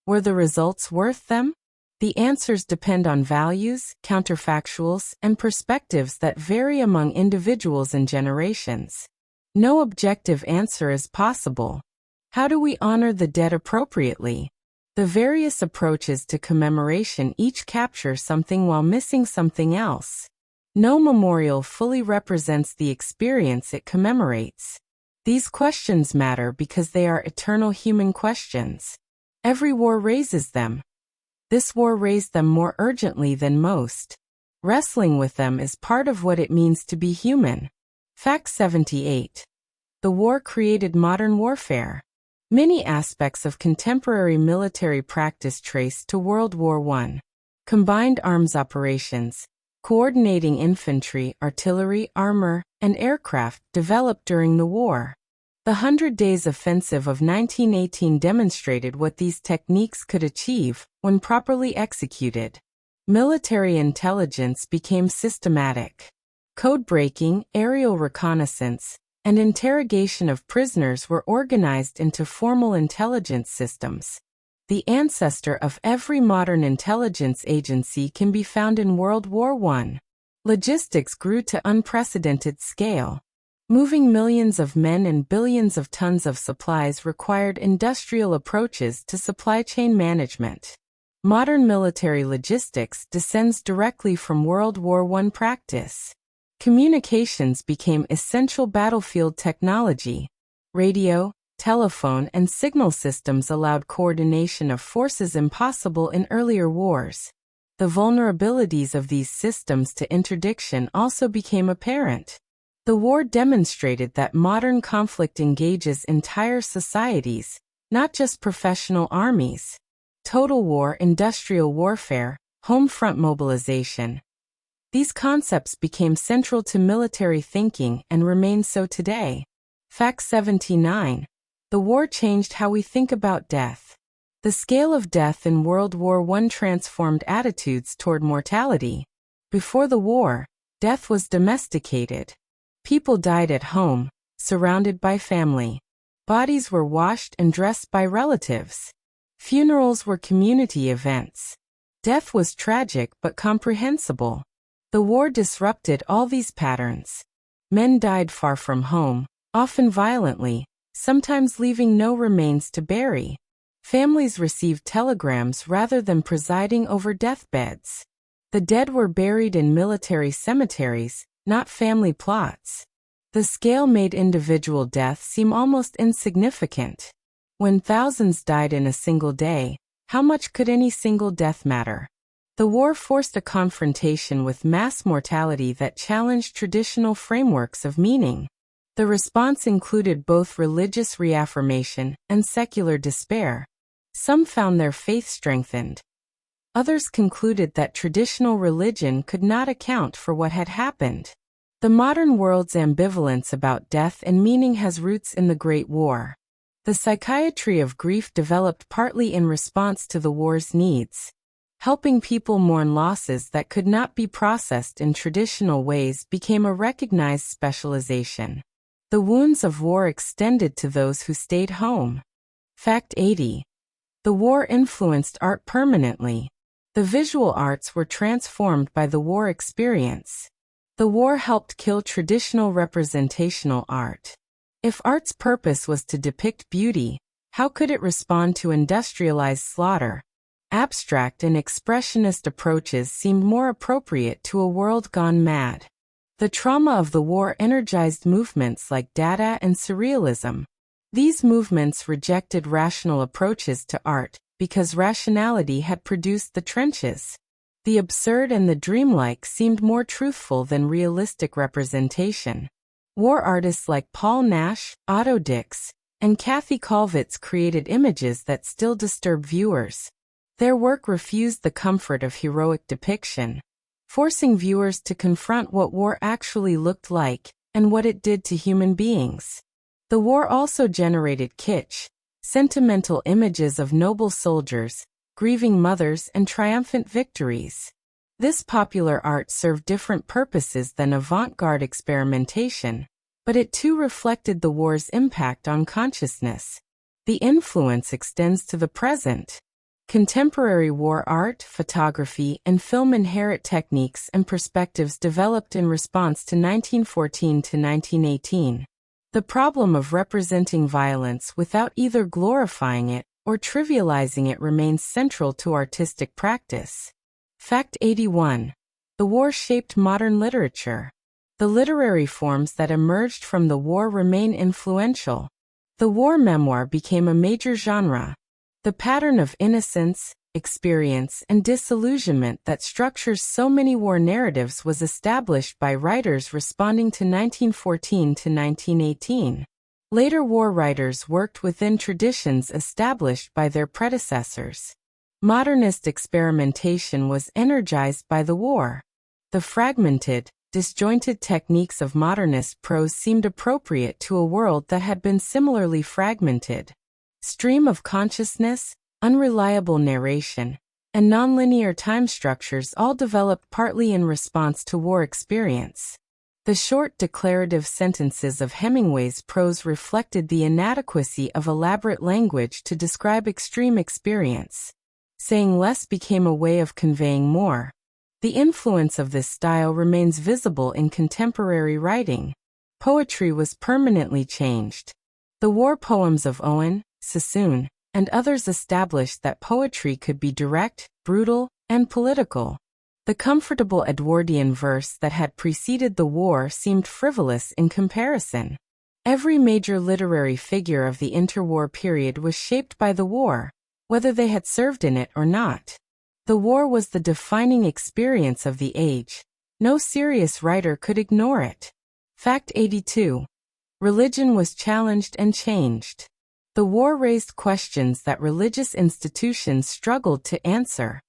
Were the results worth them? The answers depend on values, counterfactuals, and perspectives that vary among individuals and generations. No objective answer is possible. How do we honor the dead appropriately? The various approaches to commemoration each capture something while missing something else. No memorial fully represents the experience it commemorates. These questions matter because they are eternal human questions. Every war raises them. This war raised them more urgently than most. Wrestling with them is part of what it means to be human. Fact 78. The war created modern warfare. Many aspects of contemporary military practice trace to World War I. Combined arms operations, coordinating infantry, artillery, armor, and aircraft developed during the war. The 100 Days Offensive of 1918 demonstrated what these techniques could achieve when properly executed. Military intelligence became systematic. Code-breaking, aerial reconnaissance, and interrogation of prisoners were organized into formal intelligence systems. The ancestor of every modern intelligence agency can be found in World War I. Logistics grew to unprecedented scale. Moving millions of men and billions of tons of supplies required industrial approaches to supply chain management. Modern military logistics descends directly from World War I practice. Communications became essential battlefield technology. Radio, telephone, and signal systems allowed coordination of forces impossible in earlier wars. The vulnerabilities of these systems to interdiction also became apparent. The war demonstrated that modern conflict engages entire societies, not just professional armies. Total war, industrial warfare, home front mobilization. These concepts became central to military thinking and remain so today. Fact 79. The war changed how we think about death. The scale of death in World War I transformed attitudes toward mortality. Before the war, death was domesticated. People died at home, surrounded by family. Bodies were washed and dressed by relatives. Funerals were community events. Death was tragic but comprehensible. The war disrupted all these patterns. Men died far from home, often violently, sometimes leaving no remains to bury. Families received telegrams rather than presiding over deathbeds. The dead were buried in military cemeteries, not family plots. The scale made individual death seem almost insignificant. When thousands died in a single day, how much could any single death matter? The war forced a confrontation with mass mortality that challenged traditional frameworks of meaning. The response included both religious reaffirmation and secular despair. Some found their faith strengthened. Others concluded that traditional religion could not account for what had happened. The modern world's ambivalence about death and meaning has roots in the Great War. The psychiatry of grief developed partly in response to the war's needs. Helping people mourn losses that could not be processed in traditional ways became a recognized specialization. The wounds of war extended to those who stayed home. Fact 80. The war influenced art permanently. The visual arts were transformed by the war experience. The war helped kill traditional representational art. If art's purpose was to depict beauty, how could it respond to industrialized slaughter? Abstract and expressionist approaches seemed more appropriate to a world gone mad. The trauma of the war energized movements like Dada and Surrealism. These movements rejected rational approaches to art because rationality had produced the trenches. The absurd and the dreamlike seemed more truthful than realistic representation. War artists like Paul Nash, Otto Dix, and Kathy Kollwitz created images that still disturb viewers. Their work refused the comfort of heroic depiction, forcing viewers to confront what war actually looked like and what it did to human beings. The war also generated kitsch, sentimental images of noble soldiers, grieving mothers, and triumphant victories. This popular art served different purposes than avant-garde experimentation, but it too reflected the war's impact on consciousness. The influence extends to the present. Contemporary war art, photography, and film inherit techniques and perspectives developed in response to 1914 to 1918. The problem of representing violence without either glorifying it or trivializing it remains central to artistic practice. Fact 81. The war shaped modern literature. The literary forms that emerged from the war remain influential. The war memoir became a major genre. The pattern of innocence, experience, and disillusionment that structures so many war narratives was established by writers responding to 1914 to 1918. Later war writers worked within traditions established by their predecessors. Modernist experimentation was energized by the war. The fragmented, disjointed techniques of modernist prose seemed appropriate to a world that had been similarly fragmented. Stream of consciousness, unreliable narration, and nonlinear time structures all developed partly in response to war experience. The short declarative sentences of Hemingway's prose reflected the inadequacy of elaborate language to describe extreme experience. Saying less became a way of conveying more. The influence of this style remains visible in contemporary writing. Poetry was permanently changed. The war poems of Owen, Sassoon, and others established that poetry could be direct, brutal, and political. The comfortable Edwardian verse that had preceded the war seemed frivolous in comparison. Every major literary figure of the interwar period was shaped by the war, whether they had served in it or not. The war was the defining experience of the age. No serious writer could ignore it. Fact 82. Religion was challenged and changed. The war raised questions that religious institutions struggled to answer.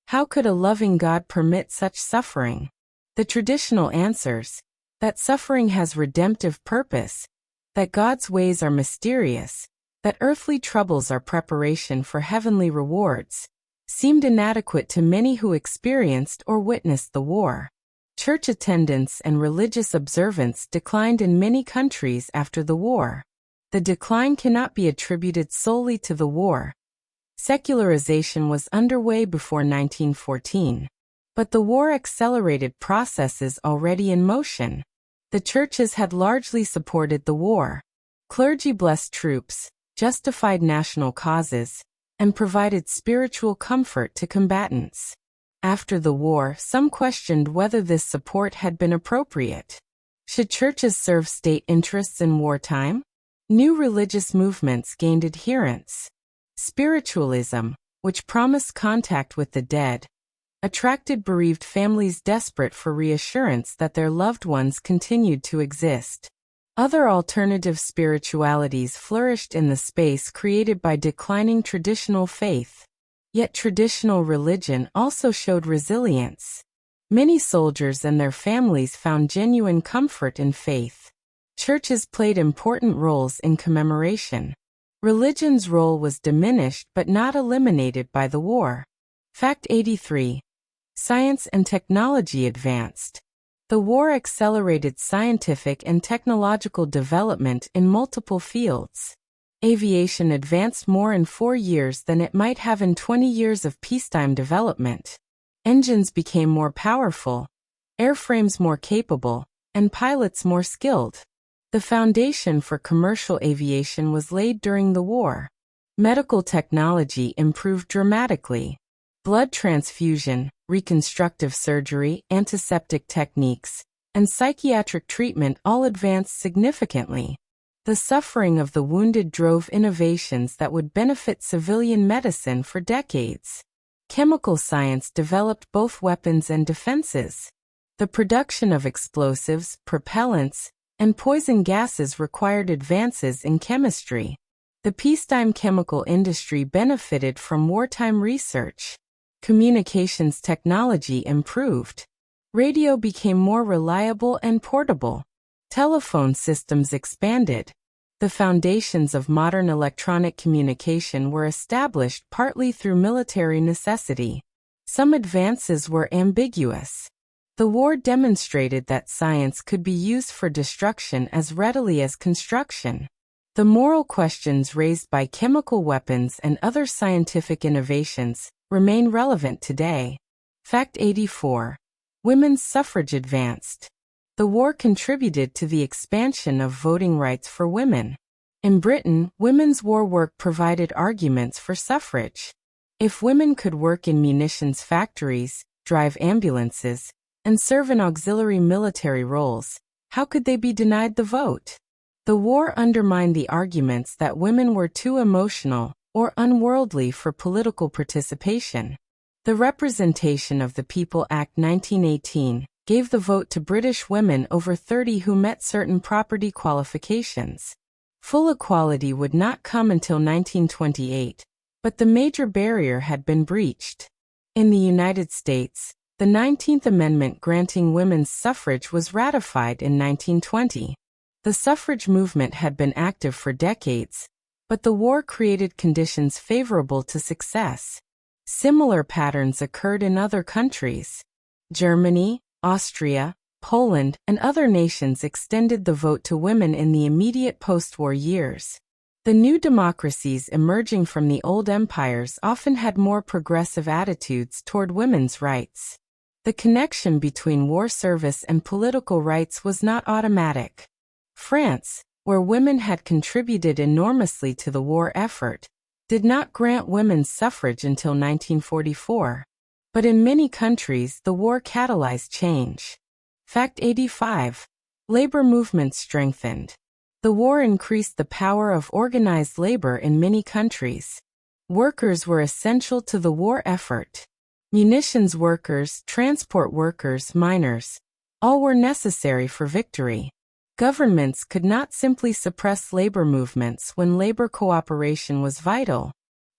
How could a loving God permit such suffering? The traditional answers, that suffering has redemptive purpose, that God's ways are mysterious, that earthly troubles are preparation for heavenly rewards, seemed inadequate to many who experienced or witnessed the war. Church attendance and religious observance declined in many countries after the war. The decline cannot be attributed solely to the war. Secularization was underway before 1914. But the war accelerated processes already in motion. The churches had largely supported the war. Clergy blessed troops, justified national causes, and provided spiritual comfort to combatants. After the war, some questioned whether this support had been appropriate. Should churches serve state interests in wartime? New religious movements gained adherents. Spiritualism, which promised contact with the dead, attracted bereaved families desperate for reassurance that their loved ones continued to exist. Other alternative spiritualities flourished in the space created by declining traditional faith. Yet traditional religion also showed resilience. Many soldiers and their families found genuine comfort in faith. Churches played important roles in commemoration. Religion's role was diminished but not eliminated by the war. Fact 83. Science and technology advanced. The war accelerated scientific and technological development in multiple fields. Aviation advanced more in 4 years than it might have in 20 years of peacetime development. Engines became more powerful, airframes more capable, and pilots more skilled. The foundation for commercial aviation was laid during the war. Medical technology improved dramatically. Blood transfusion, reconstructive surgery, antiseptic techniques, and psychiatric treatment all advanced significantly. The suffering of the wounded drove innovations that would benefit civilian medicine for decades. Chemical science developed both weapons and defenses. The production of explosives, propellants, and poison gases required advances in chemistry. The peacetime chemical industry benefited from wartime research. Communications technology improved. Radio became more reliable and portable. Telephone systems expanded. The foundations of modern electronic communication were established partly through military necessity. Some advances were ambiguous. The war demonstrated that science could be used for destruction as readily as construction. The moral questions raised by chemical weapons and other scientific innovations remain relevant today. Fact 84. Women's suffrage advanced. The war contributed to the expansion of voting rights for women. In Britain, women's war work provided arguments for suffrage. If women could work in munitions factories, drive ambulances, and serve in auxiliary military roles, how could they be denied the vote? The war undermined the arguments that women were too emotional, or unworldly for political participation. The Representation of the People Act 1918 gave the vote to British women over 30 who met certain property qualifications. Full equality would not come until 1928, but the major barrier had been breached. In the United States, the 19th Amendment granting women's suffrage was ratified in 1920. The suffrage movement had been active for decades, but the war created conditions favorable to success. Similar patterns occurred in other countries. Germany, Austria, Poland, and other nations extended the vote to women in the immediate post-war years. The new democracies emerging from the old empires often had more progressive attitudes toward women's rights. The connection between war service and political rights was not automatic. France, where women had contributed enormously to the war effort, did not grant women's suffrage until 1944. But in many countries, the war catalyzed change. Fact 85. Labor movements strengthened. The war increased the power of organized labor in many countries. Workers were essential to the war effort. Munitions workers, transport workers, miners, all were necessary for victory. Governments could not simply suppress labor movements when labor cooperation was vital.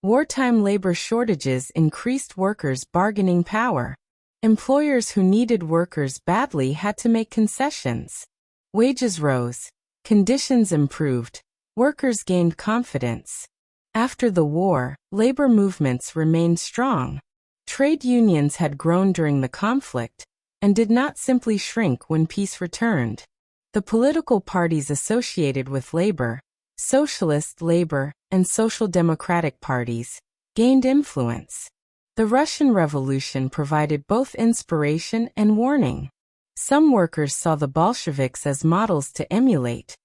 Wartime labor shortages increased workers' bargaining power. Employers who needed workers badly had to make concessions. Wages rose. Conditions improved. Workers gained confidence. After the war, labor movements remained strong. Trade unions had grown during the conflict and did not simply shrink when peace returned. The political parties associated with labor, socialist, labor, and social democratic parties, gained influence. The Russian Revolution provided both inspiration and warning. Some workers saw the Bolsheviks as models to emulate.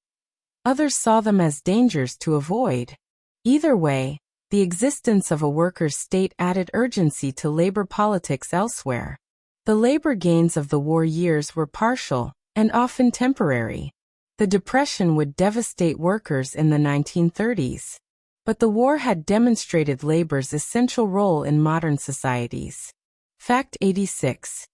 Others saw them as dangers to avoid. Either way, the existence of a workers' state added urgency to labor politics elsewhere. The labor gains of the war years were partial and often temporary. The Depression would devastate workers in the 1930s. But the war had demonstrated labor's essential role in modern societies. Fact 86.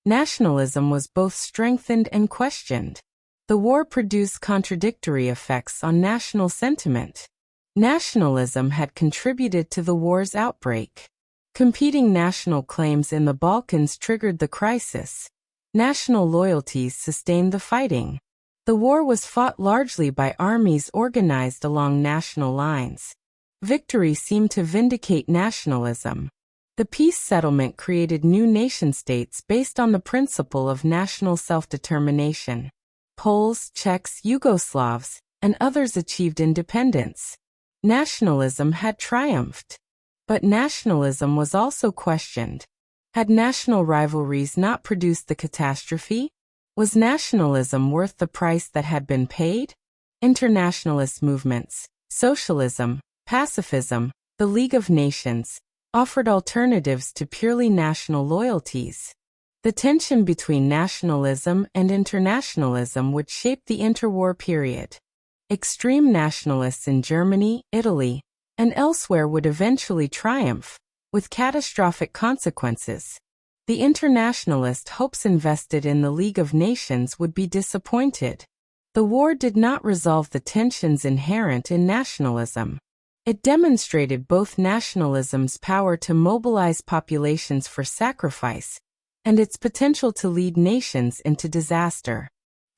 Nationalism was both strengthened and questioned. The war produced contradictory effects on national sentiment. Nationalism had contributed to the war's outbreak. Competing national claims in the Balkans triggered the crisis. National loyalties sustained the fighting. The war was fought largely by armies organized along national lines. Victory seemed to vindicate nationalism. The peace settlement created new nation-states based on the principle of national self-determination. Poles, Czechs, Yugoslavs, and others achieved independence. Nationalism had triumphed. But nationalism was also questioned. Had national rivalries not produced the catastrophe? Was nationalism worth the price that had been paid? Internationalist movements, socialism, pacifism, the League of Nations, offered alternatives to purely national loyalties. The tension between nationalism and internationalism would shape the interwar period. Extreme nationalists in Germany, Italy, and elsewhere would eventually triumph, with catastrophic consequences. The internationalist hopes invested in the League of Nations would be disappointed. The war did not resolve the tensions inherent in nationalism. It demonstrated both nationalism's power to mobilize populations for sacrifice and its potential to lead nations into disaster.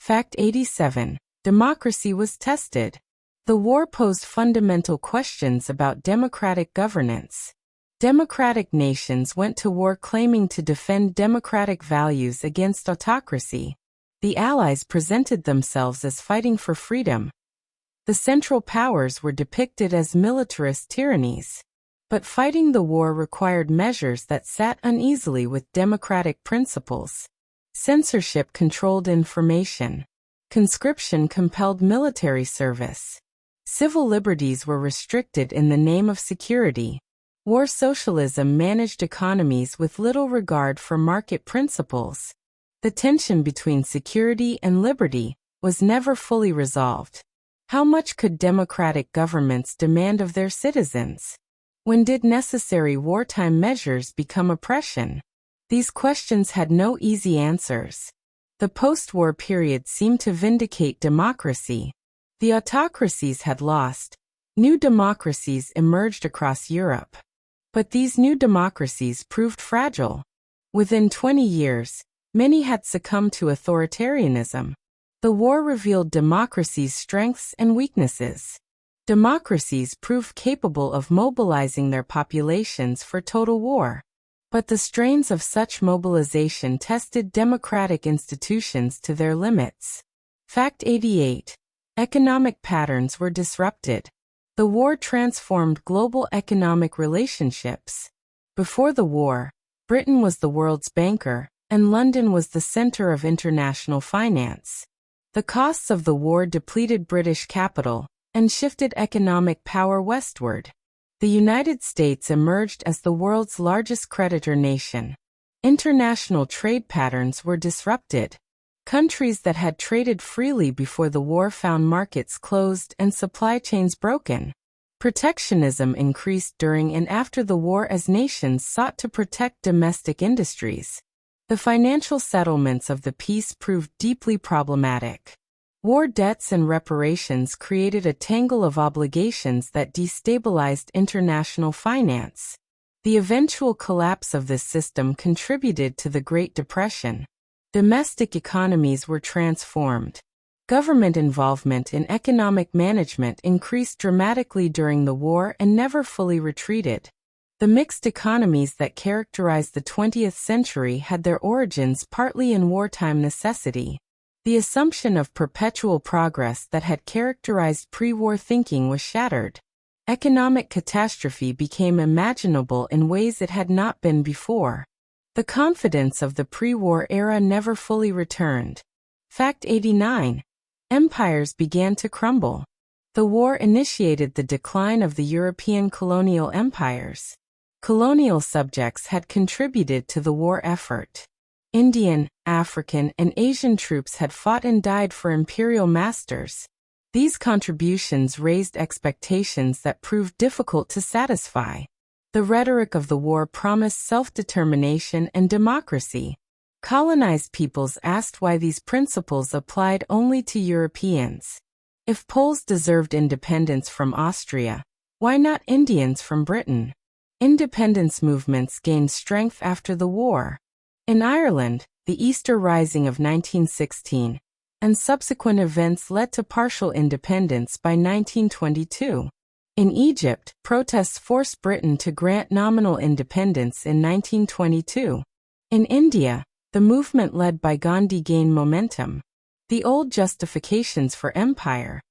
Fact 87. Democracy was tested. The war posed fundamental questions about democratic governance. Democratic nations went to war claiming to defend democratic values against autocracy. The Allies presented themselves as fighting for freedom. The Central Powers were depicted as militarist tyrannies. But fighting the war required measures that sat uneasily with democratic principles. Censorship controlled information. Conscription compelled military service. Civil liberties were restricted in the name of security. War socialism managed economies with little regard for market principles. The tension between security and liberty was never fully resolved. How much could democratic governments demand of their citizens? When did necessary wartime measures become oppression? These questions had no easy answers. The post-war period seemed to vindicate democracy. The autocracies had lost. New democracies emerged across Europe. But these new democracies proved fragile. Within 20 years, many had succumbed to authoritarianism. The war revealed democracy's strengths and weaknesses. Democracies proved capable of mobilizing their populations for total war. But the strains of such mobilization tested democratic institutions to their limits. Fact 88. Economic patterns were disrupted. The war transformed global economic relationships. Before the war, Britain was the world's banker, and London was the center of international finance. The costs of the war depleted British capital and shifted economic power westward. The United States emerged as the world's largest creditor nation. International trade patterns were disrupted. Countries that had traded freely before the war found markets closed and supply chains broken. Protectionism increased during and after the war as nations sought to protect domestic industries. The financial settlements of the peace proved deeply problematic. War debts and reparations created a tangle of obligations that destabilized international finance. The eventual collapse of this system contributed to the Great Depression. Domestic economies were transformed. Government involvement in economic management increased dramatically during the war and never fully retreated. The mixed economies that characterized the 20th century had their origins partly in wartime necessity. The assumption of perpetual progress that had characterized pre-war thinking was shattered. Economic catastrophe became imaginable in ways it had not been before. The confidence of the pre-war era never fully returned. Fact 89. Empires began to crumble. The war initiated the decline of the European colonial empires. Colonial subjects had contributed to the war effort. Indian, African, and Asian troops had fought and died for imperial masters. These contributions raised expectations that proved difficult to satisfy. The rhetoric of the war promised self-determination and democracy. Colonized peoples asked why these principles applied only to Europeans. If Poles deserved independence from Austria, why not Indians from Britain? Independence movements gained strength after the war. In Ireland, the Easter Rising of 1916 and subsequent events led to partial independence by 1922. In Egypt, protests forced Britain to grant nominal independence in 1922. In India, the movement led by Gandhi gained momentum. The old justifications for empire,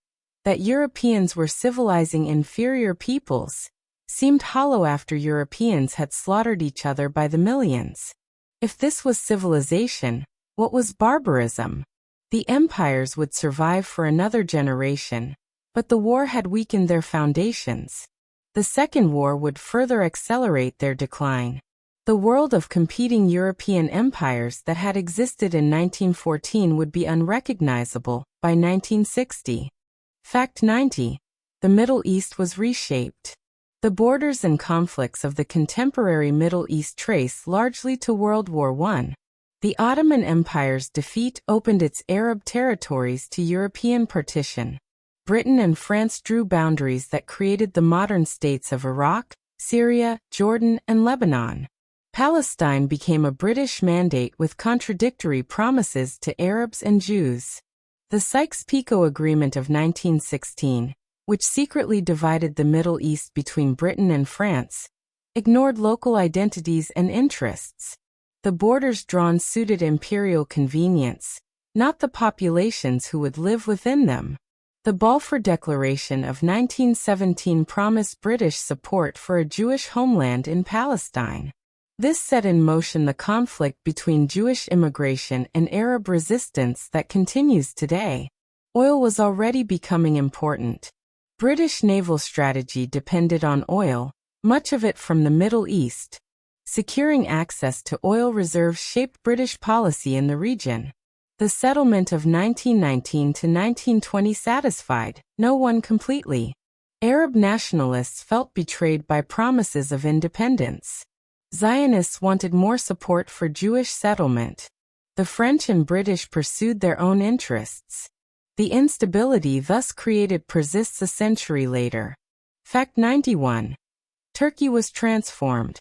that Europeans were civilizing inferior peoples, seemed hollow after Europeans had slaughtered each other by the millions. If this was civilization, what was barbarism? The empires would survive for another generation, but the war had weakened their foundations. The Second War would further accelerate their decline. The world of competing European empires that had existed in 1914 would be unrecognizable by 1960. Fact 90. The Middle East was reshaped. The borders and conflicts of the contemporary Middle East trace largely to World War I. The Ottoman Empire's defeat opened its Arab territories to European partition. Britain and France drew boundaries that created the modern states of Iraq, Syria, Jordan, and Lebanon. Palestine became a British mandate with contradictory promises to Arabs and Jews. The Sykes-Picot Agreement of 1916, which secretly divided the Middle East between Britain and France, ignored local identities and interests. The borders drawn suited imperial convenience, not the populations who would live within them. The Balfour Declaration of 1917 promised British support for a Jewish homeland in Palestine. This set in motion the conflict between Jewish immigration and Arab resistance that continues today. Oil was already becoming important. British naval strategy depended on oil, much of it from the Middle East. Securing access to oil reserves shaped British policy in the region. The settlement of 1919 to 1920 satisfied no one completely. Arab nationalists felt betrayed by promises of independence. Zionists wanted more support for Jewish settlement. The French and British pursued their own interests. The instability thus created persists a century later. Fact 91. Turkey was transformed.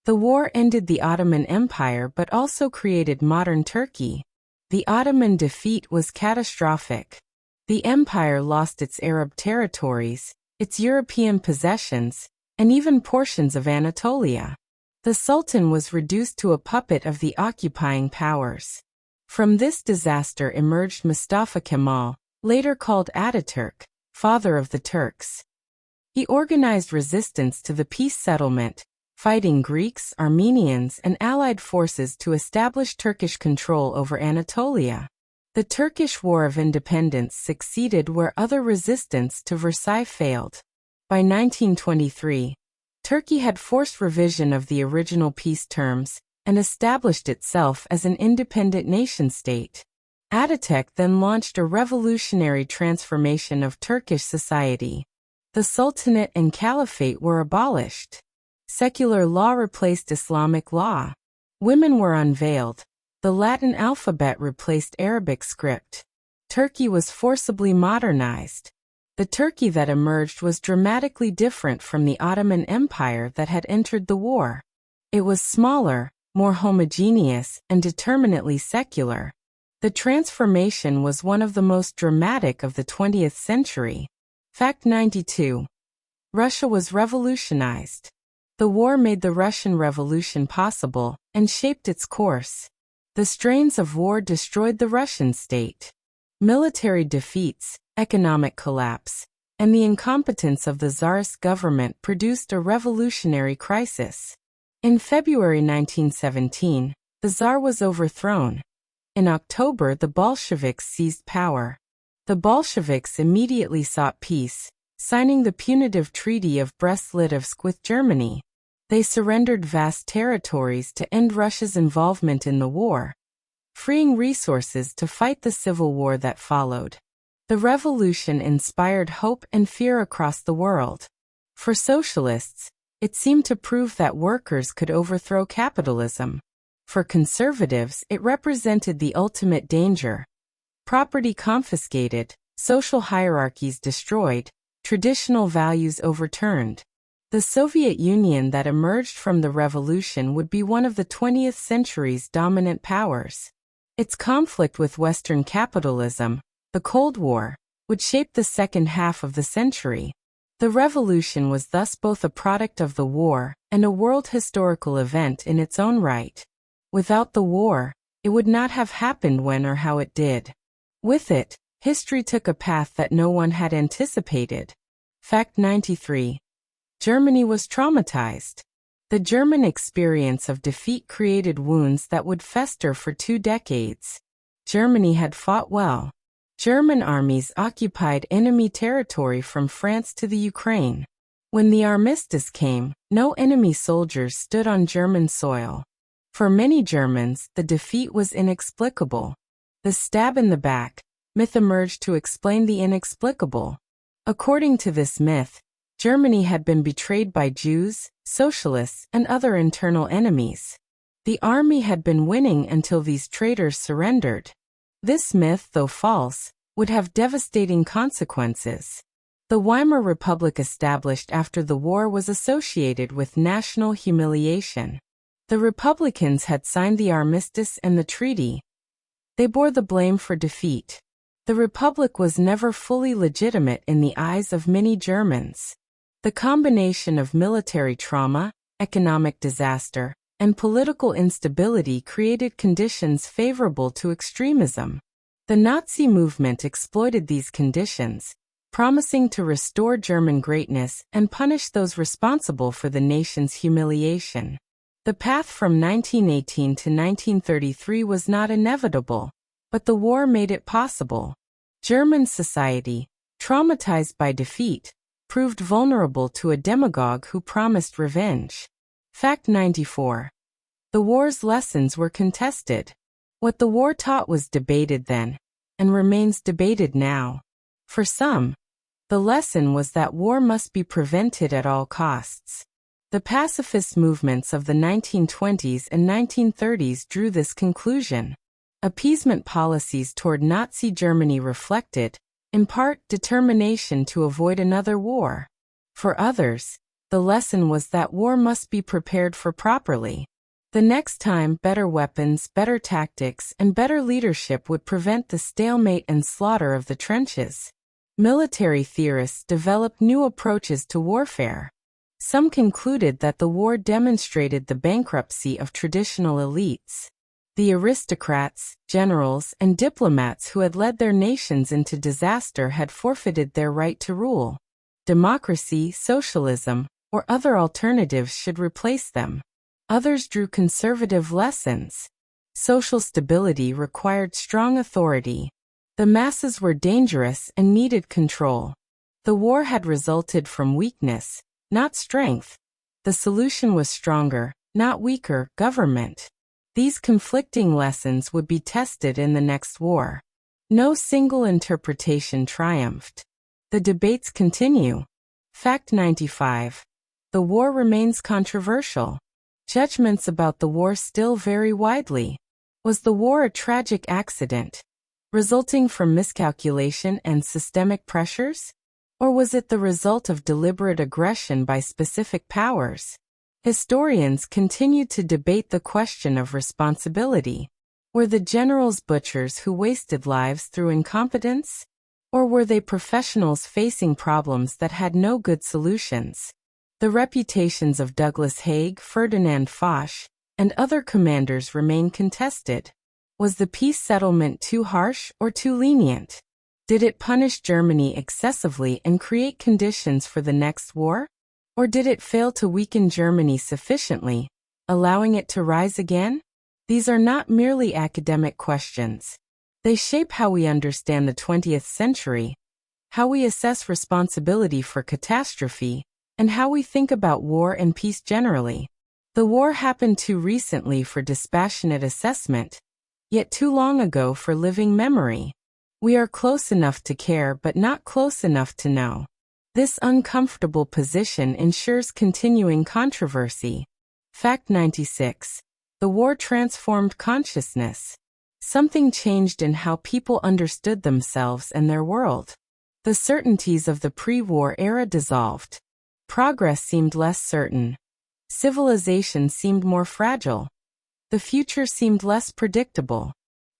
The war ended the Ottoman Empire but also created modern Turkey. The Ottoman defeat was catastrophic. The empire lost its Arab territories, its European possessions, and even portions of Anatolia. The Sultan was reduced to a puppet of the occupying powers. From this disaster emerged Mustafa Kemal, later called Ataturk, father of the Turks. He organized resistance to the peace settlement, fighting Greeks, Armenians, and allied forces to establish Turkish control over Anatolia. The Turkish War of Independence succeeded where other resistance to Versailles failed. By 1923, Turkey had forced revision of the original peace terms and established itself as an independent nation-state. Ataturk then launched a revolutionary transformation of Turkish society. The Sultanate and Caliphate were abolished. Secular law replaced Islamic law. Women were unveiled. The Latin alphabet replaced Arabic script. Turkey was forcibly modernized. The Turkey that emerged was dramatically different from the Ottoman Empire that had entered the war. It was smaller, more homogeneous, and determinately secular. The transformation was one of the most dramatic of the 20th century. Fact 92. Russia was revolutionized. The war made the Russian Revolution possible and shaped its course. The strains of war destroyed the Russian state. Military defeats, economic collapse, and the incompetence of the Tsarist government produced a revolutionary crisis. In February 1917, the Tsar was overthrown. In October, the Bolsheviks seized power. The Bolsheviks immediately sought peace, signing the punitive Treaty of Brest-Litovsk with Germany. They surrendered vast territories to end Russia's involvement in the war, freeing resources to fight the civil war that followed. The revolution inspired hope and fear across the world. For socialists, it seemed to prove that workers could overthrow capitalism. For conservatives, it represented the ultimate danger. Property confiscated, social hierarchies destroyed, traditional values overturned. The Soviet Union that emerged from the revolution would be one of the 20th century's dominant powers. Its conflict with Western capitalism, the Cold War, would shape the second half of the century. The revolution was thus both a product of the war and a world historical event in its own right. Without the war, it would not have happened when or how it did. With it, history took a path that no one had anticipated. Fact 93. Germany was traumatized. The German experience of defeat created wounds that would fester for 2 decades. Germany had fought well. German armies occupied enemy territory from France to the Ukraine. When the armistice came, no enemy soldiers stood on German soil. For many Germans, the defeat was inexplicable. The stab in the back myth emerged to explain the inexplicable. According to this myth, Germany had been betrayed by Jews, socialists, and other internal enemies. The army had been winning until these traitors surrendered. This myth, though false, would have devastating consequences. The Weimar Republic established after the war was associated with national humiliation. The Republicans had signed the armistice and the treaty. They bore the blame for defeat. The Republic was never fully legitimate in the eyes of many Germans. The combination of military trauma, economic disaster, and political instability created conditions favorable to extremism. The Nazi movement exploited these conditions, promising to restore German greatness and punish those responsible for the nation's humiliation. The path from 1918 to 1933 was not inevitable, but the war made it possible. German society, traumatized by defeat, proved vulnerable to a demagogue who promised revenge. Fact 94. The war's lessons were contested. What the war taught was debated then, and remains debated now. For some, The lesson was that war must be prevented at all costs. The pacifist movements of the 1920s and 1930s drew this conclusion. Appeasement policies toward Nazi Germany reflected, in part, determination to avoid another war. For others, the lesson was that war must be prepared for properly. The next time, better weapons, better tactics, and better leadership would prevent the stalemate and slaughter of the trenches. Military theorists developed new approaches to warfare. Some concluded that the war demonstrated the bankruptcy of traditional elites. The aristocrats, generals, and diplomats who had led their nations into disaster had forfeited their right to rule. Democracy, socialism, or other alternatives should replace them. Others drew conservative lessons. Social stability required strong authority. The masses were dangerous and needed control. The war had resulted from weakness, not strength. The solution was stronger, not weaker, government. These conflicting lessons would be tested in the next war. No single interpretation triumphed. The debates continue. Fact 95. The war remains controversial. Judgments about the war still vary widely. Was the war a tragic accident, resulting from miscalculation and systemic pressures? Or was it the result of deliberate aggression by specific powers? Historians continue to debate the question of responsibility. Were the generals butchers who wasted lives through incompetence? Or were they professionals facing problems that had no good solutions? The reputations of Douglas Haig, Ferdinand Foch, and other commanders remain contested. Was the peace settlement too harsh or too lenient? Did it punish Germany excessively and create conditions for the next war? Or did it fail to weaken Germany sufficiently, allowing it to rise again? These are not merely academic questions. They shape how we understand the 20th century, how we assess responsibility for catastrophe, and how we think about war and peace generally. The war happened too recently for dispassionate assessment, yet too long ago for living memory. We are close enough to care but not close enough to know. This uncomfortable position ensures continuing controversy. Fact 96. The war transformed consciousness. Something changed in how people understood themselves and their world. The certainties of the pre-war era dissolved. Progress seemed less certain. Civilization seemed more fragile. The future seemed less predictable.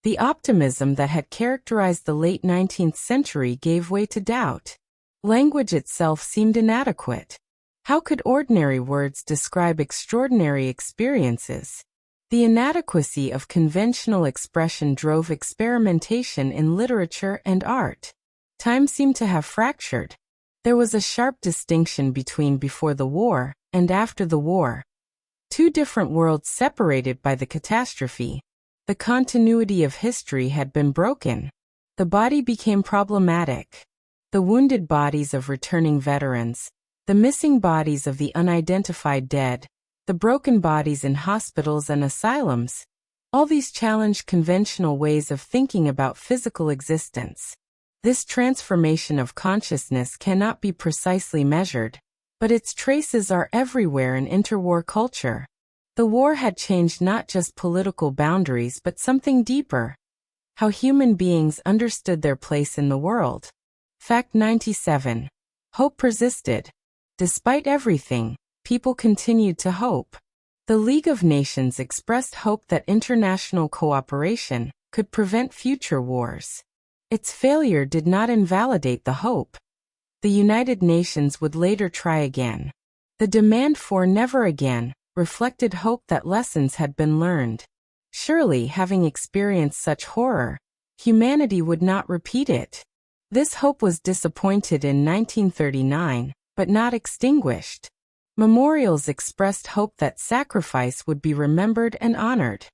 The optimism that had characterized the late 19th century gave way to doubt. Language itself seemed inadequate. How could ordinary words describe extraordinary experiences? The inadequacy of conventional expression drove experimentation in literature and art. Time seemed to have fractured. There was a sharp distinction between before the war and after the war. Two different worlds separated by the catastrophe. The continuity of history had been broken. The body became problematic. The wounded bodies of returning veterans, the missing bodies of the unidentified dead, the broken bodies in hospitals and asylums, all these challenged conventional ways of thinking about physical existence. This transformation of consciousness cannot be precisely measured, but its traces are everywhere in interwar culture. The war had changed not just political boundaries but something deeper: how human beings understood their place in the world. Fact 97. Hope persisted. Despite everything, people continued to hope. The League of Nations expressed hope that international cooperation could prevent future wars. Its failure did not invalidate the hope. The United Nations would later try again. The demand for never again reflected hope that lessons had been learned. Surely, having experienced such horror, humanity would not repeat it. This hope was disappointed in 1939, but not extinguished. Memorials expressed hope that sacrifice would be remembered and honored.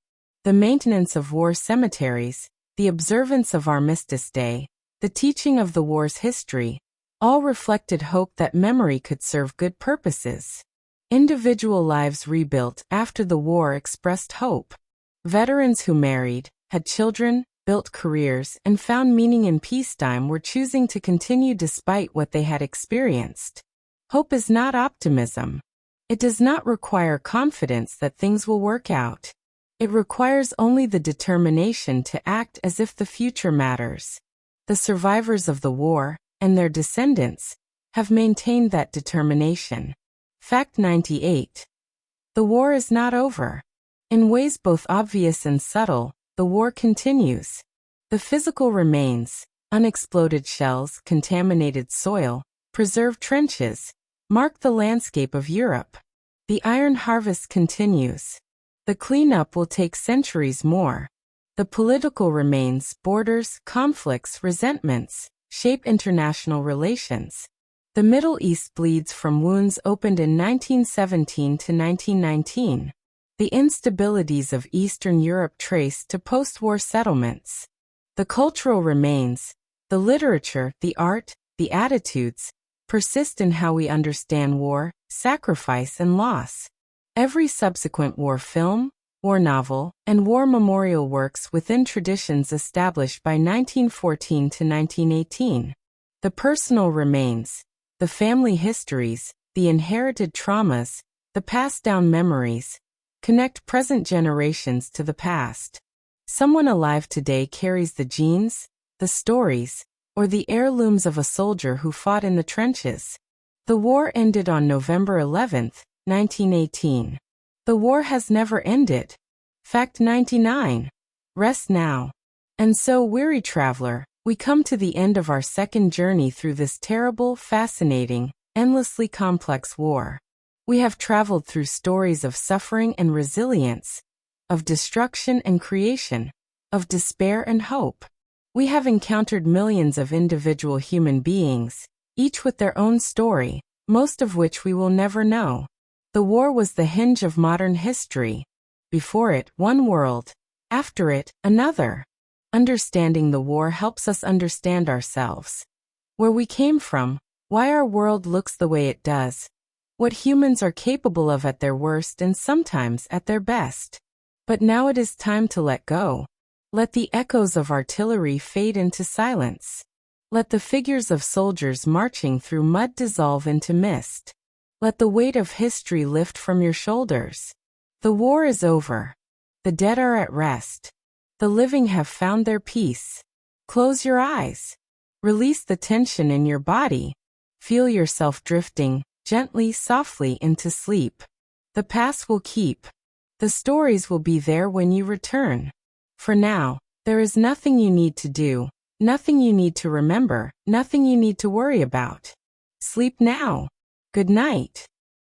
The maintenance of war cemeteries, the observance of Armistice Day, the teaching of the war's history, all reflected hope that memory could serve good purposes. Individual lives rebuilt after the war expressed hope. Veterans who married, had children, built careers, and found meaning in peacetime were choosing to continue despite what they had experienced. Hope is not optimism. It does not require confidence that things will work out. It requires only the determination to act as if the future matters. The survivors of the war, and their descendants, have maintained that determination. Fact 98. The war is not over. In ways both obvious and subtle, the war continues. The physical remains, unexploded shells, contaminated soil, preserved trenches, mark the landscape of Europe. The iron harvest continues. The cleanup will take centuries more. The political remains, borders, conflicts, resentments, shape international relations. The Middle East bleeds from wounds opened in 1917 to 1919. The instabilities of Eastern Europe traced to post-war settlements. The cultural remains, the literature, the art, the attitudes, persist in how we understand war, sacrifice, and loss. Every subsequent war film, war novel, and war memorial works within traditions established by 1914 to 1918. The personal remains, the family histories, the inherited traumas, the passed-down memories, connect present generations to the past. Someone alive today carries the genes, the stories, or the heirlooms of a soldier who fought in the trenches. The war ended on November 11, 1918. The war has never ended. Fact 99. Rest now. And so, weary traveler, we come to the end of our second journey through this terrible, fascinating, endlessly complex war. We have traveled through stories of suffering and resilience, of destruction and creation, of despair and hope. We have encountered millions of individual human beings, each with their own story, most of which we will never know. The war was the hinge of modern history. Before it, one world. After it, another. Understanding the war helps us understand ourselves. Where we came from, why our world looks the way it does, what humans are capable of at their worst and sometimes at their best. But now it is time to let go. Let the echoes of artillery fade into silence. Let the figures of soldiers marching through mud dissolve into mist. Let the weight of history lift from your shoulders. The war is over. The dead are at rest. The living have found their peace. Close your eyes. Release the tension in your body. Feel yourself drifting, gently, softly into sleep. The past will keep. The stories will be there when you return. For now, there is nothing you need to do, nothing you need to remember, nothing you need to worry about. Sleep now. Good night.